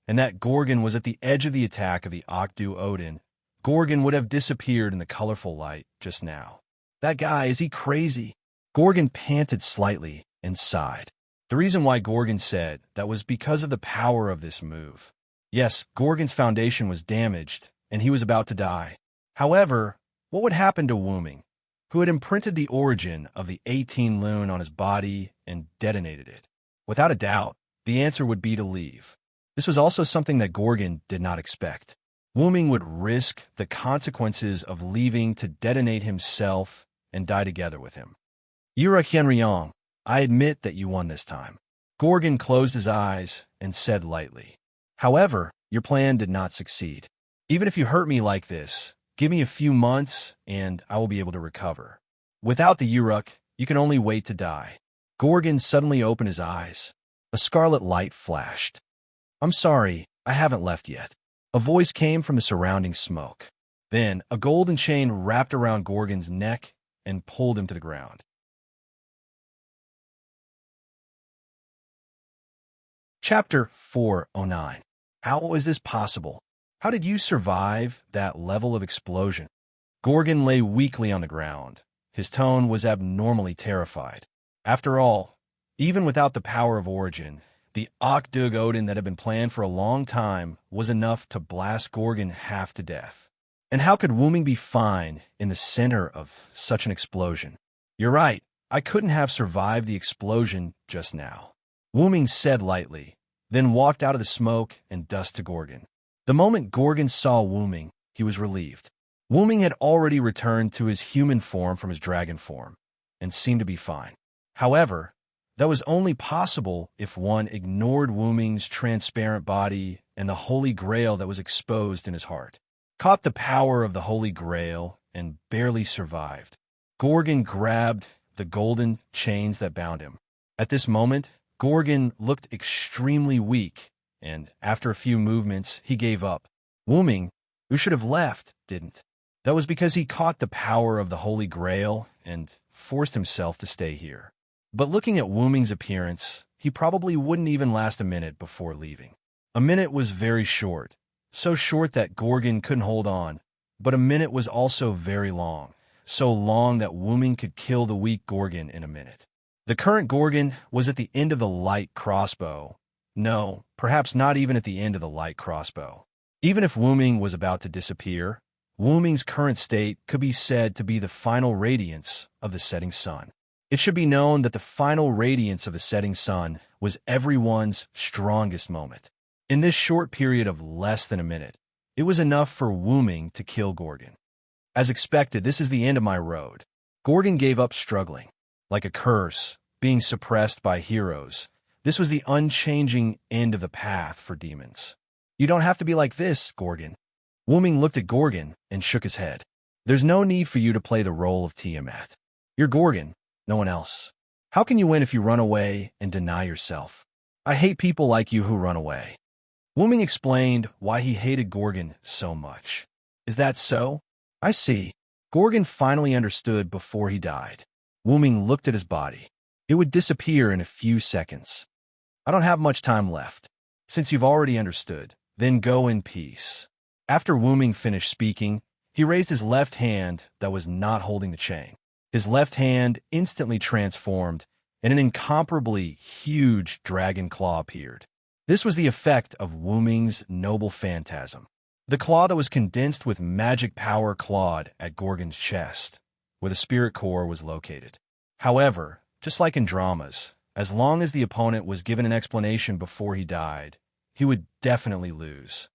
and that Gorgon was at the edge of the attack of the Okdu Odin, Gorgon would have disappeared in the colorful light just now. That guy, is he crazy? Gorgon panted slightly and sighed. The reason why Gorgon said that was because of the power of this move. Yes, Gorgon's foundation was damaged, and he was about to die. However, what would happen to Wuming, who had imprinted the origin of the 18 Lune on his body and detonated it? Without a doubt, the answer would be to leave. This was also something that Gorgon did not expect. Wuming would risk the consequences of leaving to detonate himself and die together with him. Yura Hyunryong, I admit that you won this time. Gorgon closed his eyes and said lightly. However, your plan did not succeed. Even if you hurt me like this, give me a few months and I will be able to recover. Without the Uruk, you can only wait to die. Gorgon suddenly opened his eyes. A scarlet light flashed. I'm sorry, I haven't left yet. A voice came from the surrounding smoke. Then, a golden chain wrapped around Gorgon's neck and pulled him to the ground. Chapter 409. How was this possible? How did you survive that level of explosion? Gorgon lay weakly on the ground. His tone was abnormally terrified. After all, even without the power of origin, the Okdug Odin that had been planned for a long time was enough to blast Gorgon half to death. And how could Wuming be fine in the center of such an explosion? You're right, I couldn't have survived the explosion just now. Wuming said lightly, then walked out of the smoke and dust to Gorgon. The moment Gorgon saw Wuming, he was relieved. Wuming had already returned to his human form from his dragon form, and seemed to be fine. However, that was only possible if one ignored Wuming's transparent body and the Holy Grail that was exposed in his heart. Caught the power of the Holy Grail and barely survived. Gorgon grabbed the golden chains that bound him. At this moment, Gorgon looked extremely weak, and after a few movements, he gave up. Wuming, who should have left, didn't. That was because he caught the power of the Holy Grail and forced himself to stay here. But looking at Wuming's appearance, he probably wouldn't even last a minute before leaving. A minute was very short, so short that Gorgon couldn't hold on, but a minute was also very long, so long that Wuming could kill the weak Gorgon in a minute. The current Gorgon was at the end of the light crossbow. No, perhaps not even at the end of the light crossbow. Even if Wuming was about to disappear, Wuming's current state could be said to be the final radiance of the setting sun. It should be known that the final radiance of the setting sun was everyone's strongest moment. In this short period of less than a minute, it was enough for Wuming to kill Gorgon. As expected, this is the end of my road. Gorgon gave up struggling. Like a curse, being suppressed by heroes. This was the unchanging end of the path for demons. You don't have to be like this, Gorgon. Wuming looked at Gorgon and shook his head. There's no need for you to play the role of Tiamat. You're Gorgon, no one else. How can you win if you run away and deny yourself? I hate people like you who run away. Wuming explained why he hated Gorgon so much. Is that so? I see. Gorgon finally understood before he died. Wuming looked at his body. It would disappear in a few seconds. I don't have much time left. Since you've already understood, then go in peace. After Wuming finished speaking, he raised his left hand that was not holding the chain. His left hand instantly transformed, and an incomparably huge dragon claw appeared. This was the effect of Wuming's noble phantasm. The claw that was condensed with magic power clawed at Gorgon's chest, where the spirit core was located. However, just like in dramas, as long as the opponent was given an explanation before he died, he would definitely lose.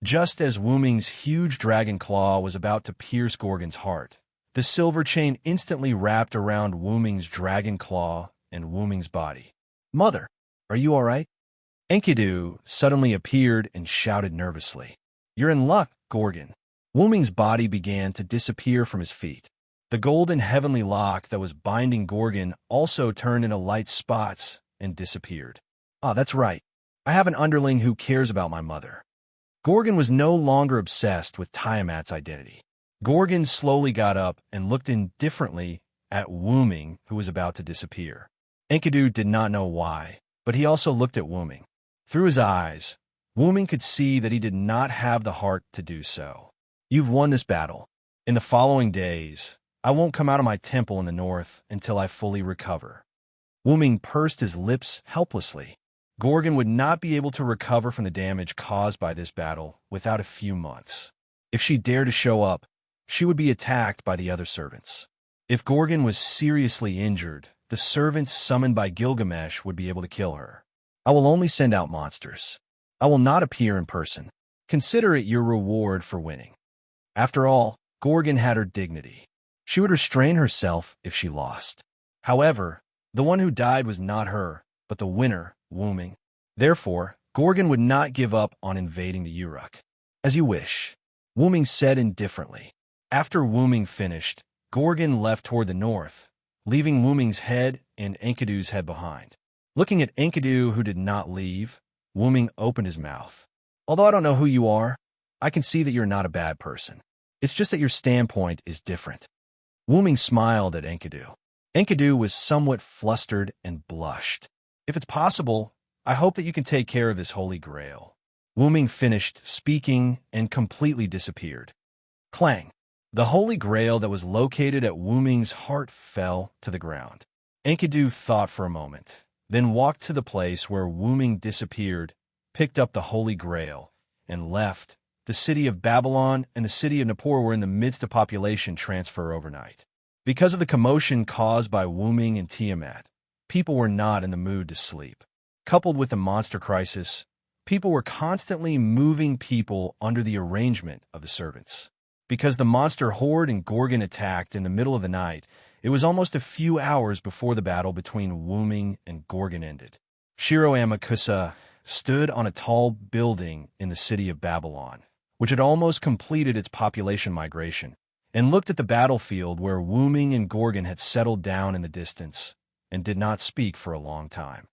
Just as Wuming's huge dragon claw was about to pierce Gorgon's heart, the silver chain instantly wrapped around Wuming's dragon claw and Wuming's body. Mother, are you all right? Enkidu suddenly appeared and shouted nervously. You're in luck, Gorgon. Wuming's body began to disappear from his feet. The golden heavenly lock that was binding Gorgon also turned into light spots and disappeared. Ah, that's right. I have an underling who cares about my mother. Gorgon was no longer obsessed with Tiamat's identity. Gorgon slowly got up and looked indifferently at Wuming, who was about to disappear. Enkidu did not know why, but he also looked at Wuming. Through his eyes, Wuming could see that he did not have the heart to do so. You've won this battle. In the following days, I won't come out of my temple in the north until I fully recover. Wuming pursed his lips helplessly. Gorgon would not be able to recover from the damage caused by this battle without a few months. If she dared to show up, she would be attacked by the other servants. If Gorgon was seriously injured, the servants summoned by Gilgamesh would be able to kill her. I will only send out monsters. I will not appear in person. Consider it your reward for winning. After all, Gorgon had her dignity. She would restrain herself if she lost. However, the one who died was not her, but the winner, Wuming. Therefore, Gorgon would not give up on invading the Uruk. As you wish, Wuming said indifferently. After Wuming finished, Gorgon left toward the north, leaving Wuming's head and Enkidu's head behind. Looking at Enkidu, who did not leave, Wuming opened his mouth. Although I don't know who you are, I can see that you're not a bad person. It's just that your standpoint is different. Wuming smiled at Enkidu. Enkidu was somewhat flustered and blushed. If it's possible, I hope that you can take care of this holy grail. Wuming finished speaking and completely disappeared. Clang! The holy grail that was located at Wuming's heart fell to the ground. Enkidu thought for a moment, then walked to the place where Wuming disappeared, picked up the holy grail, and left. The city of Babylon and the city of Nippur were in the midst of population transfer overnight. Because of the commotion caused by Wuming and Tiamat, people were not in the mood to sleep. Coupled with the monster crisis, people were constantly moving people under the arrangement of the servants. Because the monster horde and Gorgon attacked in the middle of the night, it was almost a few hours before the battle between Wuming and Gorgon ended. Shiro Amakusa stood on a tall building in the city of Babylon, which had almost completed its population migration, and looked at the battlefield where Wuming and Gorgon had settled down in the distance and did not speak for a long time.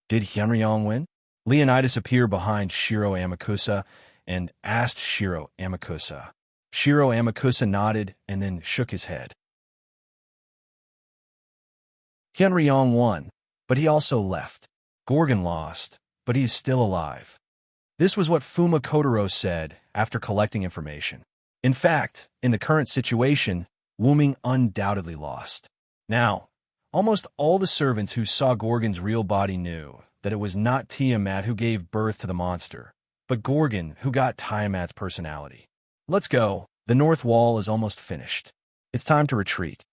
Did Hyunryong win? Leonidas appeared behind Shiro Amakusa and asked Shiro Amakusa. Shiro Amakusa nodded and then shook his head. Hyunryong won, but he also left. Gorgon lost, but he is still alive. This was what Fuma Kotaro said after collecting information. In fact, in the current situation, Wuming undoubtedly lost. Now, almost all the servants who saw Gorgon's real body knew that it was not Tiamat who gave birth to the monster, but Gorgon who got Tiamat's personality. Let's go. The north wall is almost finished. It's time to retreat.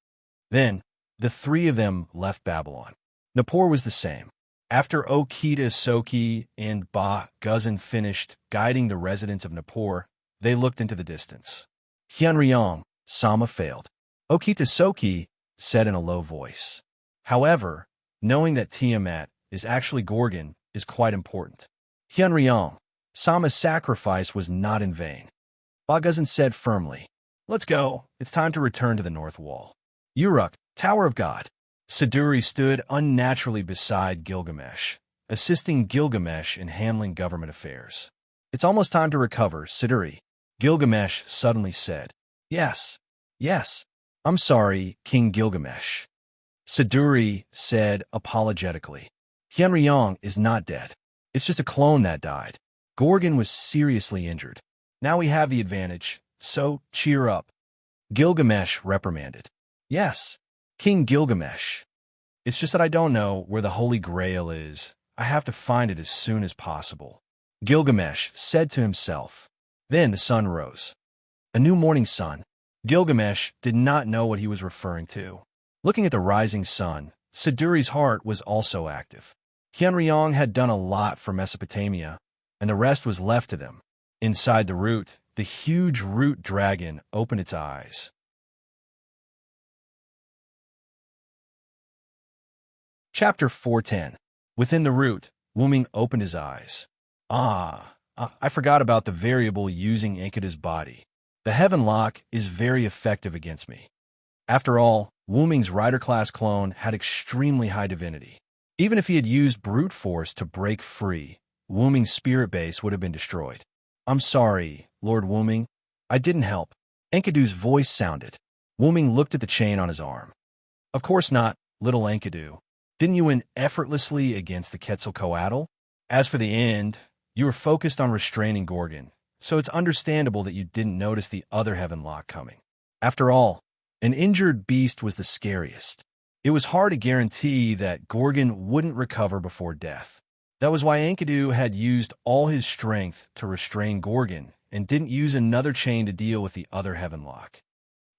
Then, the three of them left Babylon. Nippur was the same. After Okita Soki and Ba Guzan finished guiding the residents of Nippur, They looked into the distance. Hyunryong, Sama failed. Okita said in a low voice. However, knowing that Tiamat is actually Gorgon is quite important. Hyunryong, Sama's sacrifice was not in vain. Baguzin said firmly. Let's go. It's time to return to the North Wall. Uruk, Tower of God. Siduri stood unnaturally beside Gilgamesh, assisting Gilgamesh in handling government affairs. It's almost time to recover, Siduri. Gilgamesh suddenly said. Yes. I'm sorry, King Gilgamesh. Siduri said apologetically. Hyunryong is not dead. It's just a clone that died. Gorgon was seriously injured. Now we have the advantage, so cheer up. Gilgamesh reprimanded. Yes, King Gilgamesh. It's just that I don't know where the Holy Grail is. I have to find it as soon as possible. Gilgamesh said to himself. Then the sun rose. A new morning sun. Gilgamesh did not know what he was referring to. Looking at the rising sun, Siduri's heart was also active. Hyunryong had done a lot for Mesopotamia, and the rest was left to them. Inside the root, the huge root dragon opened its eyes. Chapter 410. Within the root, Wuming opened his eyes. I forgot about the variable using Enkidu's body. The Heaven Lock is very effective against me. After all, Wuming's Rider-class clone had extremely high divinity. Even if he had used brute force to break free, Wuming's spirit base would have been destroyed. I'm sorry, Lord Wuming. I didn't help. Enkidu's voice sounded. Wuming looked at the chain on his arm. Of course not, little Enkidu. Didn't you win effortlessly against the Quetzalcoatl? As for the end, you were focused on restraining Gorgon, so it's understandable that you didn't notice the other Heaven Lock coming. After all, an injured beast was the scariest. It was hard to guarantee that Gorgon wouldn't recover before death. That was why Enkidu had used all his strength to restrain Gorgon and didn't use another chain to deal with the other Heaven Lock.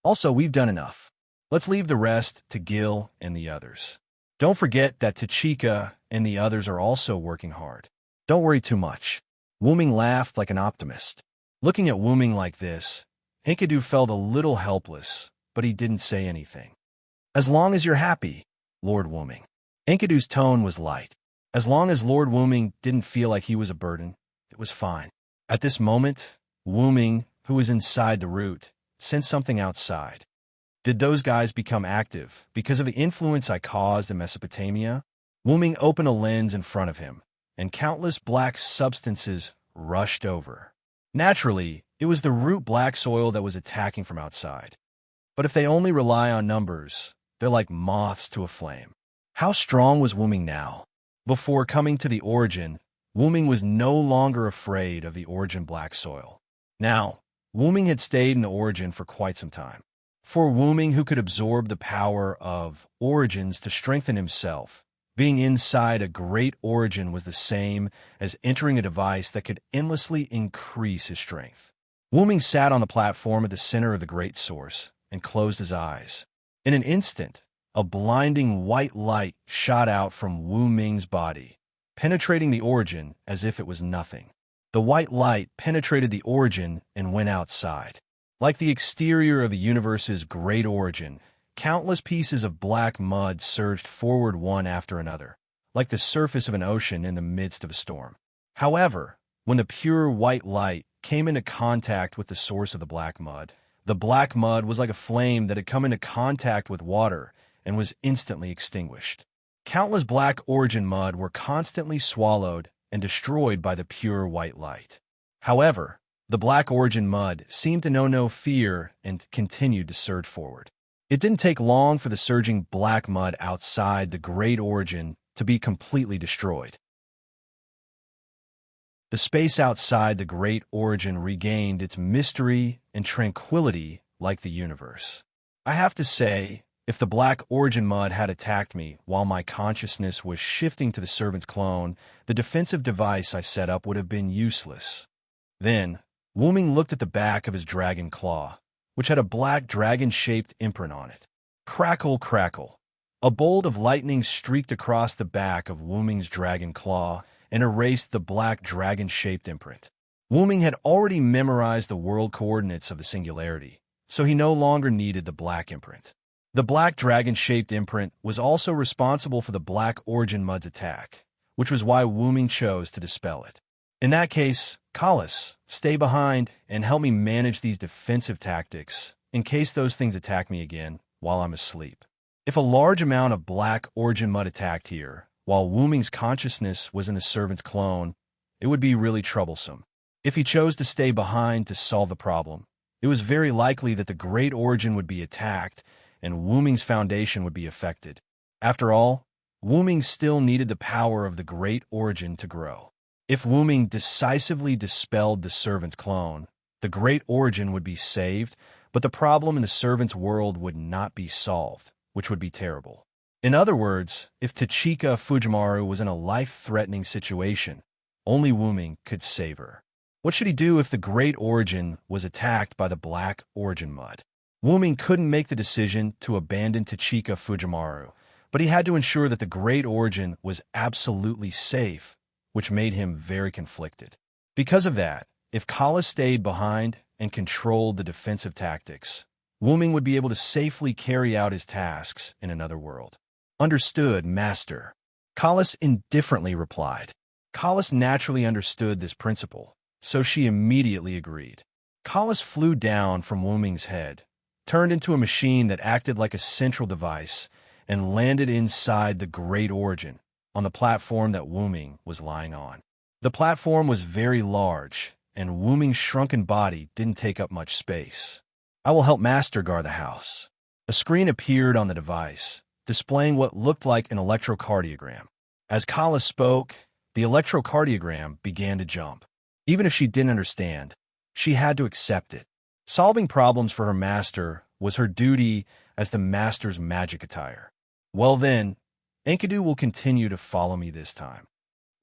Also, we've done enough. Let's leave the rest to Gil and the others. Don't forget that Tachika and the others are also working hard. Don't worry too much. Wuming laughed like an optimist. Looking at Wuming like this, Enkidu felt a little helpless, but he didn't say anything. As long as you're happy, Lord Wuming. Enkidu's tone was light. As long as Lord Wuming didn't feel like he was a burden, it was fine. At this moment, Wuming, who was inside the root, sensed something outside. Did those guys become active because of the influence I caused in Mesopotamia? Wuming opened a lens in front of him, and countless black substances rushed over. Naturally, it was the root black soil that was attacking from outside. But if they only rely on numbers, they're like moths to a flame. How strong was Wuming now? Before coming to the origin, Wuming was no longer afraid of the origin black soil. Now, Wuming had stayed in the origin for quite some time. For Wuming, who could absorb the power of origins to strengthen himself, being inside a great origin was the same as entering a device that could endlessly increase his strength. Wuming sat on the platform at the center of the great source and closed his eyes. In an instant, a blinding white light shot out from Wuming's body, penetrating the origin as if it was nothing. The white light penetrated the origin and went outside. Like the exterior of the universe's great origin, countless pieces of black mud surged forward one after another, like the surface of an ocean in the midst of a storm. However, when the pure white light came into contact with the source of the black mud was like a flame that had come into contact with water and was instantly extinguished. Countless black origin mud were constantly swallowed and destroyed by the pure white light. However, the black origin mud seemed to know no fear and continued to surge forward. It didn't take long for the surging black mud outside the great origin to be completely destroyed. The space outside the great origin regained its mystery and tranquility like the universe. I have to say, if the black origin mud had attacked me while my consciousness was shifting to the servant's clone, the defensive device I set up would have been useless. Then, Wuming looked at the back of his dragon claw, which had a black dragon-shaped imprint on it. Crackle, crackle. A bolt of lightning streaked across the back of Wuming's dragon claw and erased the black dragon-shaped imprint. Wu-ming had already memorized the world coordinates of the singularity, so he no longer needed the black imprint. The black dragon-shaped imprint was also responsible for the black origin mud's attack, which was why Wu-ming chose to dispel it. In that case, Kalas, stay behind and help me manage these defensive tactics in case those things attack me again while I'm asleep. If a large amount of black origin mud attacked here, while Wu-ming's consciousness was in the servant's clone, it would be really troublesome. If he chose to stay behind to solve the problem, it was very likely that the Great Origin would be attacked and Wu-ming's foundation would be affected. After all, Wu-ming still needed the power of the Great Origin to grow. If Wu-ming decisively dispelled the servant's clone, the Great Origin would be saved, but the problem in the servant's world would not be solved, which would be terrible. In other words, if Tachika Fujimaru was in a life-threatening situation, only Wu-ming could save her. What should he do if the Great Origin was attacked by the Black Origin Mud? Wu-ming couldn't make the decision to abandon Tachika Fujimaru, but he had to ensure that the Great Origin was absolutely safe, which made him very conflicted. Because of that, if Kala stayed behind and controlled the defensive tactics, Wu-ming would be able to safely carry out his tasks in another world. Understood, Master. Kalas indifferently replied. Kalas naturally understood this principle, so she immediately agreed. Kalas flew down from Wu-ming's head, turned into a machine that acted like a central device, and landed inside the Great Origin, on the platform that Wu-ming was lying on. The platform was very large, and Wu-ming's shrunken body didn't take up much space. I will help Master guard the house. A screen appeared on the device, displaying what looked like an electrocardiogram. As Kala spoke, the electrocardiogram began to jump. Even if she didn't understand, she had to accept it. Solving problems for her master was her duty as the master's magic attire. Well then, Enkidu will continue to follow me this time.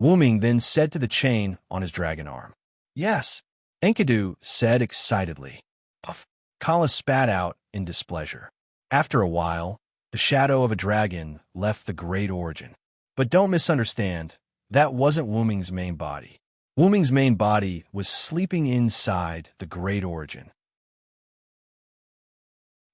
Wu-ming then said to the chain on his dragon arm. Yes, Enkidu said excitedly. Puff. Kala spat out in displeasure. After a while, the shadow of a dragon left the Great Origin. But don't misunderstand, that wasn't Wu-ming's main body. Wu-ming's main body was sleeping inside the Great Origin.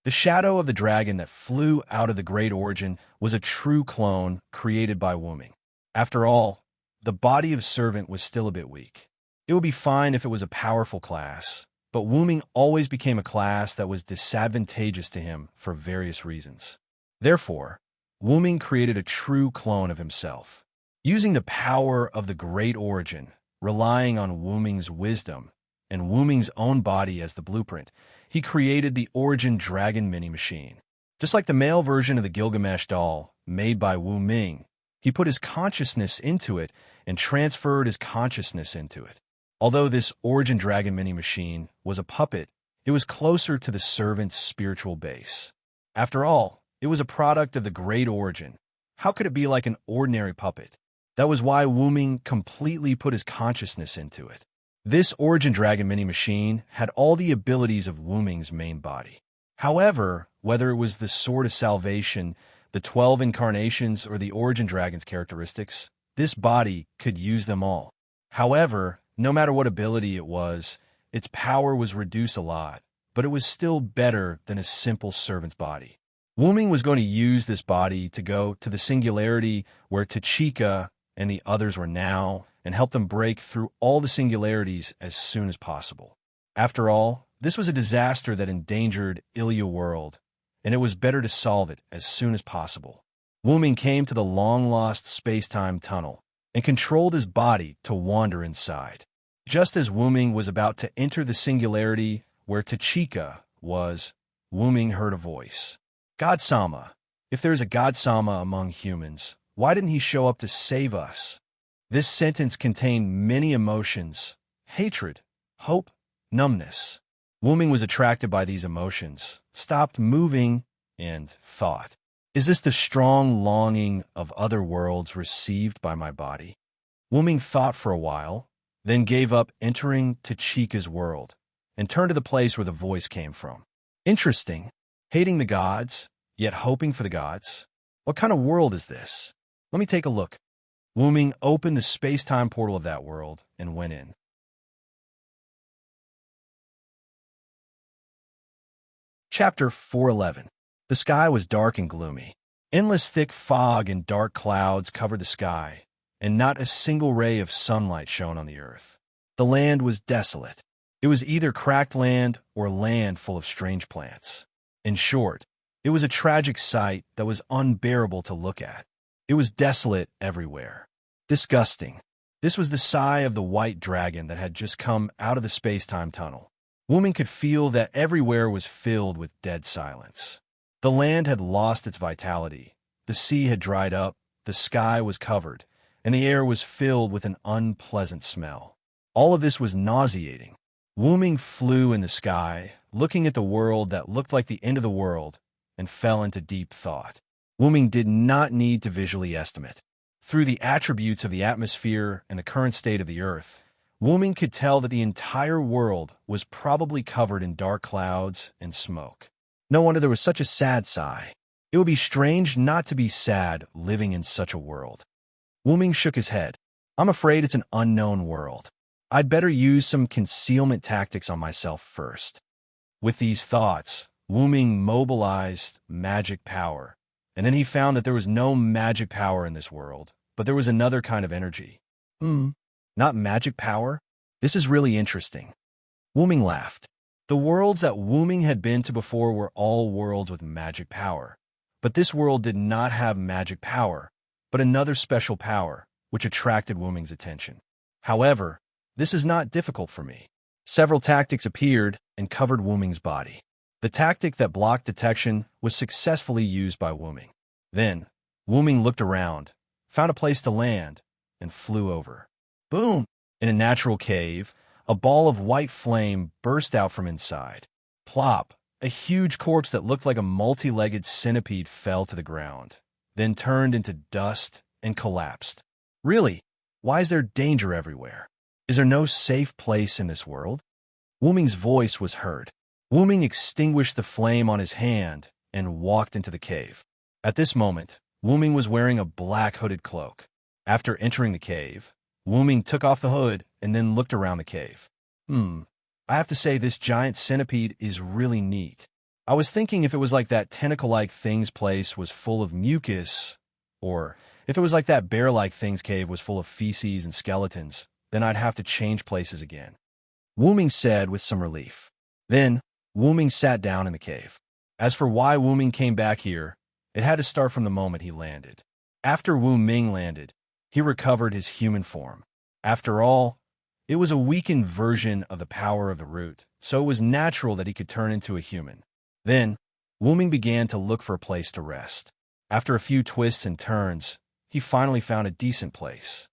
The shadow of the dragon that flew out of the Great Origin was a true clone created by Wu-ming. After all, the body of Servant was still a bit weak. It would be fine if it was a powerful class, but Wu-ming always became a class that was disadvantageous to him for various reasons. Therefore, Wu-ming created a true clone of himself. Using the power of the Great Origin, relying on Wu-ming's wisdom, and Wu-ming's own body as the blueprint, he created the Origin Dragon mini-machine. Just like the male version of the Gilgamesh doll made by Wu-ming, he put his consciousness into it and transferred his consciousness into it. Although this Origin Dragon mini-machine was a puppet, it was closer to the servant's spiritual base. After all, it was a product of the Great Origin. How could it be like an ordinary puppet? That was why Wu-ming completely put his consciousness into it. This Origin Dragon mini-machine had all the abilities of Wu-ming's main body. However, whether it was the Sword of Salvation, the 12 incarnations, or the Origin Dragon's characteristics, this body could use them all. However, no matter what ability it was, its power was reduced a lot, but it was still better than a simple servant's body. Wu-ming was going to use this body to go to the singularity where Tachika and the others were now, and help them break through all the singularities as soon as possible. After all, this was a disaster that endangered Ilya world, and it was better to solve it as soon as possible. Wu-ming came to the long-lost space-time tunnel and controlled his body to wander inside. Just as Wu-ming was about to enter the singularity where Tachika was, Wu-ming heard a voice. God-sama, if there is a God-sama among humans, why didn't he show up to save us? This sentence contained many emotions: hatred, hope, numbness. Wu-ming was attracted by these emotions, stopped moving, and thought, is this the strong longing of other worlds received by my body? Wu-ming thought for a while, then gave up entering Tachika's world, and turned to the place where the voice came from. Interesting. Hating the gods, yet hoping for the gods? What kind of world is this? Let me take a look. Wu-ming opened the space-time portal of that world and went in. Chapter 411. The sky was dark and gloomy. Endless thick fog and dark clouds covered the sky, and not a single ray of sunlight shone on the earth. The land was desolate. It was either cracked land or land full of strange plants. In short, it was a tragic sight that was unbearable to look at. It was desolate everywhere. Disgusting. This was the sigh of the white dragon that had just come out of the space-time tunnel. Woman could feel that everywhere was filled with dead silence. The land had lost its vitality. The sea had dried up, the sky was covered, and the air was filled with an unpleasant smell. All of this was nauseating. Wu-Ming flew in the sky, looking at the world that looked like the end of the world, and fell into deep thought. Wu-Ming did not need to visually estimate. Through the attributes of the atmosphere and the current state of the earth, Wu-Ming could tell that the entire world was probably covered in dark clouds and smoke. No wonder there was such a sad sigh. It would be strange not to be sad living in such a world. Wu-Ming shook his head. I'm afraid it's an unknown world. I'd better use some concealment tactics on myself first. With these thoughts, Wu-Ming mobilized magic power, and then he found that there was no magic power in this world, but there was another kind of energy. Not magic power? This is really interesting. Wu-Ming laughed. The worlds that Wu-Ming had been to before were all worlds with magic power. But this world did not have magic power, but another special power, which attracted Wu-Ming's attention. However, this is not difficult for me. Several tactics appeared and covered Wu-Ming's body. The tactic that blocked detection was successfully used by Wu-Ming. Then, Wu-Ming looked around, found a place to land, and flew over. Boom! In a natural cave, a ball of white flame burst out from inside. Plop! A huge corpse that looked like a multi-legged centipede fell to the ground, then turned into dust and collapsed. Really? Why is there danger everywhere? Is there no safe place in this world? Wu-Ming's voice was heard. Wu-Ming extinguished the flame on his hand and walked into the cave. At this moment, Wu-Ming was wearing a black hooded cloak. After entering the cave, Wu-Ming took off the hood and then looked around the cave. I have to say this giant centipede is really neat. I was thinking if it was like that tentacle-like thing's place was full of mucus, or if it was like that bear-like thing's cave was full of feces and skeletons, then I'd have to change places again. Wu-Ming said with some relief. Then, Wu-Ming sat down in the cave. As for why Wu-Ming came back here, it had to start from the moment he landed. After Wu-Ming landed, he recovered his human form. After all, it was a weakened version of the power of the root, so it was natural that he could turn into a human. Then, Wu-Ming began to look for a place to rest. After a few twists and turns, he finally found a decent place.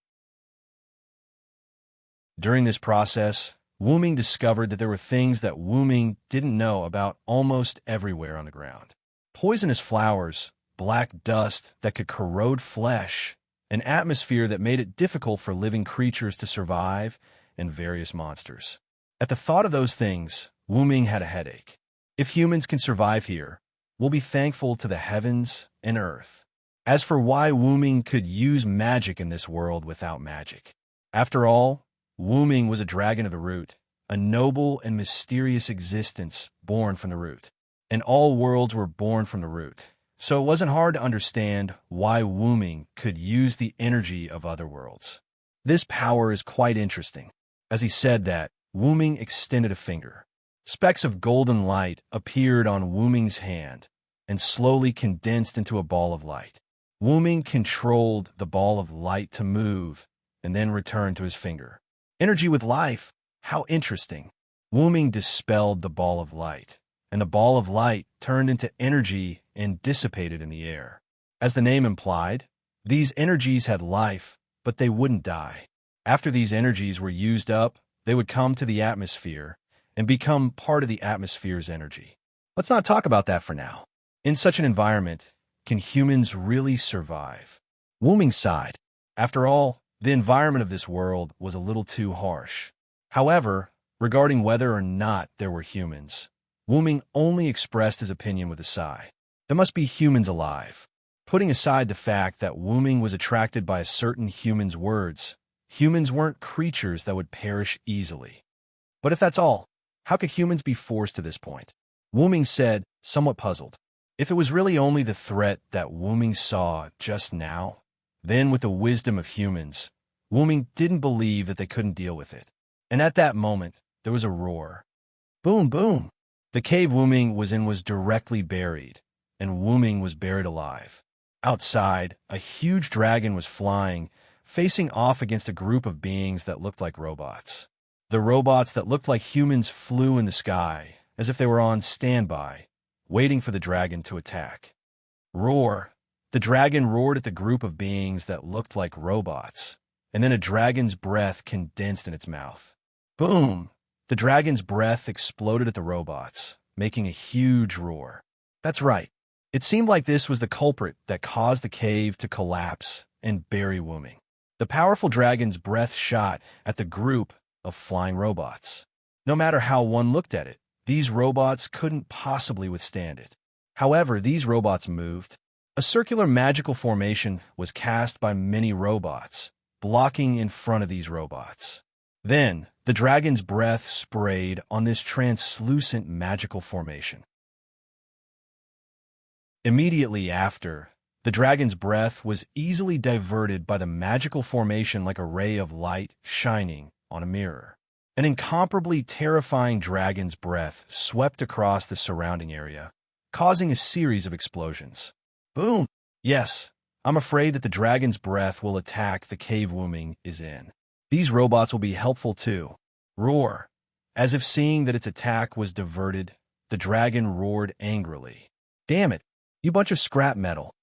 During this process, Wu-Ming discovered that there were things that Wu-Ming didn't know about almost everywhere on the ground. Poisonous flowers, black dust that could corrode flesh, an atmosphere that made it difficult for living creatures to survive, and various monsters. At the thought of those things, Wu-Ming had a headache. If humans can survive here, we'll be thankful to the heavens and earth. As for why Wu-Ming could use magic in this world without magic. After all, Wu-Ming was a dragon of the root, a noble and mysterious existence born from the root. And all worlds were born from the root. So it wasn't hard to understand why Wu-Ming could use the energy of other worlds. This power is quite interesting. As he said that, Wu-Ming extended a finger. Specks of golden light appeared on Wu-Ming's hand and slowly condensed into a ball of light. Wu-Ming controlled the ball of light to move and then return to his finger. Energy with life. How interesting. Wu-Ming dispelled the ball of light, and the ball of light turned into energy and dissipated in the air. As the name implied, these energies had life, but they wouldn't die. After these energies were used up, they would come to the atmosphere and become part of the atmosphere's energy. Let's not talk about that for now. In such an environment, can humans really survive? Wu-Ming sighed. After all, the environment of this world was a little too harsh. However, regarding whether or not there were humans, Wu-Ming only expressed his opinion with a sigh. There must be humans alive. Putting aside the fact that Wu-Ming was attracted by a certain human's words, humans weren't creatures that would perish easily. But if that's all, how could humans be forced to this point? Wu-Ming said, somewhat puzzled. If it was really only the threat that Wu Ming saw just now, then with the wisdom of humans, Wu Ming didn't believe that they couldn't deal with it. And at that moment, there was a roar. Boom, boom! The cave Wu Ming was in was directly buried, and Wu Ming was buried alive. Outside, a huge dragon was flying, facing off against a group of beings that looked like robots. The robots that looked like humans flew in the sky, as if they were on standby, waiting for the dragon to attack. Roar! The dragon roared at the group of beings that looked like robots, and then a dragon's breath condensed in its mouth. Boom! The dragon's breath exploded at the robots, making a huge roar. That's right. It seemed like this was the culprit that caused the cave to collapse and bury Wu Ming. The powerful dragon's breath shot at the group of flying robots. No matter how one looked at it, these robots couldn't possibly withstand it. However, these robots moved. A circular magical formation was cast by many robots, blocking in front of these robots. Then, the dragon's breath sprayed on this translucent magical formation. Immediately after, the dragon's breath was easily diverted by the magical formation like a ray of light shining on a mirror. An incomparably terrifying dragon's breath swept across the surrounding area, causing a series of explosions. Boom! Yes, I'm afraid that the dragon's breath will attack the cave Wu Ming is in. These robots will be helpful too. Roar! As if seeing that its attack was diverted, the dragon roared angrily. Damn it, you bunch of scrap metal.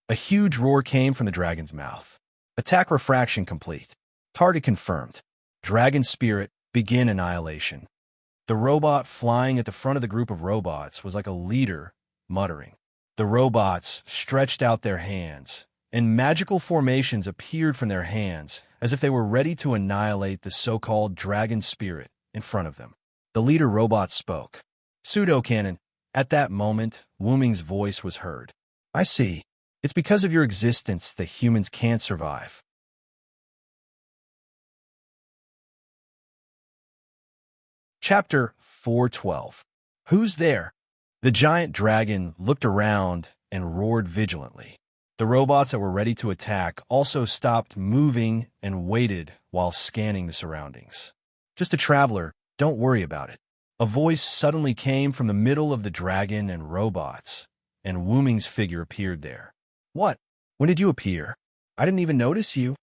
A huge roar came from the dragon's mouth. Attack refraction complete. Target confirmed. Dragon spirit, begin annihilation. The robot flying at the front of the group of robots was like a leader, muttering. The robots stretched out their hands, and magical formations appeared from their hands as if they were ready to annihilate the so-called dragon spirit in front of them. The leader robot spoke. Pseudo-cannon. At that moment, Wu Ming's voice was heard. I see. It's because of your existence that humans can't survive. Chapter 412. Who's there? The giant dragon looked around and roared vigilantly. The robots that were ready to attack also stopped moving and waited while scanning the surroundings. Just a traveler, don't worry about it. A voice suddenly came from the middle of the dragon and robots, and Wu Ming's figure appeared there. What? When did you appear? I didn't even notice you.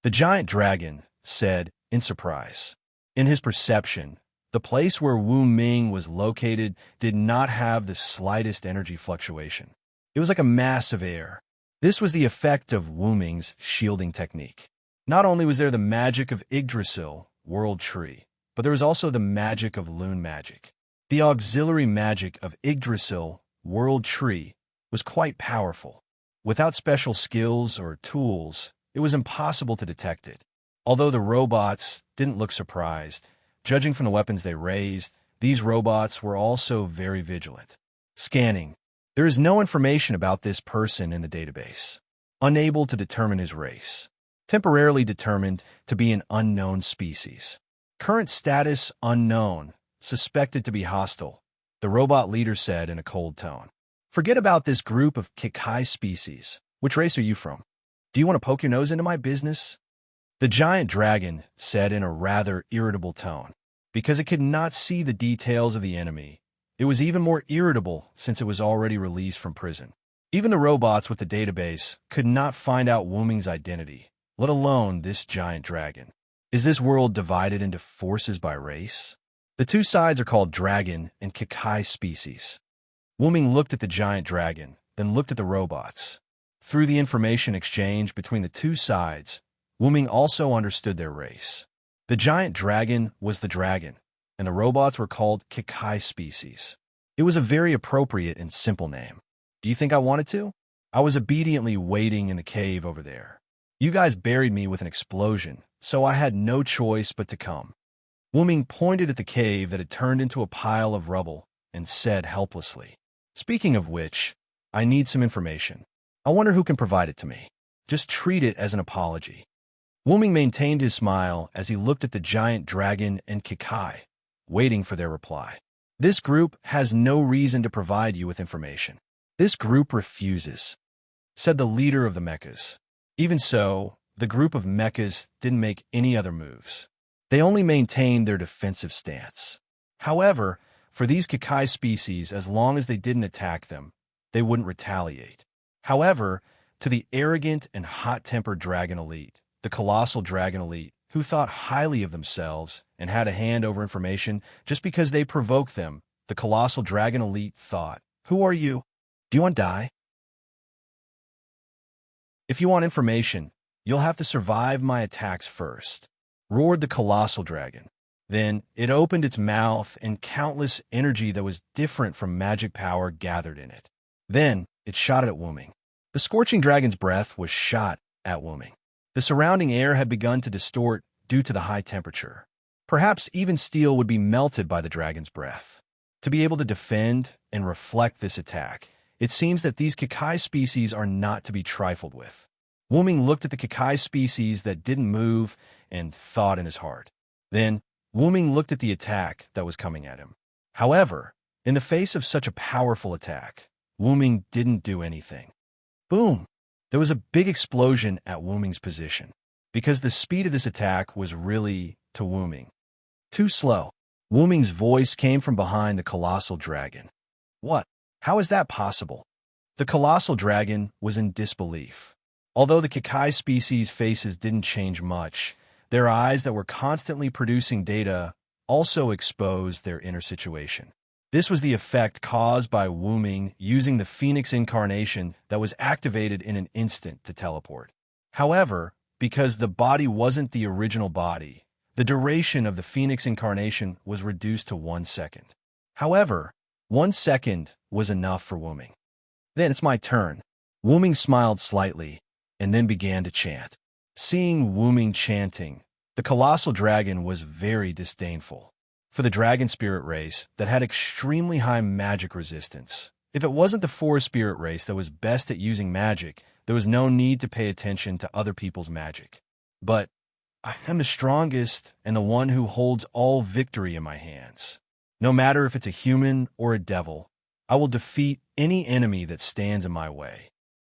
The giant dragon said in surprise. In his perception, the place where Wu Ming was located did not have the slightest energy fluctuation. It was like a mass of air. This was the effect of Wu Ming's shielding technique. Not only was there the magic of Yggdrasil, World Tree, but there was also the magic of Loon magic. The auxiliary magic of Yggdrasil, World Tree, was quite powerful. Without special skills or tools, it was impossible to detect it. Although the robots didn't look surprised, judging from the weapons they raised, these robots were also very vigilant. Scanning. There is no information about this person in the database. Unable to determine his race. Temporarily determined to be an unknown species. Current status unknown. Suspected to be hostile, the robot leader said in a cold tone. Forget about this group of Kikai species. Which race are you from? Do you want to poke your nose into my business? The giant dragon said in a rather irritable tone. Because it could not see the details of the enemy, it was even more irritable since it was already released from prison. Even the robots with the database could not find out Wu Ming's identity, let alone this giant dragon. Is this world divided into forces by race? The two sides are called dragon and Kikai species. Wu Ming looked at the giant dragon, then looked at the robots. Through the information exchange between the two sides, Wu Ming also understood their race. The giant dragon was the dragon, and the robots were called Kikai species. It was a very appropriate and simple name. Do you think I wanted to? I was obediently waiting in the cave over there. You guys buried me with an explosion, so I had no choice but to come. Wu Ming pointed at the cave that had turned into a pile of rubble and said helplessly, Speaking of which, I need some information. I wonder who can provide it to me. Just treat it as an apology. Wu Ming maintained his smile as he looked at the giant dragon and Kikai, waiting for their reply. This group has no reason to provide you with information. This group refuses, said the leader of the mechas. Even so, the group of mechas didn't make any other moves. They only maintained their defensive stance. However, for these Kakai species, as long as they didn't attack them, they wouldn't retaliate. However, to the arrogant and hot-tempered dragon elite, the colossal dragon elite, who thought highly of themselves and had a hand over information just because they provoked them, the colossal dragon elite thought, "Who are you? Do you want to die? If you want information, you'll have to survive my attacks first," roared the colossal dragon. Then it opened its mouth, and countless energy that was different from magic power gathered in it. Then it shot at Wuming. The scorching dragon's breath was shot at Wuming. The surrounding air had begun to distort due to the high temperature. Perhaps even steel would be melted by the dragon's breath. To be able to defend and reflect this attack, it seems that these Kakai species are not to be trifled with. Wuming looked at the Kakai species that didn't move and thought in his heart. Then Wuming looked at the attack that was coming at him. However, in the face of such a powerful attack, Wuming didn't do anything. Boom! There was a big explosion at Wuming's position, because the speed of this attack was really, to Wuming, too slow. Wuming's voice came from behind the colossal dragon. What? How is that possible? The colossal dragon was in disbelief. Although the Kakai species' faces didn't change much, their eyes that were constantly producing data also exposed their inner situation. This was the effect caused by Wuming using the Phoenix incarnation that was activated in an instant to teleport. However, because the body wasn't the original body, the duration of the Phoenix incarnation was reduced to 1 second. However, 1 second was enough for Wuming. Then it's my turn. Wuming smiled slightly and then began to chant. Seeing Wuming chanting, the colossal dragon was very disdainful. For the dragon spirit race that had extremely high magic resistance, if it wasn't the forest spirit race that was best at using magic, there was no need to pay attention to other people's magic. But I am the strongest and the one who holds all victory in my hands. No matter if it's a human or a devil, I will defeat any enemy that stands in my way.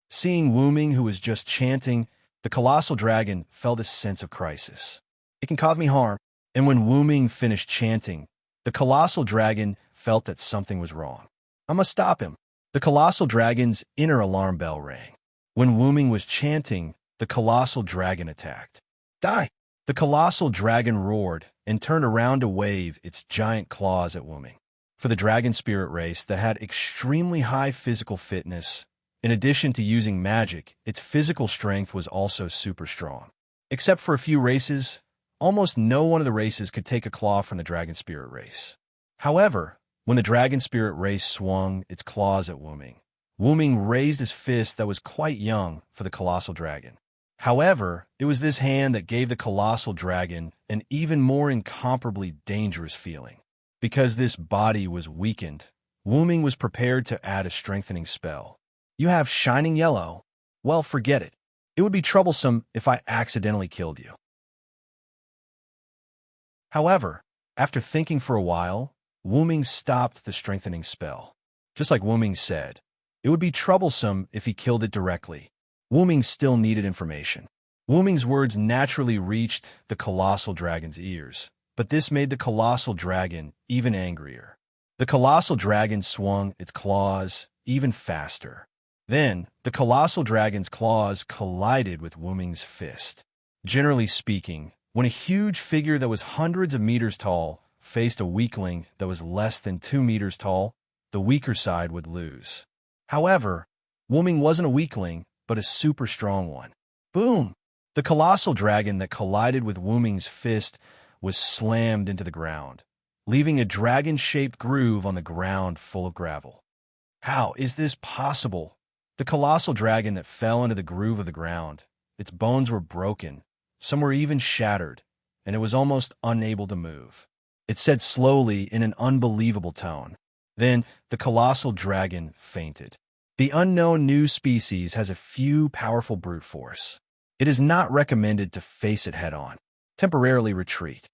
Seeing Wuming, who was just chanting, the colossal dragon felt a sense of crisis. It can cause me harm. And when Wuming finished chanting, the colossal dragon felt that something was wrong. I must stop him. The colossal dragon's inner alarm bell rang. When Wuming was chanting, the colossal dragon attacked. Die! The colossal dragon roared and turned around to wave its giant claws at Wuming. For the dragon spirit race that had extremely high physical fitness, in addition to using magic, its physical strength was also super strong. Except for a few races, almost no one of the races could take a claw from the dragon spirit race. However, when the dragon spirit race swung its claws at Wuming, Wuming raised his fist that was quite young for the colossal dragon. However, it was this hand that gave the colossal dragon an even more incomparably dangerous feeling. Because this body was weakened, Wuming was prepared to add a strengthening spell. You have shining yellow. Well, forget it. It would be troublesome if I accidentally killed you. However, after thinking for a while, Wuming stopped the strengthening spell. Just like Wuming said, it would be troublesome if he killed it directly. Wuming still needed information. Wuming's words naturally reached the colossal dragon's ears, but this made the colossal dragon even angrier. The colossal dragon swung its claws even faster. Then, the colossal dragon's claws collided with Wuming's fist. Generally speaking, when a huge figure that was hundreds of meters tall faced a weakling that was less than 2 meters tall, the weaker side would lose. However, Wuming wasn't a weakling, but a super strong one. Boom! The colossal dragon that collided with Wuming's fist was slammed into the ground, leaving a dragon-shaped groove on the ground full of gravel. How is this possible? The colossal dragon that fell into the groove of the ground, its bones were broken. Some were even shattered, and it was almost unable to move. It said slowly in an unbelievable tone. Then the colossal dragon fainted. The unknown new species has a few powerful brute force. It is not recommended to face it head-on. Temporarily retreat.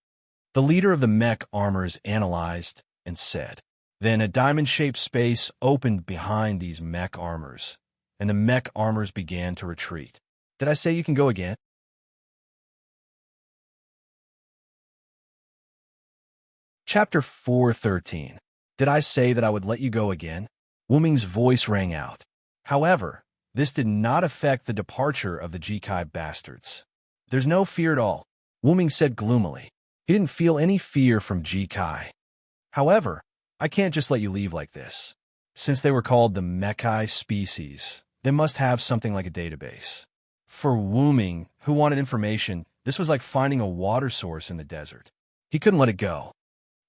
The leader of the mech armors analyzed and said, Then a diamond-shaped space opened behind these mech armors, and the mech armors began to retreat. Did I say you can go again? Chapter 413. Did I say that I would let you go again? Wu Ming's voice rang out. However, this did not affect the departure of the Jikai bastards. There's no fear at all, Wu Ming said gloomily. He didn't feel any fear from Jikai. However, I can't just let you leave like this. Since they were called the Mekai species, they must have something like a database. For Wu Ming, who wanted information, this was like finding a water source in the desert. He couldn't let it go.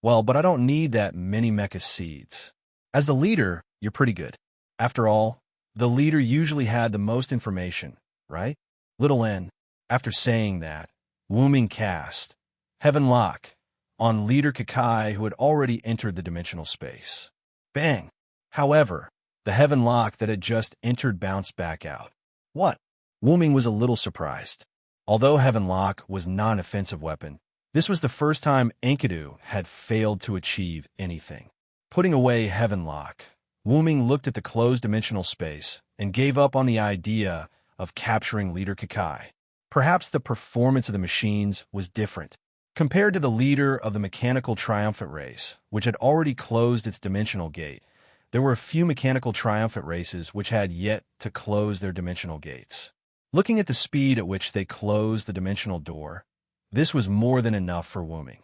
Well, but I don't need that many mecha seeds. As the leader, you're pretty good. After all, the leader usually had the most information, right? Little N. After saying that, Wu Ming cast Heaven Lock on leader Kakai, who had already entered the dimensional space. Bang! However, the Heaven Lock that had just entered bounced back out. What? Wu Ming was a little surprised. Although Heaven Lock was a non-offensive weapon, this was the first time Enkidu had failed to achieve anything. Putting away Heaven Lock, Wu Ming looked at the closed dimensional space and gave up on the idea of capturing leader Kakai. Perhaps the performance of the machines was different. Compared to the leader of the mechanical triumphant race, which had already closed its dimensional gate, there were a few mechanical triumphant races which had yet to close their dimensional gates. Looking at the speed at which they closed the dimensional door, this was more than enough for Wu Ming.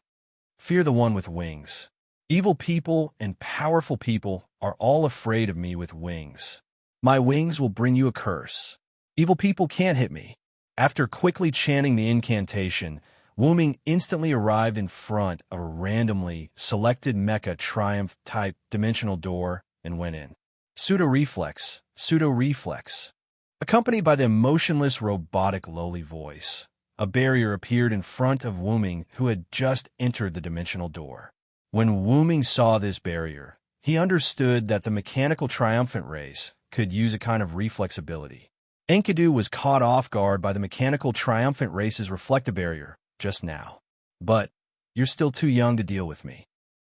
Fear the one with wings. Evil people and powerful people are all afraid of me with wings. My wings will bring you a curse. Evil people can't hit me. After quickly chanting the incantation, Wu Ming instantly arrived in front of a randomly selected mecha triumph-type dimensional door and went in. Pseudo-reflex, pseudo-reflex. Accompanied by the emotionless robotic lowly voice, a barrier appeared in front of Wu Ming, who had just entered the dimensional door. When Wu Ming saw this barrier, he understood that the mechanical triumphant race could use a kind of reflex ability. Enkidu was caught off guard by the mechanical triumphant race's reflective barrier just now. But you're still too young to deal with me.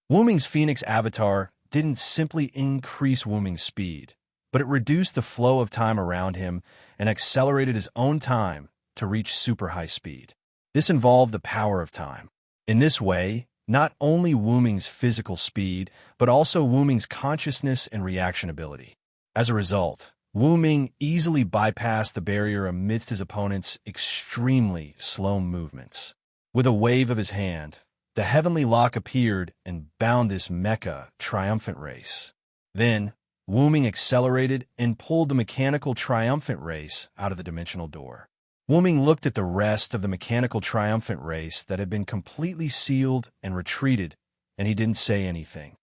Wu Ming's Phoenix avatar didn't simply increase Wu Ming's speed, but it reduced the flow of time around him and accelerated his own time to reach super high speed. This involved the power of time. In this way, not only Wu Ming's physical speed, but also Wu Ming's consciousness and reaction ability. As a result, Wu Ming easily bypassed the barrier amidst his opponent's extremely slow movements. With a wave of his hand, the heavenly lock appeared and bound this mecha triumphant race. Then, Wu Ming accelerated and pulled the mechanical triumphant race out of the dimensional door. Wu Ming looked at the rest of the mechanical triumphant race that had been completely sealed and retreated, and he didn't say anything.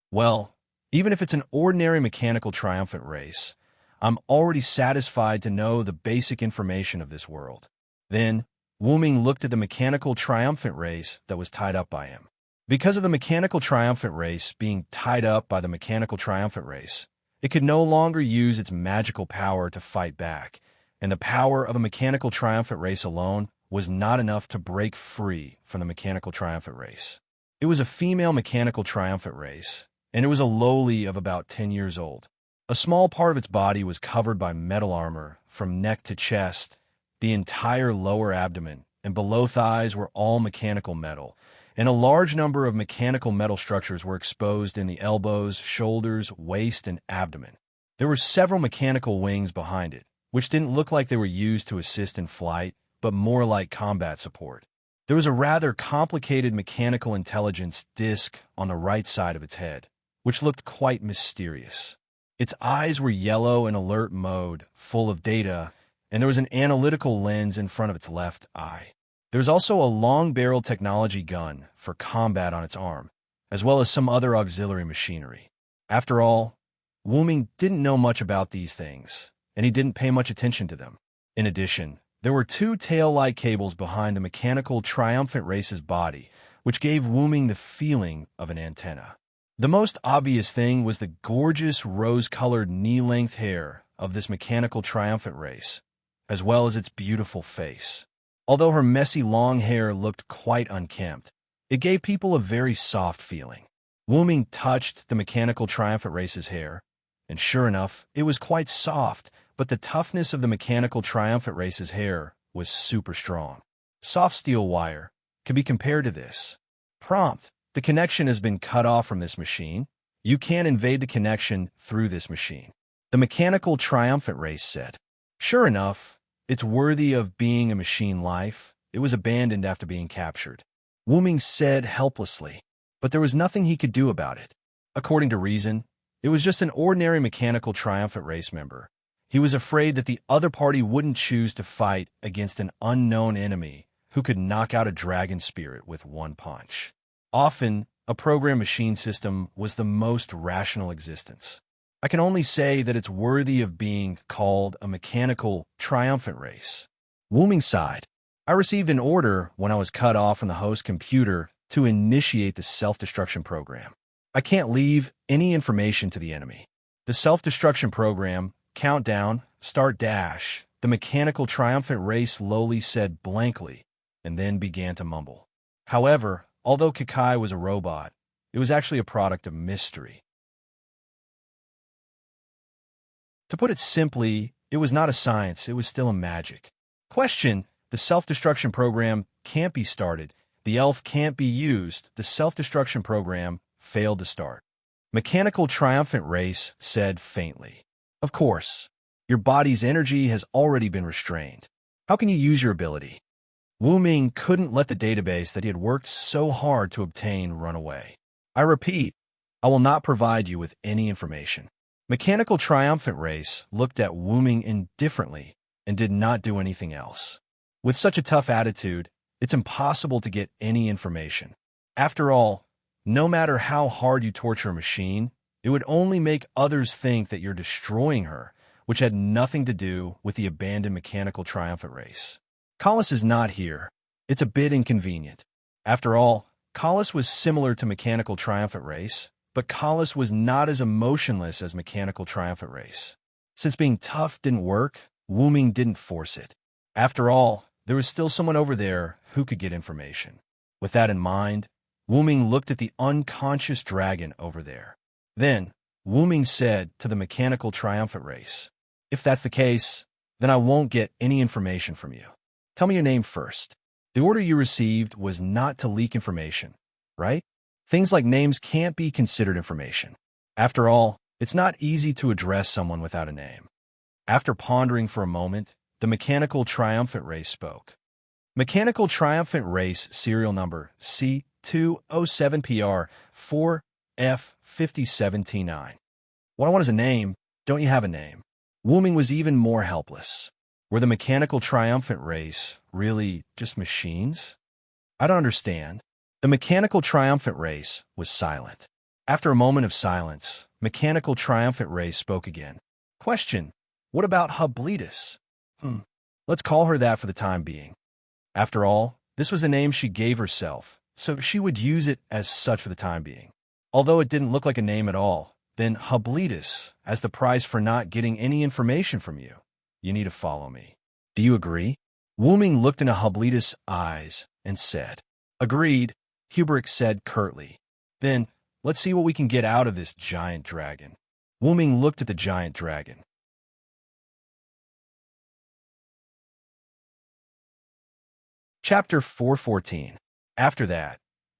Well, even if it's an ordinary mechanical triumphant race, I'm already satisfied to know the basic information of this world. Then, Wu Ming looked at the mechanical triumphant race that was tied up by him. Because of the mechanical triumphant race being tied up by the mechanical triumphant race, it could no longer use its magical power to fight back, and the power of a mechanical triumphant race alone was not enough to break free from the mechanical triumphant race. It was a female mechanical triumphant race, and it was a lowly of about 10 years old. A small part of its body was covered by metal armor from neck to chest. The entire lower abdomen and below thighs were all mechanical metal, and a large number of mechanical metal structures were exposed in the elbows, shoulders, waist, and abdomen. There were several mechanical wings behind it, which didn't look like they were used to assist in flight, but more like combat support. There was a rather complicated mechanical intelligence disc on the right side of its head, which looked quite mysterious. Its eyes were yellow in alert mode, full of data, and there was an analytical lens in front of its left eye. There was also a long-barreled technology gun for combat on its arm, as well as some other auxiliary machinery. After all, Wu Ming didn't know much about these things, and he didn't pay much attention to them. In addition, there were two tail-like cables behind the mechanical triumphant race's body, which gave Wu Ming the feeling of an antenna. The most obvious thing was the gorgeous rose-colored knee-length hair of this mechanical triumphant race, as well as its beautiful face. Although her messy long hair looked quite unkempt, It gave people a very soft feeling. Wuming touched the mechanical triumphant race's hair, and sure enough, it was quite soft, but the toughness of the mechanical triumphant race's hair was super strong. Soft steel wire can be compared to this. Prompt: the connection has been cut off from this machine. You can't invade the connection through this machine. The mechanical triumphant race said. Sure enough, it's worthy of being a machine life. It was abandoned after being captured. Wuming said helplessly, but there was nothing he could do about it. According to reason, it was just an ordinary mechanical triumphant race member. He was afraid that the other party wouldn't choose to fight against an unknown enemy who could knock out a dragon spirit with one punch. Often, a program machine system was the most rational existence. I can only say that it's worthy of being called a mechanical triumphant race. Wuming sighed. I received an order when I was cut off from the host computer to initiate the self-destruction program. I can't leave any information to the enemy. The self-destruction program, countdown, start dash, the mechanical triumphant race lowly said blankly, and then began to mumble. However, although Kakai was a robot, it was actually a product of mystery. To put it simply, it was not a science, it was still a magic. Question: the self-destruction program can't be started. The elf can't be used. The self-destruction program failed to start. Mechanical triumphant race said faintly. Of course, your body's energy has already been restrained. How can you use your ability? Wuming couldn't let the database that he had worked so hard to obtain run away. I repeat, I will not provide you with any information. Mechanical triumphant race looked at Wuming indifferently and did not do anything else. With such a tough attitude, it's impossible to get any information. After all, no matter how hard you torture a machine, it would only make others think that you're destroying her, which had nothing to do with the abandoned mechanical triumphant race. Collis is not here. It's a bit inconvenient. After all, Collis was similar to mechanical triumphant race, but Collis was not as emotionless as mechanical triumphant race. Since being tough didn't work, Wuming didn't force it. After all, there was still someone over there who could get information. With that in mind, Wuming looked at the unconscious dragon over there. Then, Wuming said to the mechanical triumphant race, "If that's the case, then I won't get any information from you. Tell me your name first. The order you received was not to leak information, right? Things like names can't be considered information. After all, it's not easy to address someone without a name." After pondering for a moment, the mechanical triumphant race spoke. Mechanical triumphant race serial number C207PR 4F5079. What I want is a name. Don't you have a name? Wuming was even more helpless. Were the mechanical triumphant race really just machines? I don't understand. The mechanical triumphant race was silent. After a moment of silence, mechanical triumphant race spoke again. Question: what about Hubletus? Let's call her that for the time being. After all, this was a name she gave herself, so she would use it as such for the time being. Although it didn't look like a name at all, then Hubletus as the price for not getting any information from you. You need to follow me. Do you agree? Wuming looked into Hubletus' eyes and said, "Agreed," Hubrick said curtly. "Then, let's see what we can get out of this giant dragon." Wuming looked at the giant dragon. Chapter 414. After that,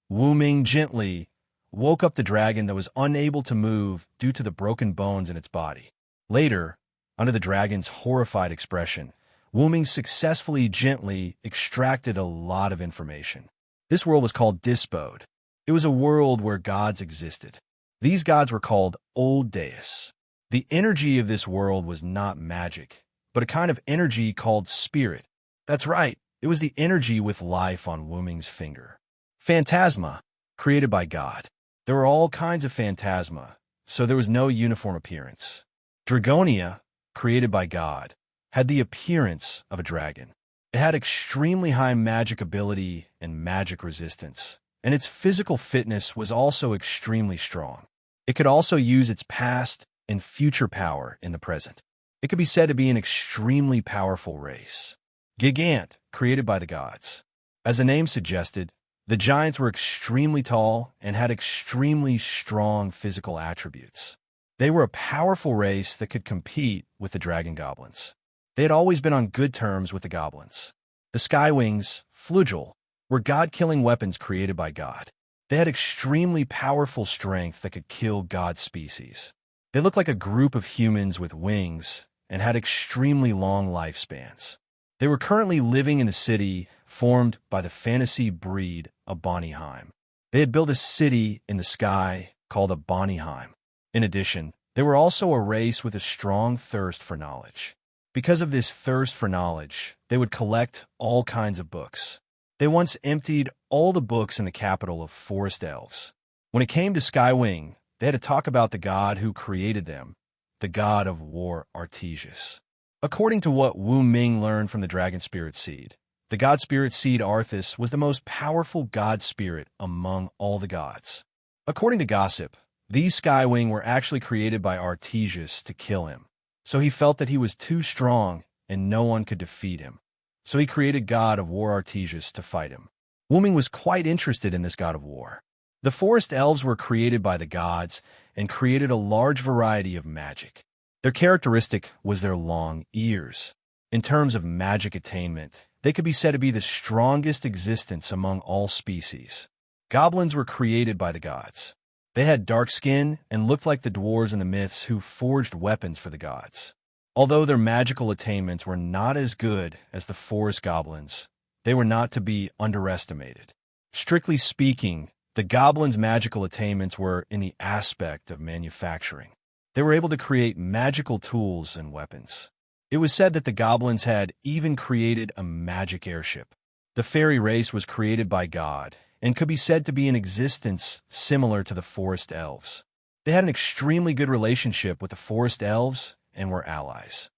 Wuming gently woke up the dragon that was unable to move due to the broken bones in its body. Later, under the dragon's horrified expression, Wuming successfully gently extracted a lot of information. This world was called Dispode. It was a world where gods existed. These gods were called Old Deus. The energy of this world was not magic, but a kind of energy called spirit. That's right, it was the energy with life on Wuming's finger. Phantasma, created by God. There were all kinds of phantasma, so there was no uniform appearance. Dragonia, created by God, had the appearance of a dragon. It had extremely high magic ability and magic resistance, and its physical fitness was also extremely strong. It could also use its past and future power in the present. It could be said to be an extremely powerful race. Gigant, created by the gods. As the name suggested, The giants were extremely tall and had extremely strong physical attributes. They were a powerful race that could compete with the dragon goblins. They had always been on good terms with the goblins. The Skywings, flugel, were god-killing weapons created by God. They had extremely powerful strength that could kill god species. They looked like a group of humans with wings and had extremely long lifespans. They were currently living in a city formed by the fantasy breed of Bonnyheim. They had built a city in the sky called a Bonnyheim. In addition, they were also a race with a strong thirst for knowledge. Because of this thirst for knowledge, they would collect all kinds of books. They once emptied all the books in the capital of forest elves. When it came to Skywing, they had to talk about the god who created them, the god of war Artesius. According to what Wu Ming learned from the dragon spirit seed, the god spirit seed Arthas was the most powerful god spirit among all the gods. According to gossip, these Skywing were actually created by Artesius to kill him. So he felt that he was too strong and no one could defeat him. So he created god of war Artesius to fight him. Wu Ming was quite interested in this god of war. The forest elves were created by the gods and created a large variety of magic. Their characteristic was their long ears. In terms of magic attainment, they could be said to be the strongest existence among all species. Goblins were created by the gods. They had dark skin and looked like the dwarves in the myths who forged weapons for the gods. Although their magical attainments were not as good as the forest goblins, they were not to be underestimated. Strictly speaking, the goblins' magical attainments were in the aspect of manufacturing. They were able to create magical tools and weapons. It was said that the goblins had even created a magic airship. The fairy race was created by God and could be said to be in existence similar to the forest elves. They had an extremely good relationship with the forest elves and were allies.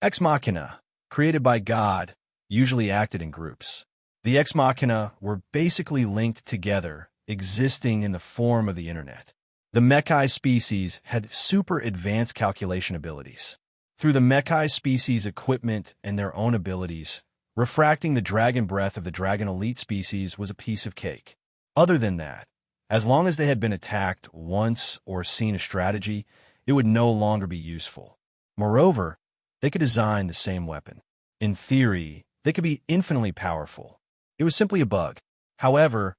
Ex Machina, created by God, usually acted in groups. The Ex Machina were basically linked together, existing in the form of the internet. The Mechai species had super advanced calculation abilities. Through the Mechai species' equipment and their own abilities, refracting the dragon breath of the dragon elite species was a piece of cake. Other than that, as long as they had been attacked once or seen a strategy, it would no longer be useful. Moreover, they could design the same weapon. In theory, they could be infinitely powerful. It was simply a bug. However,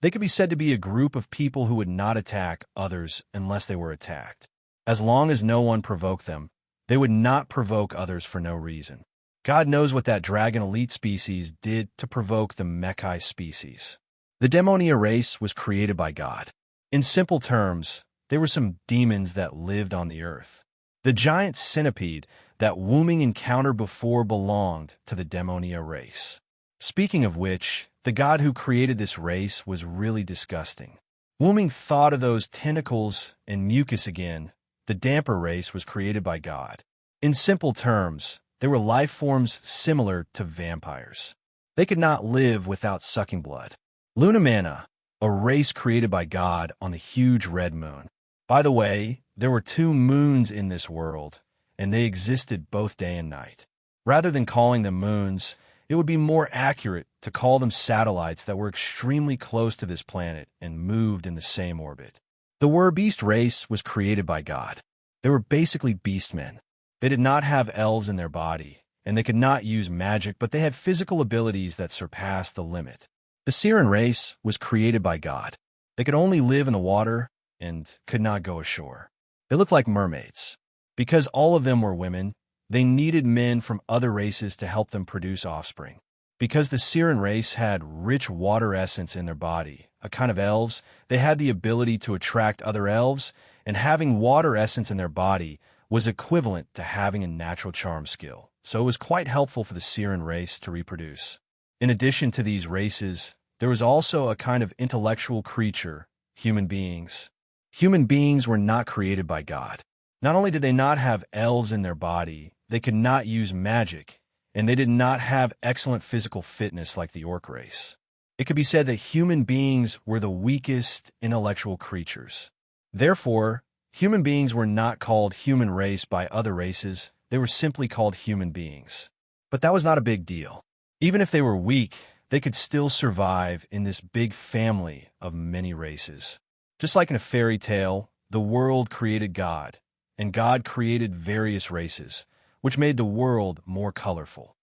they could be said to be a group of people who would not attack others unless they were attacked. As long as no one provoked them, they would not provoke others for no reason. God knows what that dragon elite species did to provoke the Mechai species. The Demonia race was created by God. In simple terms, they were some demons that lived on the earth. The giant centipede that Wu Ming encountered before belonged to the Demonia race. Speaking of which, the god who created this race was really disgusting. Wu Ming thought of those tentacles and mucus again. The damper race was created by God. In simple terms, they were life forms similar to vampires. They could not live without sucking blood. Lunamana, a race created by God on the huge red moon. By the way, there were 2 moons in this world, and they existed both day and night. Rather than calling them moons, it would be more accurate to call them satellites that were extremely close to this planet and moved in the same orbit. The Werbeast race was created by God. They were basically beastmen. They did not have elves in their body, and they could not use magic, but they had physical abilities that surpassed the limit. The serene race was created by God. They could only live in the water and could not go ashore. They looked like mermaids. Because all of them were women, they needed men from other races to help them produce offspring. Because the serene race had rich water essence in their body, a kind of elves, they had the ability to attract other elves, and having water essence in their body was equivalent to having a natural charm skill, so it was quite helpful for the serene race to reproduce. In addition to these races, there was also a kind of intellectual creature, human beings. Human beings were not created by God. Not only did they not have elves in their body, they could not use magic, and they did not have excellent physical fitness like the orc race. It could be said that human beings were the weakest intellectual creatures. Therefore, human beings were not called human race by other races, they were simply called human beings. But that was not a big deal. Even if they were weak, they could still survive in this big family of many races. Just like in a fairy tale, the world created God, and God created various races, which made the world more colorful.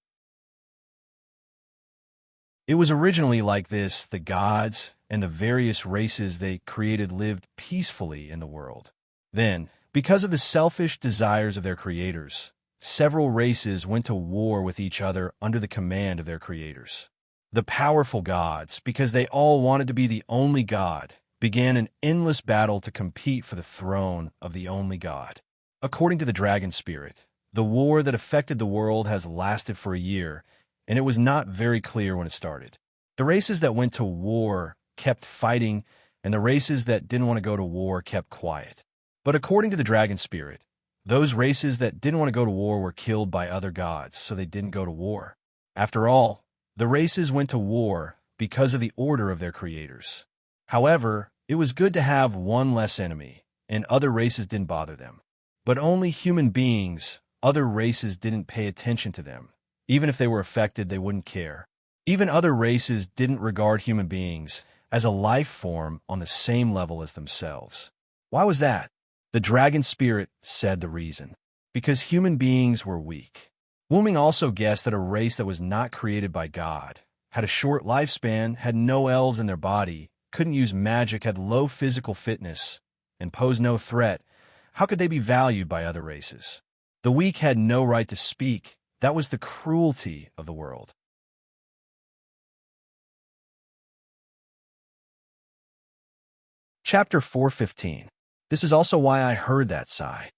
It was originally like this: the gods and the various races they created lived peacefully in the world. Then, because of the selfish desires of their creators, several races went to war with each other under the command of their creators. The powerful gods, because they all wanted to be the only god, began an endless battle to compete for the throne of the only god. According to the dragon spirit, the war that affected the world has lasted for a year, and it was not very clear when it started. The races that went to war kept fighting, and the races that didn't want to go to war kept quiet. But according to the dragon spirit, those races that didn't want to go to war were killed by other gods, so they didn't go to war. After all, the races went to war because of the order of their creators. However, it was good to have one less enemy, and other races didn't bother them. But only human beings, other races didn't pay attention to them. Even if they were affected, they wouldn't care. Even other races didn't regard human beings as a life form on the same level as themselves. Why was that? The dragon spirit said the reason: because human beings were weak. Wu Ming also guessed that a race that was not created by God, had a short lifespan, had no elves in their body, couldn't use magic, had low physical fitness, and posed no threat. How could they be valued by other races? The weak had no right to speak. That was the cruelty of the world. Chapter 415. This is also why I heard that sigh.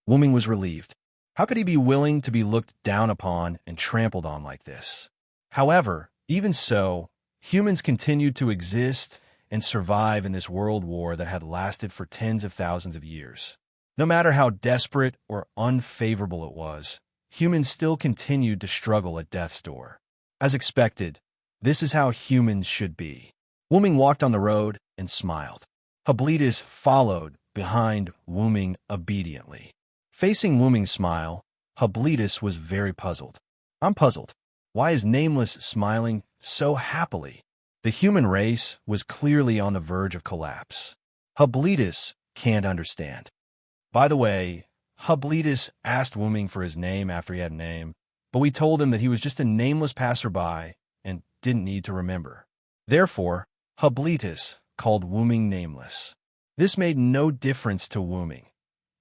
Wu Ming was relieved. How could he be willing to be looked down upon and trampled on like this? However, even so, humans continued to exist and survive in this world war that had lasted for tens of thousands of years. No matter how desperate or unfavorable it was, humans still continued to struggle at death's door. As expected, this is how humans should be. Wu Ming walked on the road and smiled. Hippolytus followed behind Wu Ming obediently. Facing Wu Ming's smile, Hippolytus was very puzzled. I'm puzzled. Why is Nameless smiling so happily? The human race was clearly on the verge of collapse. Hippolytus can't understand. By the way, Hippolytus asked Wu Ming for his name after he had a name, but we told him that he was just a nameless passerby and didn't need to remember. Therefore, Hippolytus called Wu Ming Nameless. This made no difference to Wu Ming.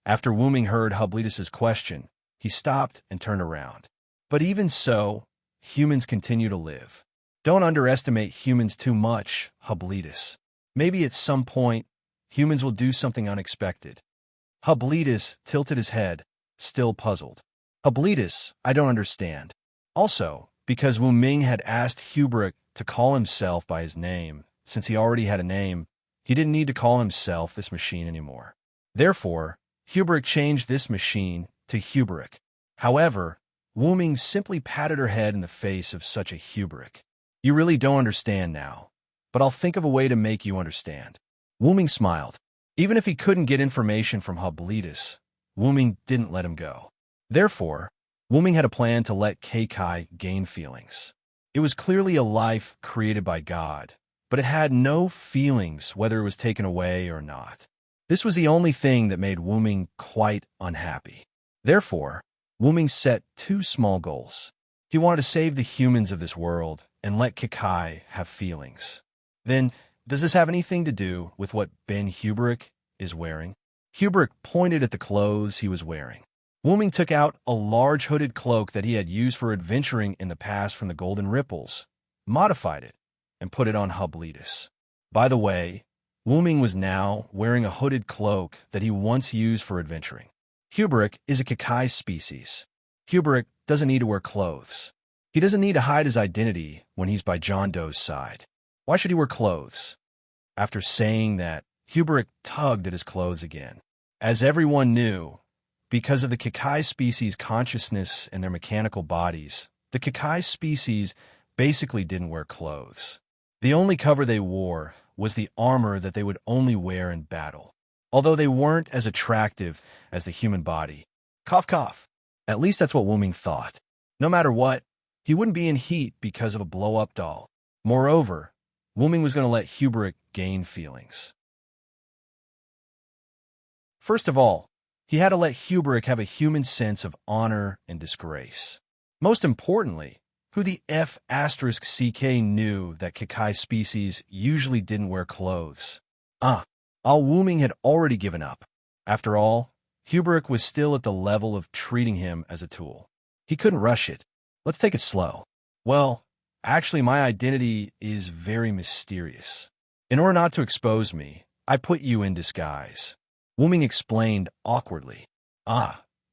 After Wu Ming heard Hippolytus's question, he stopped and turned around. But even so, humans continue to live. Don't underestimate humans too much, Hippolytus. Maybe at some point, humans will do something unexpected. Hippolytus tilted his head, still puzzled. Hippolytus, I don't understand. Also, because Wu Ming had asked Hubrick to call himself by his name, since he already had a name, he didn't need to call himself this machine anymore. Therefore, Hubrick changed this machine to Hubrick. However, Wu Ming simply patted her head in the face of such a Hubrick. You really don't understand now, but I'll think of a way to make you understand. Wu Ming smiled. Even if he couldn't get information from Hippolytus, Wu Ming didn't let him go. Therefore, Wu Ming had a plan to let Keikai gain feelings. It was clearly a life created by God, but it had no feelings whether it was taken away or not. This was the only thing that made Wu Ming quite unhappy. Therefore, Wu Ming set two small goals. He wanted to save the humans of this world and let Keikai have feelings. Then, does this have anything to do with what Ben Hubrick is wearing? Hubrick pointed at the clothes he was wearing. Wu Ming took out a large hooded cloak that he had used for adventuring in the past from the Golden Ripples, modified it, and put it on Hippolytus. By the way, Wu Ming was now wearing a hooded cloak that he once used for adventuring. Hubrick is a Keikai species. Hubrick doesn't need to wear clothes. He doesn't need to hide his identity when he's by John Doe's side. Why should he wear clothes? After saying that, Hubrick tugged at his clothes again. As everyone knew, because of the Keikai species' consciousness and their mechanical bodies, the Keikai species basically didn't wear clothes. The only cover they wore was the armor that they would only wear in battle. Although they weren't as attractive as the human body. Cough, cough. At least that's what Wu Ming thought. No matter what, he wouldn't be in heat because of a blow-up doll. Moreover, Wuming was going to let Huberic gain feelings. First of all, he had to let Huberic have a human sense of honor and disgrace. Most importantly, who the F***ck knew that Kakai species usually didn't wear clothes. All Wuming had already given up. After all, Huberic was still at the level of treating him as a tool. He couldn't rush it. Let's take it slow. Well, actually, my identity is very mysterious. In order not to expose me, I put you in disguise. Wuming explained awkwardly.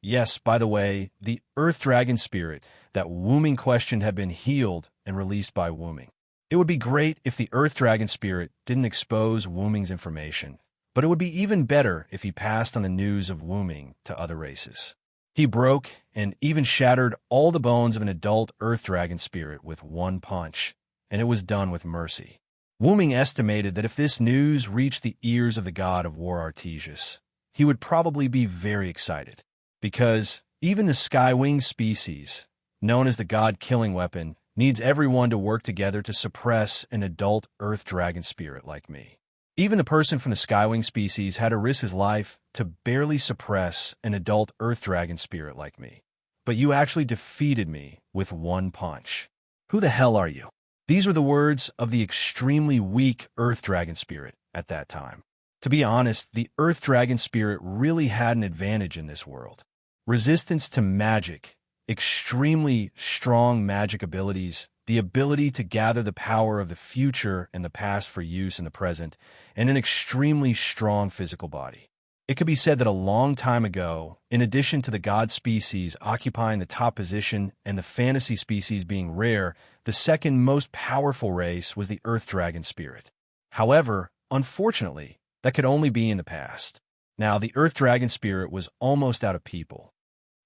Yes, by the way, the Earth Dragon spirit that Wuming questioned had been healed and released by Wuming. It would be great if the Earth Dragon spirit didn't expose Wuming's information, but it would be even better if he passed on the news of Wuming to other races. He broke and even shattered all the bones of an adult Earth Dragon spirit with one punch, and it was done with mercy. Wuming estimated that if this news reached the ears of the god of war Artesius, he would probably be very excited, because even the Skywing species, known as the god-killing weapon, needs everyone to work together to suppress an adult Earth Dragon spirit like me. Even the person from the Skywing species had to risk his life to barely suppress an adult Earth Dragon spirit like me. But you actually defeated me with one punch. Who the hell are you? These were the words of the extremely weak Earth Dragon spirit at that time. To be honest, the Earth Dragon spirit really had an advantage in this world. Resistance to magic, extremely strong magic abilities, the ability to gather the power of the future and the past for use in the present, and an extremely strong physical body. It could be said that a long time ago, in addition to the god species occupying the top position and the fantasy species being rare, the second most powerful race was the Earth Dragon spirit. However, unfortunately, that could only be in the past. Now, the Earth Dragon spirit was almost out of people.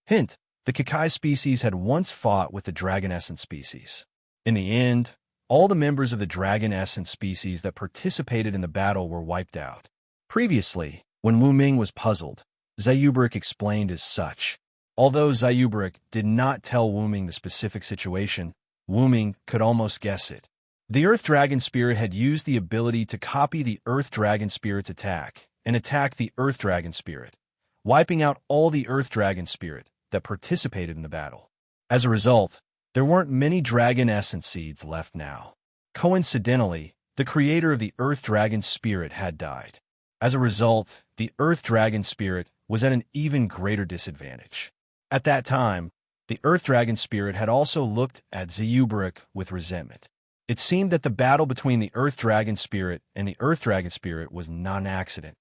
Hint, the Kakai species had once fought with the Dragon Essence species. In the end, all the members of the Dragon Essence species that participated in the battle were wiped out. Previously, when Wuming was puzzled, Zayubrik explained as such. Although Zayubrik did not tell Wuming the specific situation, Wuming could almost guess it. The Earth Dragon Spirit had used the ability to copy the Earth Dragon Spirit's attack and attack the Earth Dragon Spirit, wiping out all the Earth Dragon Spirit that participated in the battle. As a result, there weren't many Dragon Essence seeds left now. Coincidentally, the creator of the Earth Dragon Spirit had died. As a result, the Earth Dragon Spirit was at an even greater disadvantage. At that time, the Earth Dragon Spirit had also looked at Zayubrik with resentment. It seemed that the battle between the Earth Dragon Spirit and the Earth Dragon Spirit was not an accident.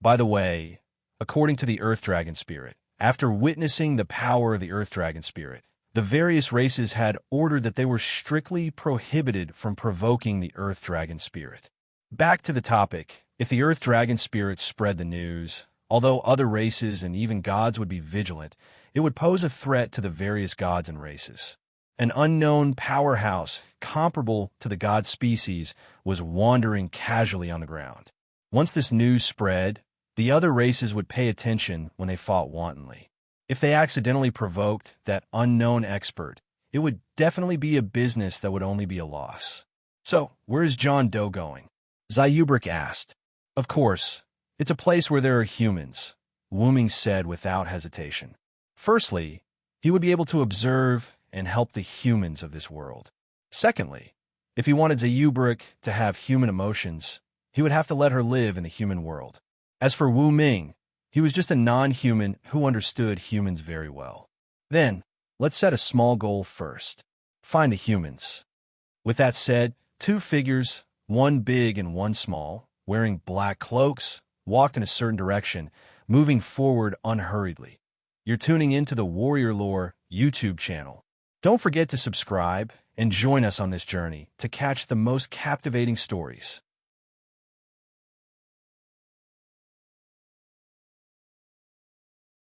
By the way, according to the Earth Dragon Spirit, after witnessing the power of the Earth Dragon Spirit, the various races had ordered that they were strictly prohibited from provoking the Earth Dragon Spirit. Back to the topic, if the Earth Dragon Spirit spread the news, although other races and even gods would be vigilant, it would pose a threat to the various gods and races. An unknown powerhouse, comparable to the god species, was wandering casually on the ground. Once this news spread, the other races would pay attention when they fought wantonly. If they accidentally provoked that unknown expert, it would definitely be a business that would only be a loss. So, where's John Doe going? Zayubrik asked. Of course, it's a place where there are humans, Wuming said without hesitation. Firstly, he would be able to observe and help the humans of this world. Secondly, if he wanted Zayubrik to have human emotions, he would have to let her live in the human world. As for Wuming, he was just a non-human who understood humans very well. Then, let's set a small goal first. Find the humans. With that said, two figures, one big and one small, wearing black cloaks, walked in a certain direction, moving forward unhurriedly. You're tuning into the Warrior Lore YouTube channel. Don't forget to subscribe and join us on this journey to catch the most captivating stories.